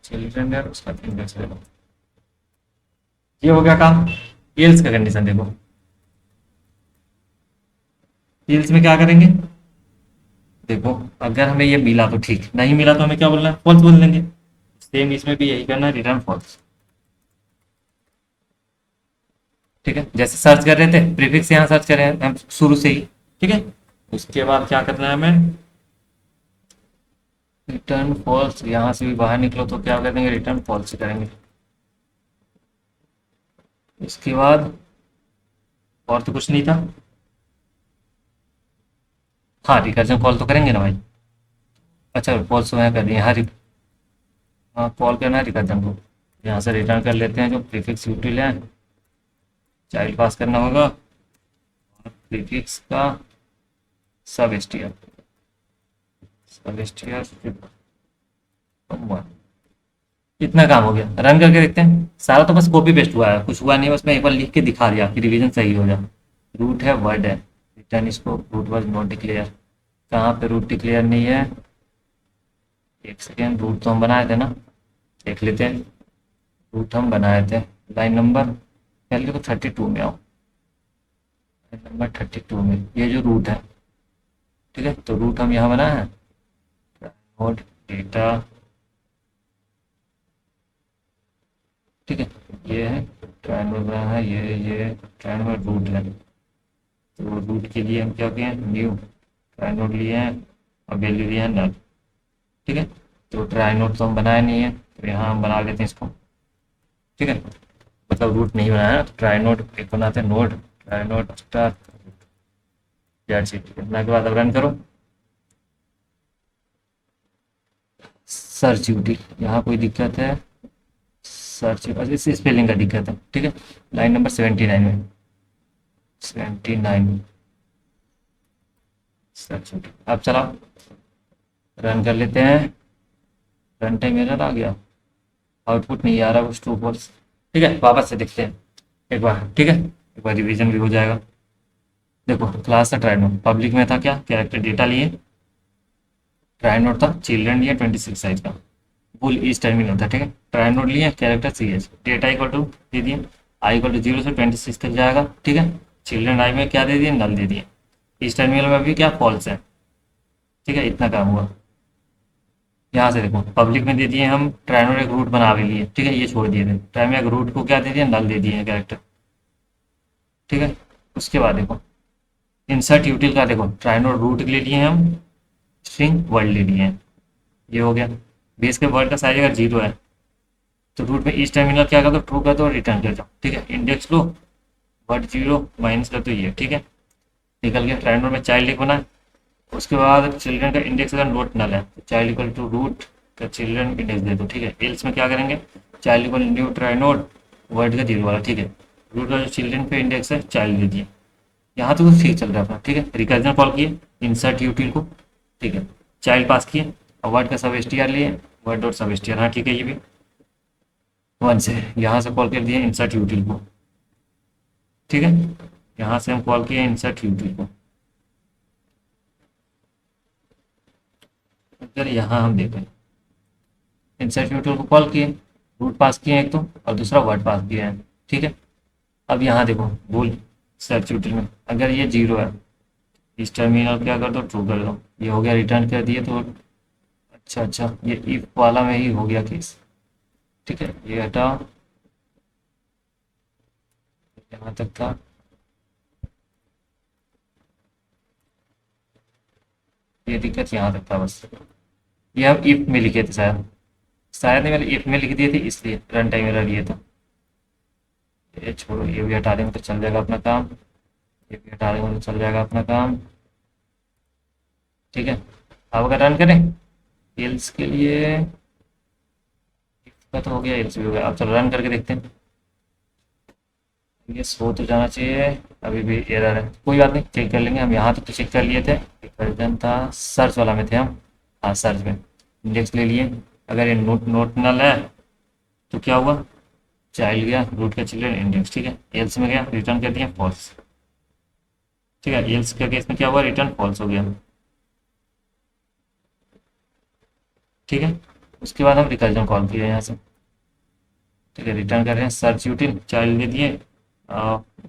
चिल्ड्रन है, उसका इंडेक्स ले लो। ये हो गया काम। एल्स का कंडीशन देखो, एल्स में क्या करेंगे, देखो अगर हमें ये मिला तो ठीक, नहीं मिला तो हमें क्या बोलना है, फॉल्स बोल देंगे। सेम इसमें भी यही करना है, रिटर्न फॉल्स। ठीक है, जैसे सर्च कर रहे थे प्रीफिक्स, यहाँ सर्च कर रहे हैं हम शुरू से ही। ठीक है, उसके बाद क्या करना है हमें, रिटर्न फॉल्स, यहाँ से भी बाहर निकलो तो क्या कर देंगे, रिटर्न फॉल्स करेंगे। इसके बाद और तो कुछ नहीं था। हाँ, रिकर्जन कॉल तो करेंगे ना भाई। अच्छा फॉल्स यहाँ कर दिए, हाँ हाँ कॉल करना है रिकर्जन को। यहाँ से रिटर्न कर लेते हैं जो प्रीफिक्स यूटिल है, चाइल्ड पास करना होगा, और प्रीफिक्स का सब एस टी आर, सब एस टी आर। इतना काम हो गया, रन करके देखते हैं। सारा तो बस कॉपी पेस्ट हुआ है, कुछ हुआ नहीं, बस मैं एक बार लिख के दिखा दिया कि रिवीजन सही हो जाए। रूट है, वर्ड है, रिटर्न इसको, रूट वाज नॉट डिक्लेयर। कहाँ पे रूट डिक्लेयर नहीं है, एक सेकेंड, रूट तो हम बनाए थे ना, देख लेते हैं। रूट हम बनाए थे, लाइन नंबर पहले तो 32 में आओ, लाइन नंबर 32 में ये जो रूट है। ठीक है, तो रूट हम यहाँ बनाए हैं, नोड डेटा। ठीक है, ये है ट्रायंगल बनाना है, ये ट्रायंगल रूट है। तो रूट के लिए हम क्या किए, न्यू ट्रायंगल लिए हैं, और वैल्यू दिया है नल। ठीक है, तो ट्रायंगल तो हम बनाए नहीं है, तो यहाँ हम बना लेते हैं इसको। ठीक है, मतलब रूट नहीं बनाया ना, तो ट्राई नोड एक बनाते हैं, नोड ट्राई नोड स्टार इतना के बाद अब रन करो। सर्च यूटी, यहाँ कोई दिक्कत है, सर्च बस इस स्पेलिंग का दिक्कत है। ठीक है, लाइन नंबर 79 में, 79 में सर्च यूटी। अब चलाओ, रन कर लेते हैं। रन टाइम एरर आ गया, आउटपुट नहीं आ रहा, कुछ ट्रू फॉल्स। ठीक है, वापस से देखते हैं एक बार। ठीक है, एक बार रिवीजन भी हो जाएगा। देखो, क्लास था ट्राइनोड, पब्लिक में था क्या, कैरेक्टर डेटा लिए, ट्राइनोड था, चिल्ड्रन लिए 26 साइज का, फुल इस टर्मिनल था। ठीक है, ट्राइनोड लिए, character C H, data equal to दे दिए, आई इक्वल टू 0 से 26 तक जाएगा। ठीक है, चिल्ड्रन आई में क्या दे दिए, नल दे दिए, इस टर्मिनल में भी क्या, फॉल्स है। ठीक है, इतना काम हुआ। यहाँ से देखो, पब्लिक में दे दिए हम ट्राइनोड एक रूट बना भी लिए। ठीक है, ये छोड़ दिए थे, ट्राइनो एक रूट को क्या दे दिया, नल दे दिए कैरेक्टर। ठीक है, उसके बाद देखो इंसर्ट यूटिल का, देखो ट्राइनोड रूट ले लिए हम, स्ट्रिंग वर्ड ले लिए हैं, ये हो गया। बेस के वर्ड का साइज अगर 0 है तो रूट में इस टर्मिनल क्या कर दो, ट्रू कर दो और रिटर्न कर दो। ठीक है, इंडेक्स लो, वर्ड 0 माइनस कर दो, ये। ठीक है, निकल गया। ट्राइनोड में चाइल्ड एक बना, उसके बाद चिल्ड्रन का इंडेक्स अगर नोट नल है तो चाइल्ड इक्वल टू रूट का चिल्ड्रन इंडेक्स दे दो। ठीक है, एल्स में क्या करेंगे, चाइल्ड इक्वल न्यू ट्राइनोड वर्ड का 0 वाला। ठीक है, रूट का जो चिल्ड्रन पे इंडेक्स है चाइल्ड दे दिए। यहाँ तो ठीक चल रहा है अपना। ठीक है, रिकर्जन कॉल किए इंसर्ट यूटिल को। ठीक है, चाइल्ड पास किए, और वर्ड का सब एस टी आर लिए, वर्ड डॉट सब एस टी आर। हाँ ठीक है, ये भी वन से यहाँ से कॉल कर दिए इंसर्ट यूटिल को। ठीक है, यहाँ से हम कॉल किए इंसर्ट यूटिल को। अगर यहाँ हम देखें, इंसर्ट यूटिल को कॉल किए, रूट पास किए एक तो, और दूसरा वर्ड पास किया है। ठीक है, अब यहाँ देखो भूल, सर्च यूटिल में अगर ये 0 है, इस टर्मिनल क्या कर दो, ट्रू कर दो, ये हो गया, रिटर्न कर दिए तो। अच्छा अच्छा, ये इफ वाला में ही हो गया केस। ठीक है, ये हटाओ, यहाँ तक था। ये दिक्कत यहाँ तक था बस, ये हम इफ में लिखे थे शायद, शायद नहीं, मैंने इफ में लिख दिए थे इसलिए रन टाइम एरर ये था। ये छोड़ो, ये भी हटा देंगे तो चल जाएगा अपना काम, ये भी हटा देंगे तो चल जाएगा अपना काम। ठीक है, अब अगर रन करें एल्स के लिए, if का तो हो गया, एल्स भी हो गया। अब चलो रन करके देखते हैं, ये सो तो जाना चाहिए, अभी भी एरर है, कोई बात नहीं, चेक कर लेंगे हम। यहाँ तो चेक कर लिए थे, एक वर्जन था सर्च वाला में थे हम। हाँ, सर्च में इंडेक्स ले लिए, अगर ये नोट नोट नल है तो क्या हुआ, चाइल्ड गया, रूट का चिल्ड्रन इंडेक्स। ठीक है, एल्स में गया, रिटर्न कर दिया फॉल्स। ठीक है, एल्स का केस में क्या हुआ, रिटर्न फॉल्स हो गया। ठीक है, उसके बाद हम रिकर्जन कॉल किए यहाँ से। ठीक है, रिटर्न कर रहे हैं सर्च यूटिल, चाइल्ड दे दिए,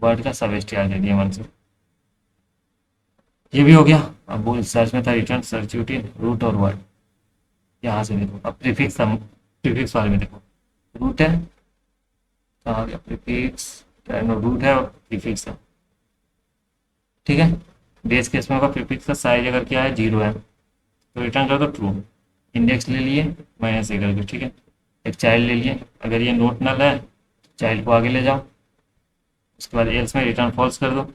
वर्ड का सब एस दे दिए वन से, ये भी हो गया। अब वो सर्च में था रिटर्न सर्च यूटिल रूट और वर्ड। यहाँ से देखो, अब प्रीफिक्स, हम प्रीफिक्स वाले में देखो, रूट है, कहाँ गया प्रीफिक्स, रूट है और प्रीफिक्स है। ठीक है, बेस केस में होगा प्रीफिक्स का साइज अगर क्या है, 0 है तो रिटर्न कर दो ट्रू, इंडेक्स ले लिए माइनस ए करके। ठीक है, एक चाइल्ड ले लिए, अगर ये नोट नल है चाइल्ड को आगे ले जाओ, उसके बाद एल्स में रिटर्न फॉल्स कर दो,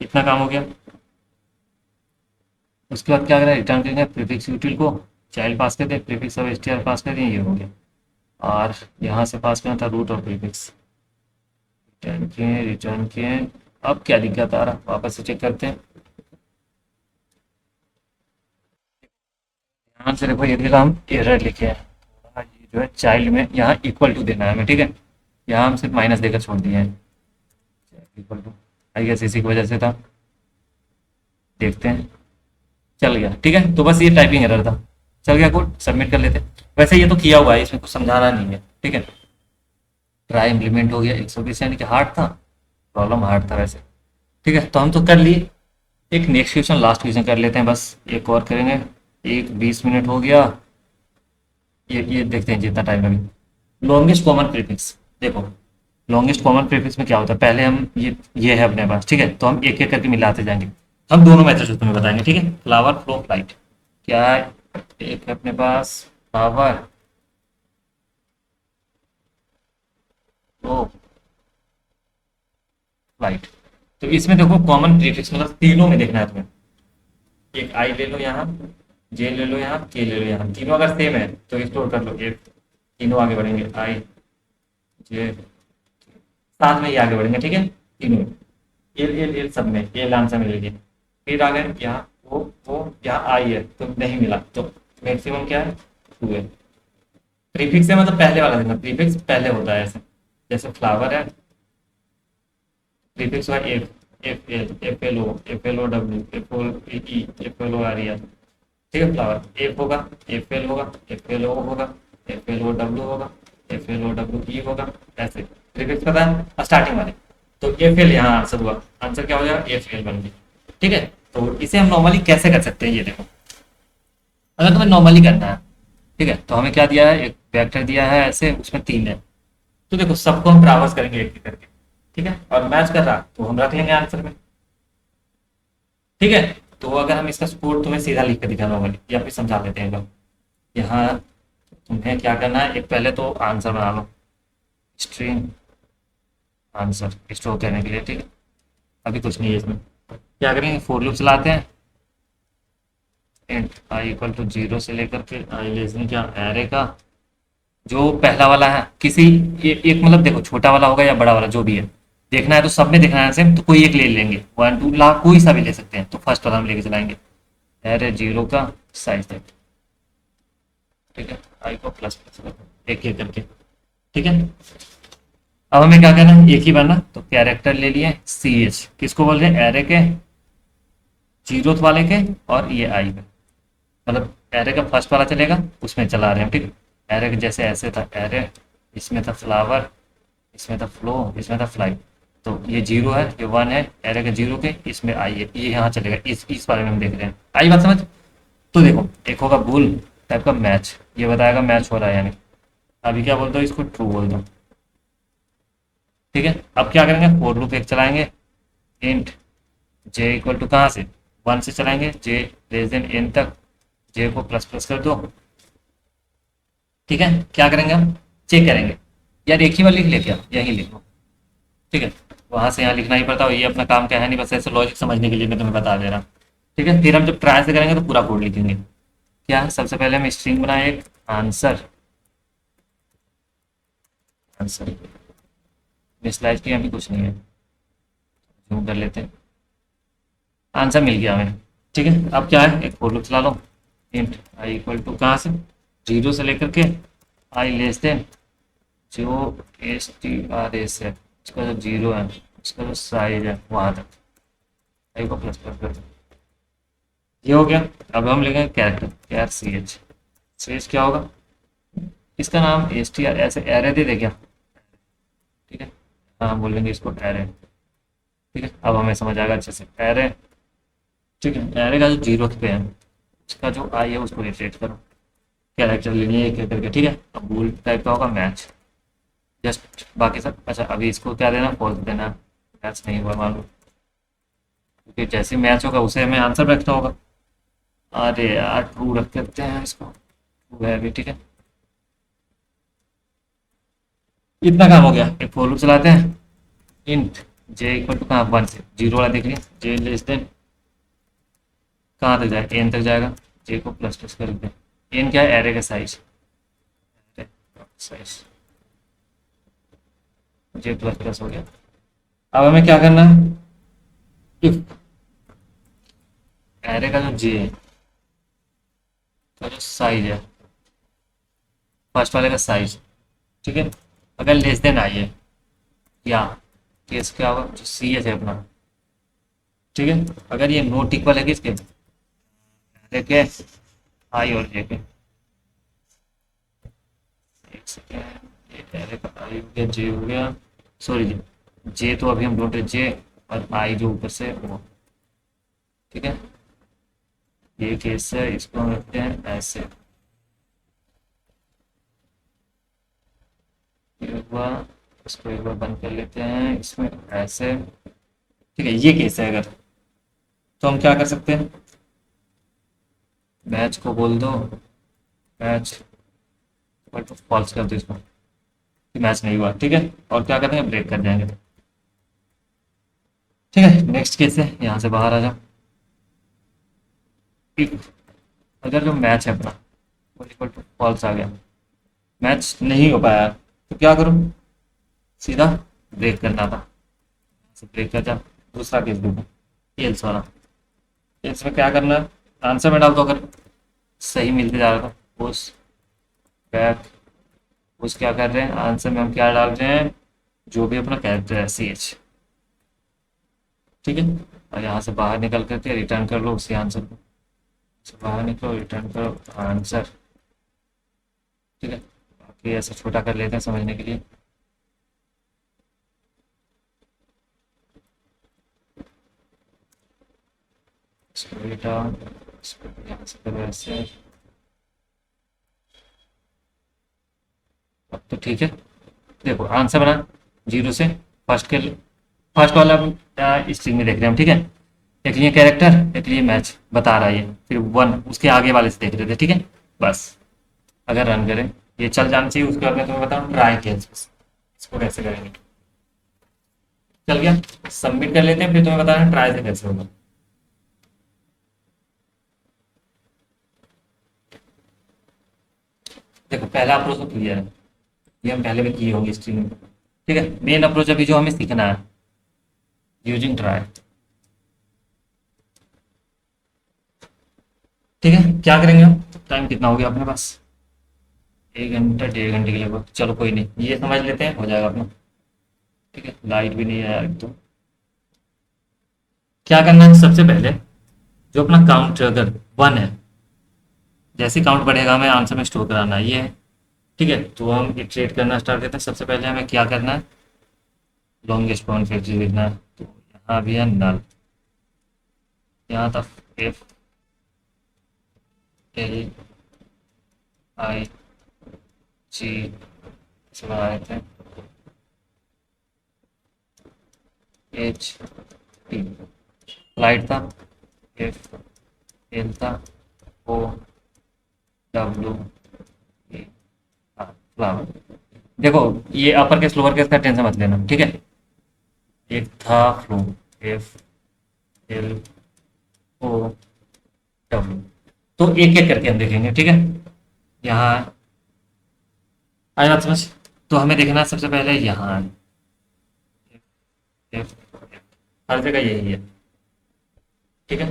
इतना काम हो गया। उसके बाद क्या करें, रिटर्न करेंगे प्रीफिक्स यूटिल को, चाइल्ड पास कर दे, प्रीफिक्स और एस पास कर दिए, ये हो गया। और यहाँ से पास करना था रूट और प्रीफिक्स, रिटर्न किए। अब क्या दिक्कत आ रहा, वापस से चेक करते हैं। ध्यान से देखो, यदि हम एरर लिखे हैं, ये जो है चाइल्ड में यहाँ इक्वल टू देना है हमें। ठीक है, यहाँ हम सिर्फ माइनस देकर छोड़ दिए हैं, इक्वल टू, आई गेस इसी की वजह से था। देखते हैं, चल गया। ठीक है, तो बस ये टाइपिंग एरर था, चल गया कोड, सबमिट कर लेते। वैसे ये तो किया हुआ है, इसमें कुछ समझाना नहीं है। ठीक है, ट्राई इम्प्लीमेंट हो गया, 120 यानी कि हार्ड था, प्रॉब्लम हार्ड था वैसे। ठीक है, तो हम तो कर लिए। एक नेक्स्ट क्वेश्चन, लास्ट क्वेश्चन कर लेते हैं, बस एक और करेंगे। एक 20 मिनट हो गया, ये देखते हैं जितना टाइम लगे। लॉन्गेस्ट कॉमन प्रीफिक्स, देखो लॉन्गेस्ट कॉमन प्रीफिक्स में क्या होता है, पहले हम ये है अपने पास। ठीक है, तो हम एक एक करके मिलाते जाएंगे। हम दोनों मेथड तुम्हें बताएंगे। ठीक है, फ्लावर फ्लो फ्लाइट, क्या है, एक है अपने पास फ्लावर फ्लो फ्लाइट। तो इसमें देखो कॉमन प्रीफिक्स मतलब तीनों में देखना है तुम्हें। एक आई ले लो यहाँ, जे ले लो यहाँ, के ले लो यहाँ, तीनों अगर सेम है तो स्टोर कर लो एक, तीनों आगे बढ़ेंगे, आई जे साथ में ही आगे बढ़ेंगे। ठीक है, तीनों एल एल एल सब में एल आंसर मिलेगी। फिर आ गए यहाँ वो यहाँ आई है तो नहीं मिला, तो मैक्सिमम क्या है, टू है। प्रीफिक्स से मतलब पहले वाला देखना, प्रीफिक्स पहले होता है ऐसे, जैसे फ्लावर है, प्रीफिक्स हुआ F, F L O F O E, F L O R E R, ठीक है। फ्लावर एफ होगा, एफ एल होगा, एफ एल ओ होगा, एफ एल ओ डब्ल्यू होगा, F L O W E होगा, ऐसे प्रीफिक्स पता है स्टार्टिंग वाले। तो एफ एल यहाँ आंसर हुआ, आंसर क्या हो जाएगा, एफ एल बन गई, ठीक है। तो इसे हम नॉर्मली कैसे कर सकते हैं, ये देखो, अगर तुम्हें नॉर्मली करना है, ठीक है, तो हमें क्या दिया है, एक वेक्टर दिया है ऐसे, उसमें तीन है, तो देखो सबको हम ट्रावर्स करेंगे एक एक करके, ठीक है, और मैच कर रहा तो हम रख लेंगे आंसर में, ठीक है। तो अगर हम इसका कोड तुम्हें सीधा लिख के दिखाना होगा या फिर समझा देते हैं, यहाँ तुम्हें क्या करना है, एक पहले तो आंसर बना लो, स्ट्रिंग आंसर स्टोर करने के लिए, ठीक है। अभी कुछ नहीं है इसमें, क्या करेंगे, फोर लूप चलाते हैं, int I equal to zero से लेकर के आई लेस देन क्या, एरे का जो पहला वाला है, किसी एक मतलब देखो छोटा वाला होगा या बड़ा वाला जो भी है, देखना है तो सब में देखना है सेम, तो कोई एक ले लेंगे, वन टू ला कोई सा भी ले सकते हैं, तो फर्स्ट वाला हम लेके चलाएंगे, एरे जीरो का साइज तक, ठीक है, आई को प्लस प्लस एक एक करके, ठीक है। अब हमें क्या करना है, एक ही बनना, तो कैरेक्टर ले लिए सी एच, किसको बोल रहे हैं, एरे के जीरोथ वाले के, और ये आई पे, मतलब एरे का फर्स्ट वाला चलेगा उसमें चला रहे हैं, ठीक है। एरे के जैसे ऐसे था एरे, इसमें था फ्लावर, इसमें था फ्लो, इसमें था फ्लाई, तो ये जीरो है, ये वन है, एरे के जीरो के, इसमें आई है, ये यहाँ चलेगा, इस बारे में हम देख रहे हैं, आई बात समझ। तो देखो एक होगा बुल टाइप का मैच, ये बताएगा मैच हो रहा है यानी, अभी क्या बोल दो, इसको ट्रू बोल दो, ठीक है। अब क्या करेंगे, फोर लूप एक चलाएंगे, इंट जे इक्वल टू कहाँ से, वन से चलाएंगे, जे लेस देन एन तक, जे को प्लस प्लस कर दो, ठीक है। क्या करेंगे हम, चेक करेंगे, यार एक ही बार लिख ले क्या, यही लिख लो, ठीक है, वहां से यहाँ लिखना ही पड़ता है, ये अपना काम क्या है नहीं, बस ऐसे लॉजिक समझने के लिए मैं तुम्हें बता दे रहा हूँ, ठीक है। फिर हम जब ट्राई से करेंगे तो पूरा कोड लिखेंगे, क्या है, सबसे पहले हम स्ट्रिंग बनाए एक आंसर, आंसर मिसलाइज किया अभी कुछ नहीं है, जूम कर लेते हैं, आंसर मिल गया हमें, ठीक है। अब क्या है, एक फॉर लूप चला लो, इंट आई इक्वल टू कहाँ से, जीरो से लेकर के आई लेस देन जो एस टी आर एस है, उसका जो जीरो है, उसका जो साइज है वहाँ तक, आई को प्लस प्लस कर दो, ये हो गया। अब हम लिखेंगे कैरेक्टर, कैर सी एच क्या होगा, इसका नाम एस टी आर ऐसे एरे दे दे क्या, ठीक है, हाँ हम बोलेंगे इसको एरे, ठीक है। अब हमें समझ आएगा अच्छे से, एरे, ठीक है, एरे का जो जीरो पे है उसका जो आई है उसको रिट्रेट करो, कैरेक्टर लेनी है एक एक करके, ठीक है। अब बूल टाइप का होगा मैच, जस्ट बाकी सब, अच्छा अभी इसको क्या देना, फॉल्स देना, मैच नहीं हुआ मान लो, क्योंकि जैसे मैच होगा उसे हमें आंसर रखना होगा, अरे यार ट्रू रख देते हैं इसको, ट्रू है अभी, ठीक है। इतना काम हो गया, एक फॉर लूप चलाते हैं, इंट जे इक्वल टू कहाँ, वन से जीरो वाला देख लिया, जे लेस देन कहाँ तक जाएगा, एन तक जाएगा, जे को प्लस प्लस कर दें, एन क्या है, एरे का साइज, साइज जे प्लस प्लस हो गया। अब हमें क्या करना है, इफ एरे का जो जे का जो साइज है, फर्स्ट वाले का साइज, ठीक है, अगर लेस देन आई है, या केस क्या होगा, जो सी एच है अपना, ठीक है, अगर ये नोट इक्वल है किसके, एरे के आई और जे के, एक सेकेंड, ये एरे का आई हो गया, जे हो गया, सॉरी जी, जे तो अभी हम ढूंढ रहे, जे और आई जो ऊपर से वो, ठीक है। ये केस है, इसको हम रखते हैं ऐसे, एक बार इसको एक बार बंद कर लेते हैं, इसमें ऐसे, ठीक है, ये केस है अगर, तो हम क्या कर सकते हैं, मैच को बोल दो, मैच बट फॉल्स कर दो इसको, कि मैच नहीं हुआ, ठीक है, और क्या करेंगे, ब्रेक कर जाएंगे, ठीक है। नेक्स्ट केस है, यहाँ से बाहर आ जाओ, इफ अगर जो मैच है अपना वो इक्वल टू फॉल्स आ गया, मैच नहीं हो पाया, तो क्या करूँ, सीधा ब्रेक करना था, ब्रेक कर जा, दूसरा केस देखो, एल्स वाला, एल्स में क्या करना है, आंसर में डाल दो, अगर सही मिलते जा रहा था, पोस्ट बैक उस क्या कर रहे हैं, आंसर में हम क्या डाल रहे हैं, जो भी अपना कैरेक्टर है सी एच। ठीक है, और यहाँ से बाहर निकल करके रिटर्न कर लो उसी आंसर को, से बाहर निकलो रिटर्न करो आंसर। ठीक है, बाकी ऐसे छोटा कर लेते हैं समझने के लिए। इसको बेटा, इसको यहाँ से करो ऐसे। अब तो ठीक है, देखो आंसर बना जीरो से। फर्स्ट के फर्स्ट वाला स्ट्रिंग में देख रहे हैं हम। ठीक है, एक लिए कैरेक्टर एक लिए मैच बता रहा है ये, फिर वन उसके आगे वाले से देख रहे थे। ठीक है, बस अगर रन करें ये चल जाना चाहिए। उसके बाद मैं तुम्हें बताऊँ ट्राई किया इसको कैसे करेंगे। चल गया, सबमिट कर लेते हैं, फिर तुम्हें बताना ट्राई से कैसे होगा। देखो पहला अप्रोच तो क्लियर है, ये हम पहले भी किए होंगे स्ट्रिंग में। ठीक है, मेन अप्रोच अभी जो हमें सीखना है यूजिंग ट्राई। ठीक है, क्या करेंगे हम, टाइम कितना हो गया अपने पास, 1 घंटा 1.5 घंटे के लिए। चलो कोई नहीं, ये समझ लेते हैं हो जाएगा अपना। ठीक है, लाइट भी नहीं है यार एक तो। क्या करना है सबसे पहले, जो अपना काउंट अगर 1 है, जैसे काउंट बढ़ेगा हमें आंसर में स्टोर कराना है ये है। ठीक है, तो हम इटरेट करना स्टार्ट करते हैं। सबसे पहले हमें क्या करना है, लॉन्गेस्ट पॉइंट फिफ्टी लिखना है। तो यहाँ भी है नल, यहाँ था एफ एल आई जी से बना देते हैं एच टी। लाइट था एफ एल था ओ डब्ल्यू ए फ्लावर। देखो ये अपर केस लोअर केस का टेंशन मत लेना। ठीक है, एक था flow F L O W. तो एक एक करके हम देखेंगे। ठीक है, यहाँ आई बात समझ। तो हमें देखना है सबसे पहले यहाँ एफ हर जगह यही है। ठीक है,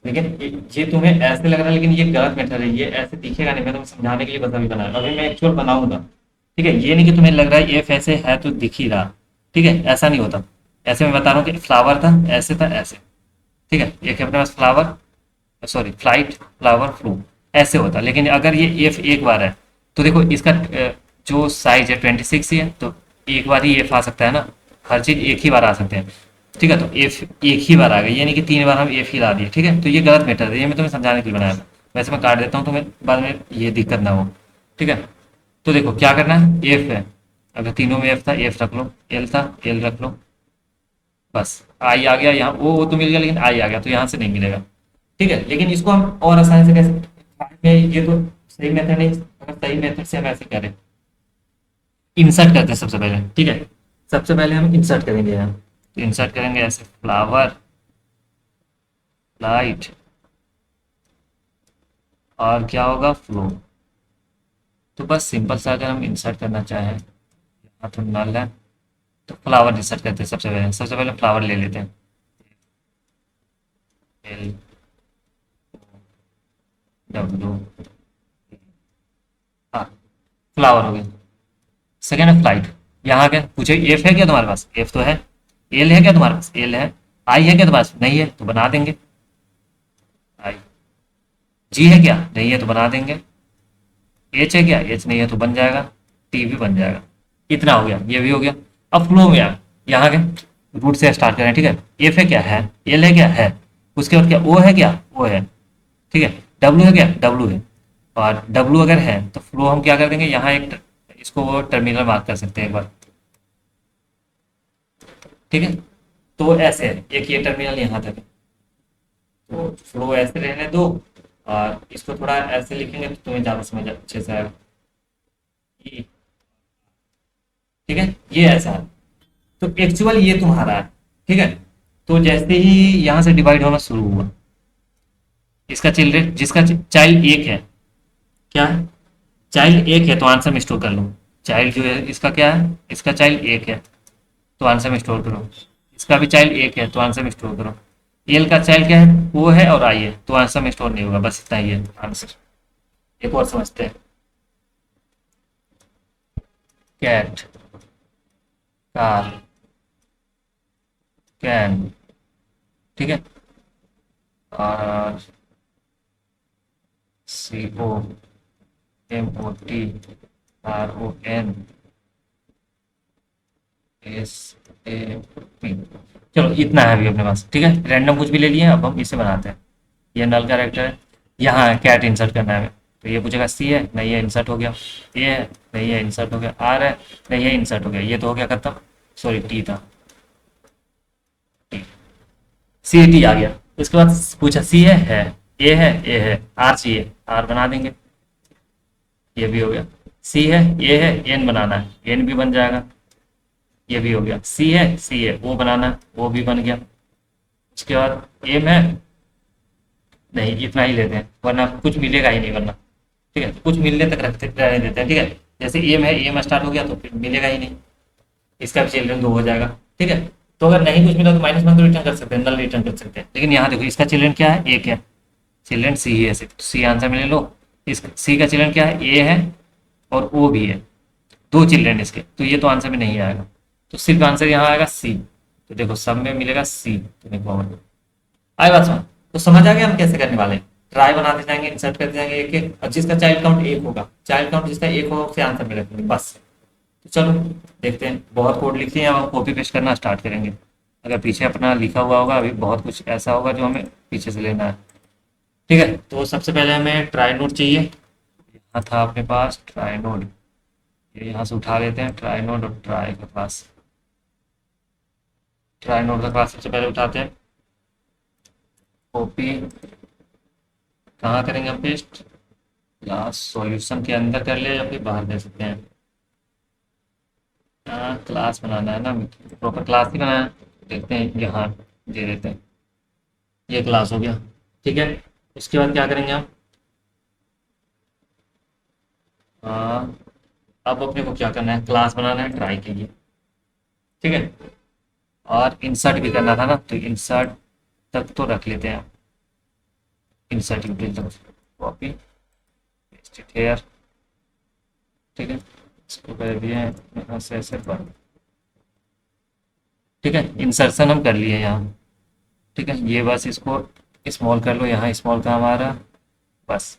लेकिन ये तुम्हें ऐसे लग रहा है, लेकिन ये गलत मेथड है, ये ऐसे दिखेगा नहीं। मैं तुम्हें समझाने के लिए बस अभी बनाया, अभी मैं एक्चुअल बनाऊंगा। ठीक है, ये नहीं कि तुम्हें लग रहा है एफ ऐसे है तो दिख ही रहा। ठीक है, ऐसा नहीं होता। ऐसे मैं बता रहा हूँ कि फ्लावर था ऐसे था ऐसे। ठीक है, एक है अपने पास flower, sorry flight flower flu, ऐसे होता। लेकिन अगर ये एफ एक बार है तो देखो इसका जो साइज है 26 ही है, तो एक बार ही एफ आ सकता है ना। हर चीज एक ही बार आ सकते हैं। ठीक है, तो एफ एक ही बार आ गई, ये नहीं कि 3 बार हम एफ ही ला दिए। ठीक है, तो ये गलत मैटर है, ये मैं तुम्हें समझाने के लिए बनाया था। वैसे मैं काट देता हूँ तुम्हें बाद में ये दिक्कत ना हो। ठीक है, तो देखो क्या करना है, एफ है, अगर तीनों में एफ था एफ रख लो, एल था एल रख लो, बस। आई आ गया यहाँ, ओ तो मिल गया, लेकिन आई आ गया तो यहाँ से नहीं मिलेगा। ठीक है, लेकिन इसको हम और आसानी से कैसे, ये तो सही मेथड नहीं। अगर सही मेथड से हम ऐसे करें, इंसर्ट करते हैं सबसे पहले। ठीक है, सबसे पहले हम इंसर्ट करेंगे यहाँ। तो इंसर्ट करेंगे ऐसे फ्लावर लाइट और क्या होगा फ्लो। तो बस सिंपल सा अगर हम इंसर्ट करना चाहें, यहाँ तो नल है, तो फ्लावर इंसर्ट करते हैं। सबसे पहले फ्लावर ले लेते हैं, एल डब्ल्यू, हाँ फ्लावर हो गया। सेकेंड है फ्लाइट, यहाँ क्या पूछे, एफ है क्या तुम्हारे पास, एफ तो है। एल है क्या तुम्हारे पास, एल है। आई है क्या तुम्हारे पास, नहीं है तो बना देंगे आई। जी है क्या, नहीं है तो बना देंगे। एच है क्या, एच नहीं है तो बन जाएगा, टी भी बन जाएगा। इतना हो गया, ये भी हो गया। अब फ्लो में आ, यहाँ के रूट से स्टार्ट करें। ठीक है, एफ है क्या है, एल है क्या है, उसके बाद क्या ओ है क्या, ओ है। ठीक है, डब्ल्यू है क्या, डब्ल्यू है। और डब्ल्यू अगर है तो फ्लो हम क्या कर देंगे, यहाँ एक इसको वो टर्मिनल मार्क कर सकते हैं एक बार। ठीक है, तो ऐसे है, एक ये टर्मिनल यहाँ तक है, तो फ्लो ऐसे रहने दो। और इसको थोड़ा ऐसे लिखेंगे तो तुम्हें ज़्यादा समझ अच्छे से आएगा। ये- ठीक है, ये ऐसा है। तो एक्चुअल ये तुम्हारा है। ठीक है, तो जैसे ही यहाँ से डिवाइड होना शुरू हुआ, इसका चिल्ड्रेन जिसका चाइल्ड एक है, क्या है, चाइल्ड एक है तो आंसर में स्टोर कर लो। चाइल्ड जो है इसका क्या है, इसका चाइल्ड एक है तो आंसर में स्टोर करो। इसका भी चाइल्ड एक है तो आंसर में स्टोर करो। एल का चाइल्ड क्या है, ओ है और आई है, तो आंसर में स्टोर नहीं होगा। बस इतना ही है आंसर। एक और समझते हैं। कैट, कार, कैन, ठीक है। और COMOTRON SAP। चलो इतना है अभी अपने पास, ठीक है। रैंडम कुछ भी ले लिए, अब हम इसे बनाते हैं। ये नल कैरेक्टर है। यहाँ है कैट, इंसर्ट करना है हमें। तो ये पूछेगा सी है, नहीं है, इंसर्ट हो गया। ये है, नहीं है, इंसर्ट हो गया। आर है, नहीं है, इंसर्ट हो गया। ये तो हो गया खत्म। सॉरी, टी था। सी टी आ गया। उसके बाद पूछा सी है, ए है, ए है, आर चाहिए, आर बना देंगे। ये भी हो गया। सी है, ए है, एन बनाना है, एन भी बन जाएगा। ये भी हो गया। सी है, ओ बनाना है, ओ भी बन गया। उसके बाद एम है, नहीं इतना ही लेते हैं वरना कुछ मिलेगा ही नहीं वरना। ठीक है, तो कुछ मिलने तक रखते रहने देते हैं, ठीक है। जैसे एम है, एम स्टार्ट हो गया तो फिर मिलेगा ही नहीं। इसका भी चिल्ड्रन 2 हो जाएगा, ठीक है। तो अगर नहीं कुछ मिला तो -1 तो रिटर्न कर सकते हैं, नल रिटर्न कर सकते हैं। लेकिन यहाँ देखो इसका चिल्ड्रन क्या है, एक है। चिल्ड्रन सी ही है सिर्फ, सी आंसर में ले लो। इस सी का चिल्ड्रन क्या है, ए है और ओ भी है। 2 चिल्ड्रन इसके, तो ये तो आंसर में नहीं आएगा। तो सिर्फ आंसर यहाँ आएगा सी। तो देखो सब में मिलेगा सी, तो देखो आई बात समझ। तो समझ आ गया हम कैसे करने वाले हैं। ट्राई बनाते जाएंगे, इंसर्ट करते जाएंगे एक एक, और जिसका चाइल्ड काउंट 1 होगा, चाइल्ड काउंट जिसका 1 होगा उससे आंसर मिलेगा बस। तो चलो देखते हैं। बहुत कोड लिखते हैं, अब हम कॉपी पेस्ट करना स्टार्ट करेंगे। अगर पीछे अपना लिखा हुआ होगा अभी बहुत कुछ ऐसा होगा जो हमें पीछे से लेना है, ठीक है। तो सबसे पहले हमें ट्राई नोड चाहिए। यहाँ था अपने पास ट्राई नोड, ये यहाँ से उठा लेते हैं। ट्राई नोड और ट्राई का क्लास, ट्राई नोड का क्लास सबसे पहले उठाते हैं। कॉपी कहाँ करेंगे हम पेस्ट, क्लास सॉल्यूशन के अंदर कर ले या फिर बाहर दे सकते हैं। हाँ क्लास बनाना है ना, प्रॉपर क्लास ही बनाना है। देखते हैं यहाँ दे देते हैं। ये क्लास हो गया, ठीक है। उसके बाद क्या करेंगे हम, हाँ अब अपने को क्या करना है, क्लास बनाना है ट्राई के लिए, ठीक है। और इंसर्ट भी करना था ना, तो इंसर्ट तक तो रख लेते हैं। इंसर्ट यूटिल तक कॉपी पेस्ट इट हेयर, ठीक है। इसको कर दिए यहाँ से ऐसे पर, ठीक है। इंसर्शन हम कर लिए यहाँ, ठीक है। ये बस इसको स्मॉल कर लो, यहाँ स्मॉल का हमारा बस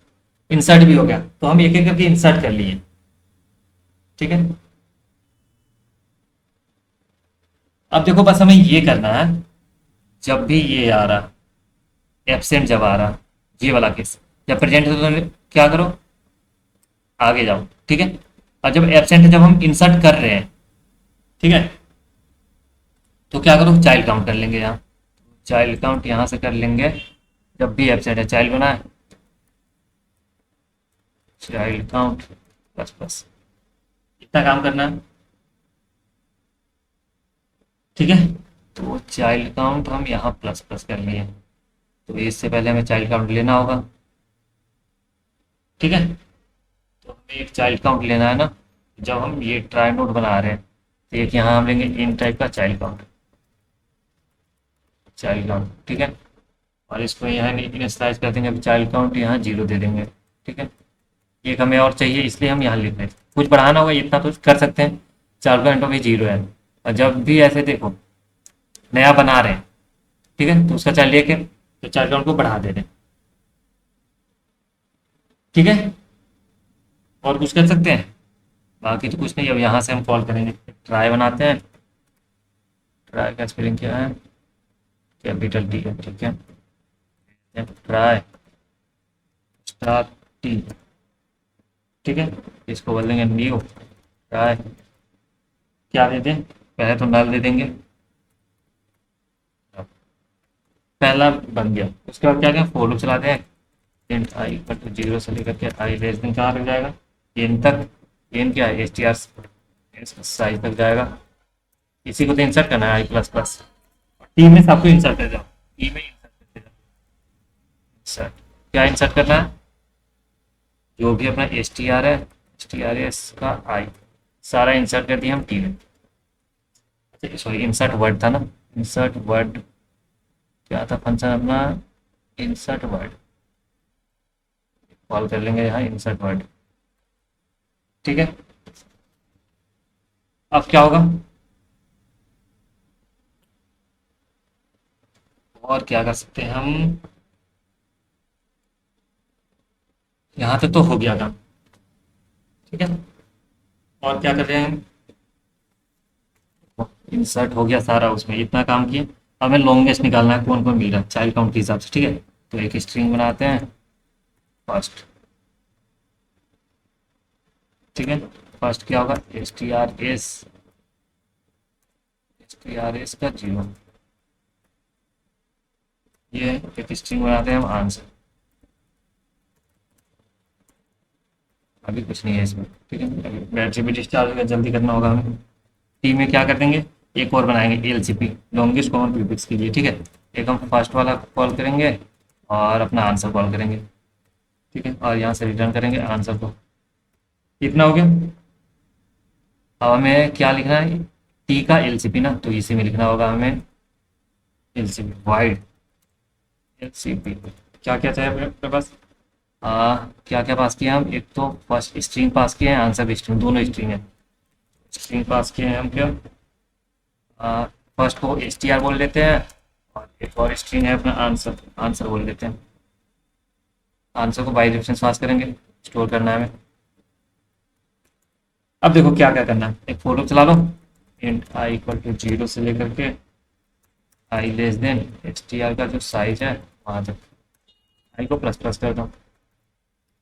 इंसर्ट भी हो गया। तो हम एक एक करके इंसर्ट कर लिए, ठीक है। अब देखो बस हमें ये करना है, जब भी ये आ रहा एब्सेंट, जब आ रहा ये वाला केस, जब प्रेजेंट है तो क्या करो, आगे जाओ, ठीक है। और जब एब्सेंट है, जब हम इंसर्ट कर रहे हैं, ठीक है, तो क्या करो, चाइल्ड काउंट कर लेंगे यहाँ। चाइल्ड काउंट यहाँ से कर लेंगे, जब भी एब्सेंट है चाइल्ड बना है, चाइल्ड काउंट प्लस प्लस, इतना काम करना है, ठीक है। तो चाइल्ड काउंट हम यहाँ प्लस प्लस कर लिए, तो इससे पहले हमें चाइल्ड काउंट लेना होगा, ठीक है। तो हमें एक चाइल्ड काउंट लेना है ना, जब हम ये ट्राई नोड बना रहे हैं, तो एक यहाँ हम लेंगे इन टाइप का चाइल्ड काउंट, चाइल्ड काउंट, ठीक है। और इसको यहाँ इनिशियलाइज कर देंगे, चाइल्ड काउंट यहाँ 0 दे देंगे, ठीक है। एक हमें और चाहिए इसलिए हम यहाँ लिख रहे हैं, कुछ बढ़ाना होगा इतना तो कर सकते हैं। चाइल्ड काउंट भी 0 है। और जब भी ऐसे देखो नया बना रहे हैं, ठीक है, तो उसका चाइल्ड लेके तो चाइल्ड काउंट को बढ़ा दे रहे हैं, ठीक है। और कुछ कर सकते हैं, बाकी तो कुछ नहीं। अब यहाँ से हम कॉल करेंगे, ट्राई बनाते हैं। ट्राई का स्पेलिंग क्या है, कैपिटल टी है, ठीक है। ट्राई स्टार टी, ठीक है। इसको बोल देंगे न्यू ट्राई। क्या दे दें, पहले तो नल दे देंगे, पहला बन गया। उसके बाद क्या क्या फॉर लूप चलाते हैं। int i इक्वल टू 0 से लेकर के i लेस देन कहाँ तक जाएगा, n तक। n क्या है, str साइज तक जाएगा। इसी को तो इंसर्ट करना है आई प्लस प्लस। टी में सबको इंसर्ट कर जाओ, टी में इंसर्ट करते जाओ। इंसर्ट क्या इंसर्ट करना है, जो भी अपना str है, strs का i सारा इंसर्ट कर दिया हम टी में। सॉरी इंसर्ट वर्ड था ना, इंसर्ट वर्ड क्या था फंक्शन अपना, इंसर्ट वर्ड। कॉल कर लेंगे यहाँ इंसर्ट वर्ड, ठीक है। अब क्या होगा, और क्या कर सकते हैं हम, यहाँ तक तो हो गया काम। ठीक है, और क्या कर रहे हैं हम, इंसर्ट हो गया सारा, उसमें इतना काम किए। अब हमें लॉन्गेस्ट निकालना है, कौन कौन मिल रहा है चाइल्ड काउंट के हिसाब से। ठीक है, तो एक स्ट्रिंग बनाते हैं फर्स्ट। ठीक है, फर्स्ट क्या होगा, एस टी आर एस का जीरो। ये एक स्ट्रिंग बनाते हैं हम आंसर। अभी कुछ नहीं है इसमें। ठीक है, अभी बैटरी भी डिस्चार्ज होगा, जल्दी करना होगा हमें। टी में क्या कर देंगे, एक और बनाएंगे L C P, longest common prefix के लिए। ठीक है, एक हम फर्स्ट वाला कॉल करेंगे और अपना आंसर कॉल करेंगे। ठीक है, और यहाँ से रिटर्न करेंगे आंसर को। इतना हो गया। अब हमें क्या लिखना है, टी का एल सी पी ना, तो इसी में लिखना होगा हमें L C P void L C P. क्या क्या चाहिए अपने पास, क्या क्या पास किया हम, एक तो फर्स्ट स्ट्रिंग पास किए हैं, आंसर भी स्ट्रिंग, दोनों स्ट्रिंग है। स्ट्रिंग पास किए हैं हम क्या, फर्स्ट को एस टी आर बोल देते हैं, और एक और स्ट्रिंग है अपना आंसर, आंसर बोल देते हैं। आंसर को बाई रेफरेंस पास करेंगे, स्टोर करना है हमें। अब देखो क्या क्या करना है, एक फोटो चला लो, int I equal to zero से लेकर के I less than S T R का जो साइज है वहाँ तक, आई को प्लस प्लस कर दो।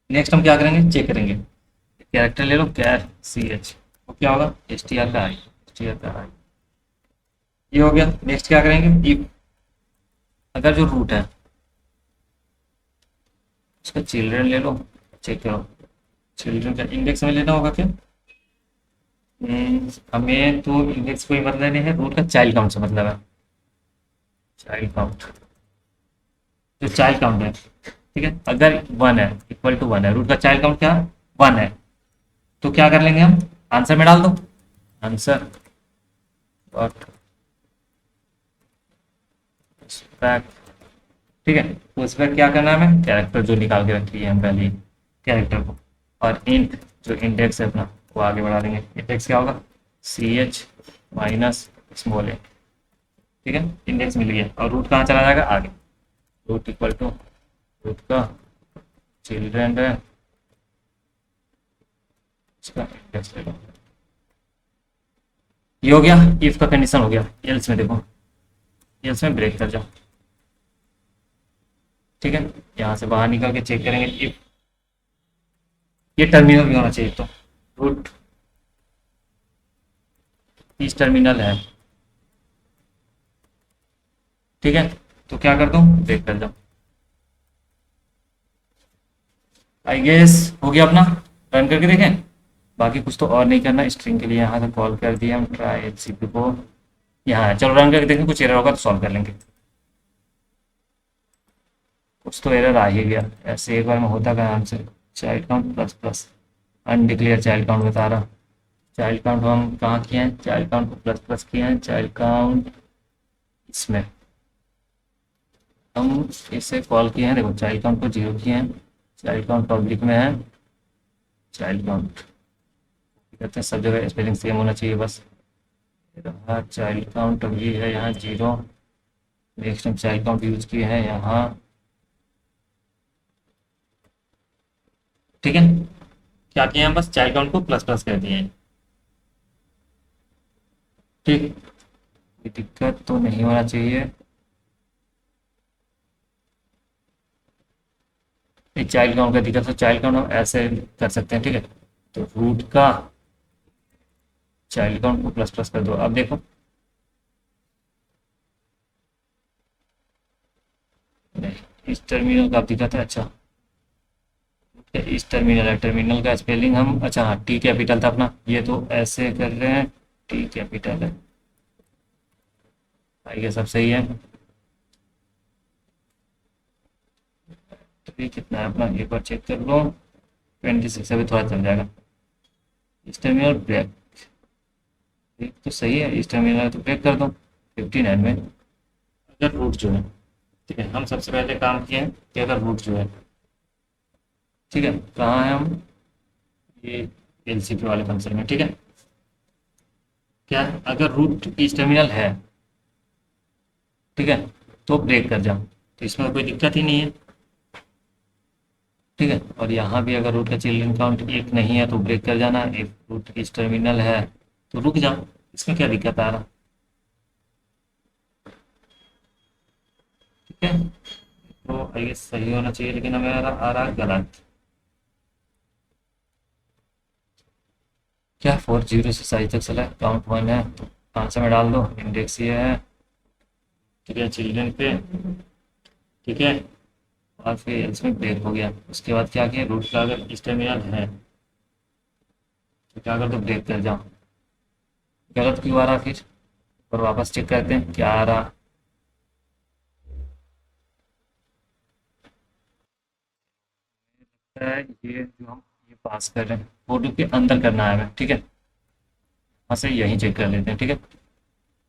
नेक्स्ट हम क्या करेंगे, चेक करेंगे, कैरेक्टर ले लो कैर सी एच, वो क्या होगा एस टी आर का आई, एस टी आर का आई। ये हो गया। नेक्स्ट क्या करेंगे, इफ अगर जो रूट है उसका चिल्ड्रन ले लो, चेक करो चिल्ड्रन का इंडेक्स में लेना होगा क्या। हमें तो इंडेक्स कोई मतलब नहीं है, रूट का चाइल्ड काउंट से मतलब है, चाइल्ड काउंट, जो चाइल्ड काउंट है। ठीक है, अगर वन है, इक्वल टू वन है, रूट का चाइल्ड काउंट क्या वन है, तो क्या कर लेंगे हम, आंसर में डाल दो, आंसर डॉट स्पैक। ठीक है, तो उस पर क्या करना है हमें, कैरेक्टर जो निकाल के रखी है हम पहले कैरेक्टर को, और इंट जो इंडेक्स है अपना वो आगे बढ़ा देंगे। इंडेक्स क्या होगा, सी एच माइनस स्मॉल ए। ठीक है, इंडेक्स मिल गया, और रूट कहाँ चला जाएगा आगे, रूट इक्वल टू रूट का चिल्ड्रन है, इसका इंडेक्स ले लो। ये हो गया, इफ का कंडीशन हो गया। एल्स में देखो, एल्स में ब्रेक कर जाओ। ठीक है, यहाँ से बाहर निकल के चेक करेंगे इफ, ये टर्मिनल भी होना चाहिए, तो रूट इस टर्मिनल है। ठीक है, तो क्या कर दूं, ब्रेक कर दो। आई गेस हो गया अपना, रन करके देखें। बाकी कुछ तो और नहीं करना, स्ट्रिंग के लिए यहाँ से कॉल कर दिया हम, ट्राई एचसीपी को, यहाँ है। चलो रन करके देखें, कुछ एरर होगा तो सॉल्व कर लेंगे। कुछ तो एरर आ ही गया, ऐसे एक बार में होता का हमसे। Child count plus plus, undeclared child count बता रहा। चाइल्ड काउंट हम कहाँ किए हैं, चाइल्ड काउंट को प्लस प्लस किए हैं, चाइल्ड काउंट इसमें हम इसे कॉल किए हैं, देखो चाइल्ड काउंट को जीरो किए हैं, चाइल्ड काउंट पब्लिक में है, चाइल्ड काउंट कहते हैं, सब जगह स्पेलिंग सेम होना चाहिए बस। रहा चाइल्ड काउंट अभी है यहाँ जीरो। नेक्स्ट हम चाइल्ड काउंट यूज किए हैं यहाँ। ठीक है, क्या किए हैं, बस चाइल्ड काउंट को प्लस प्लस कर दिए हैं। ठीक, कोई दिक्कत तो नहीं होना चाहिए। एक चाइल्ड काउंट का दिक्कत, तो चाइल्ड काउंट हम ऐसे कर सकते हैं। ठीक है, तो रूट का चाइल्ड काउंट को प्लस प्लस कर दो। अब देखो, नहीं, इस टर्मिनल का दिक्कत है। अच्छा, इस टर्मिनल है, टर्मिनल का स्पेलिंग हम, अच्छा हाँ टी कैपिटल था अपना, ये तो ऐसे कर रहे हैं, टी कैपिटल है। भाई ये सब सही है। तो ये कितना है अपना, एक बार चेक कर लो, 26, अभी थोड़ा चल जाएगा। इस टर्मिनल ब्रेक, एक तो सही है, इस टर्मिनल तो ब्रेक कर दो 59 में। अगर रूट जो है, ठीक है, हम सबसे पहले काम किए हैं कि अगर रूट जो है, ठीक है, कहाँ है हम, ये एलसीपी वाले फंक्शन में। ठीक है, क्या अगर रूट इस टर्मिनल है, ठीक है, तो ब्रेक कर जाओ, तो इसमें कोई दिक्कत ही नहीं है। ठीक है, और यहाँ भी अगर रूट का चिल्ड्रन काउंट एक नहीं है तो ब्रेक कर जाना, एक रूट इस टर्मिनल है तो रुक जाओ, इसमें क्या दिक्कत आ रहा। ठीक है, तो आई गेस सही होना चाहिए, लेकिन हमें आ रहा गलत। क्या 4 जीरो से साइज तक चला है, काउंट 1 है तो 5 में डाल दो, इंडेक्स ये है। ठीक है, चिल्ड्रन पे, ठीक है, और फिर एल्स में ब्रेक हो गया। उसके बाद क्या किया, रूट का अगर इस टर्मिनल है तो क्या कर दो, ब्रेक कर जाओ। गलत क्यों आ रहा फिर, और वापस चेक करते हैं क्या आ रहा। है ये जो हम ये पास कर रहे हैं फोटो के अंदर करना है हमें, ठीक है, वहाँ से यहीं चेक कर लेते हैं। ठीक है,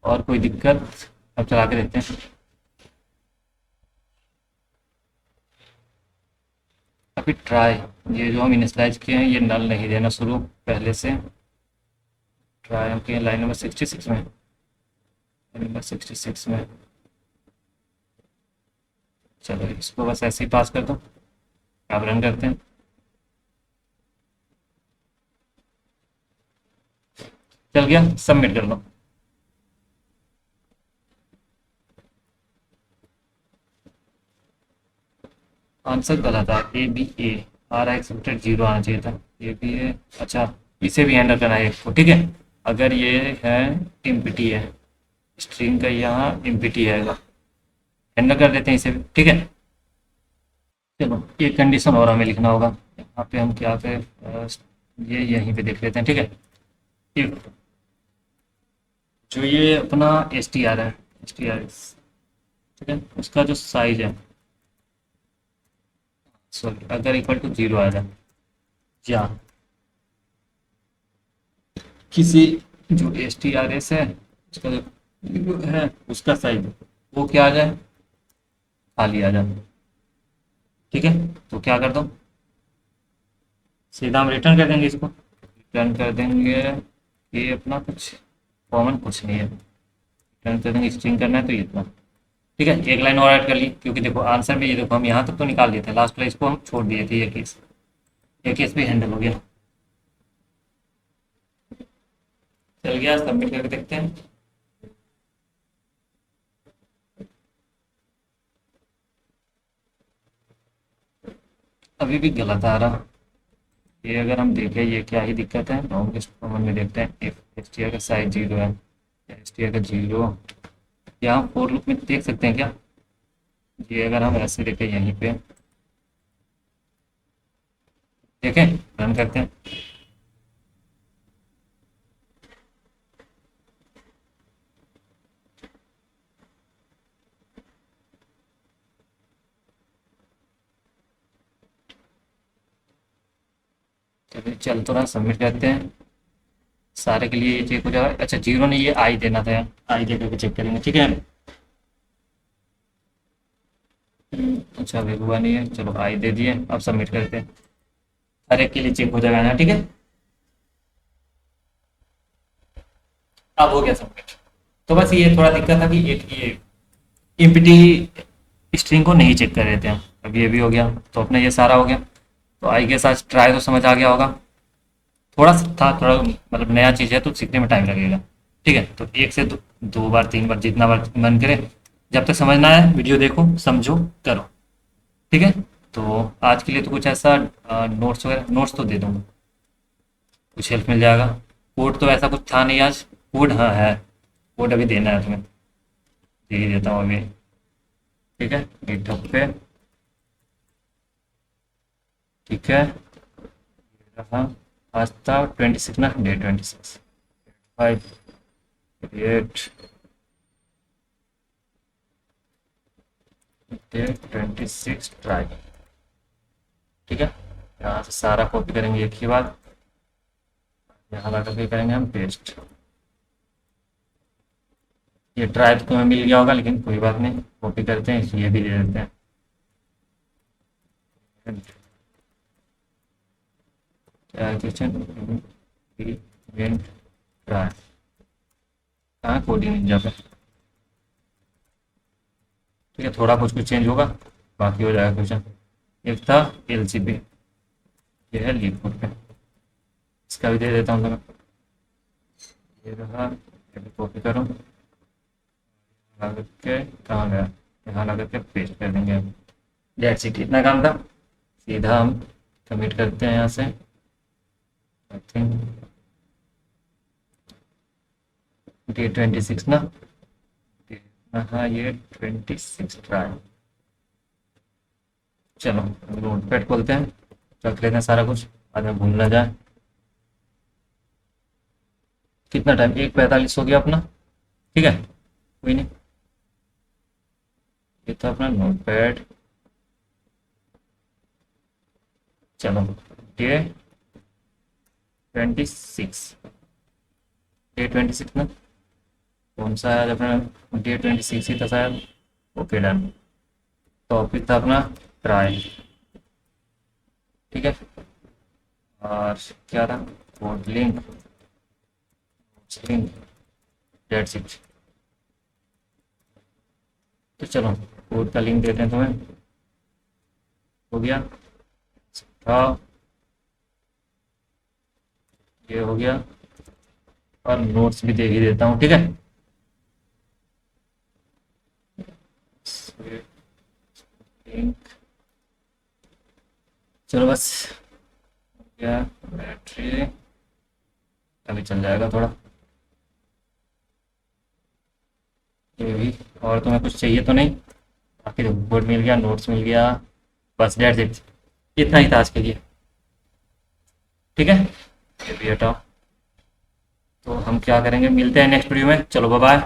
और कोई दिक्कत, अब चला के देखते हैं। अभी ट्राई, ये जो हम इनिशलाइज किए हैं ये नल नहीं देना शुरू पहले से। ट्राई हम किए लाइन नंबर 66 में, लाइन नंबर 66 में। चलो इसको बस ऐसे ही पास कर दो, अब रन करते हैं। चल गया, सबमिट कर दो। आंसर गलत है, ए बी ए आ रहा है, एक्सेप्टेड जीरो आना चाहिए था। ए बी ए, अच्छा, इसे भी हैंडल करना है एक को। ठीक है, अगर ये है एम्प्टी है, स्ट्रिंग का यहाँ एम्प्टी है, हैंडल कर देते हैं इसे भी। ठीक है, चलो एक कंडीशन और हमें लिखना होगा, यहाँ पे हम क्या करें, ये यहीं पे देख लेते हैं। ठीक है, इफ जो ये अपना एस टी आर है, एस टी आर, ठीक है, उसका जो साइज है, सॉरी, अगर इक्वल टू जीरो आ जाए, या किसी जो एस टी आर एस है उसका जो है उसका साइज वो क्या आ जाए, खाली आ जाए। ठीक है, तो क्या कर दो, सीधा हम रिटर्न कर देंगे इसको, रिटर्न कर देंगे। ये अपना कुछ कॉमन कुछ नहीं है, रिटर्न कर देंगे, स्ट्रिंग करना है तो ये इतना। ठीक है, एक लाइन और ऐड कर ली, क्योंकि देखो आंसर में ये देखो हम यहाँ तक तो निकाल दिए थे, लास्ट वाला इसको हम छोड़ दिए थे, ये केस भी हैंडल हो गया। चल गया, सबमिट करके देखते हैं। अभी भी गलत आ रहा। ये अगर हम देखें ये क्या ही दिक्कत है, लॉन्गेस्ट कॉमन में देखते हैं, इफ एस टी आर का साइज जीरो है, एस टी आर का जीरो, यहाँ फोर लूप में देख सकते हैं क्या, ये अगर हम ऐसे देखें यहीं पे, देखें, रन करते हैं। चलिए चल तो रहा, सबमिट करते हैं। सारे के लिए ये चेक हो जाएगा। अच्छा जीरो नहीं, ये आई देना था, आई दे करके चेक करेंगे। ठीक है, अच्छा अभी हुआ नहीं है, चलो आई दे दिए, अब सबमिट करते हैं। हर एक के लिए चेक हो जाएगा ना। ठीक है, अब हो गया सबमिट। तो बस ये थोड़ा दिक्कत था कि एक ये इम्पिटी स्ट्रिंग को नहीं चेक कर रहे थे हम। अब ये भी हो गया, तो अपना ये सारा हो गया। तो आई गेस आज ट्राई तो समझ आ गया होगा। थोड़ा सा था, थोड़ा मतलब नया चीज़ है तो सीखने में टाइम लगेगा। ठीक है, तो एक से दो बार तीन बार जितना बार मन करे, जब तक समझना है वीडियो देखो, समझो, करो। ठीक है, तो आज के लिए तो कुछ ऐसा नोट्स वगैरह, नोट्स तो दे दूँगा, कुछ हेल्प मिल जाएगा। कोड तो ऐसा कुछ था नहीं आज, कोड हाँ है, कोड अभी देना है तुम्हें, दे ही देता हूँ अभी। ठीक है, गिटहब पे, ठीक है, रहा, आज था 26 ना, डे 26, 5 8 डे 26 ट्राई। ठीक है, यहाँ से सारा कॉपी करेंगे एक ही बार, यहाँ ला करके करेंगे हम पेस्ट। ये ट्राई तो तुम्हें मिल गया होगा, लेकिन कोई बात नहीं, कॉपी करते हैं, इसलिए भी दे देते हैं। किचन इवेंट ट्राई, कहाँ कोडिंग निंजा पे। ठीक है, थोड़ा कुछ कुछ चेंज होगा, बाकी हो जाएगा क्वेश्चन। एक था एलसीबी, ये है लीड कोड पे, इसका भी दे देता हूँ तुम्हें। ये रहा, ये भी कॉपी करूँ, ला करके कहाँ गया, यहाँ ला करके पेस्ट कर देंगे। डेट्स इट, इतना काम था। सीधा हम कमिट करते हैं यहाँ से। आई थिंक डे 26 ना, हाँ ये 26 ट्राई। चलो नोट पैड खोलते हैं, रख लेते हैं सारा कुछ, बाद में भूल ना जाए। कितना टाइम, 1:45 हो गया अपना। ठीक है, कोई नहीं। ये था अपना नोट पैड। चलो डे 26, डे 26 ना, कौन सा है आज अपना, डे 26 ही था शायद। Okay done. टॉपिक था अपना ट्राई। ठीक है, और क्या था, code link, link, that's it. तो चलो कोड का लिंक देते हैं तुम्हें। हो गया, हाँ ये हो गया, और नोट्स भी दे ही देता हूँ। ठीक है, लिंक, चलो बस हो गया। बैटरी अभी चल जाएगा थोड़ा, ये भी। और तुम्हें कुछ चाहिए तो नहीं, बाकी तो बोर्ड मिल गया, नोट्स मिल गया, बस डेट्स इट। इतना ही था आज के लिए। ठीक है, ये भी हटाओ। तो हम क्या करेंगे, मिलते हैं नेक्स्ट वीडियो में। चलो बाय बाय।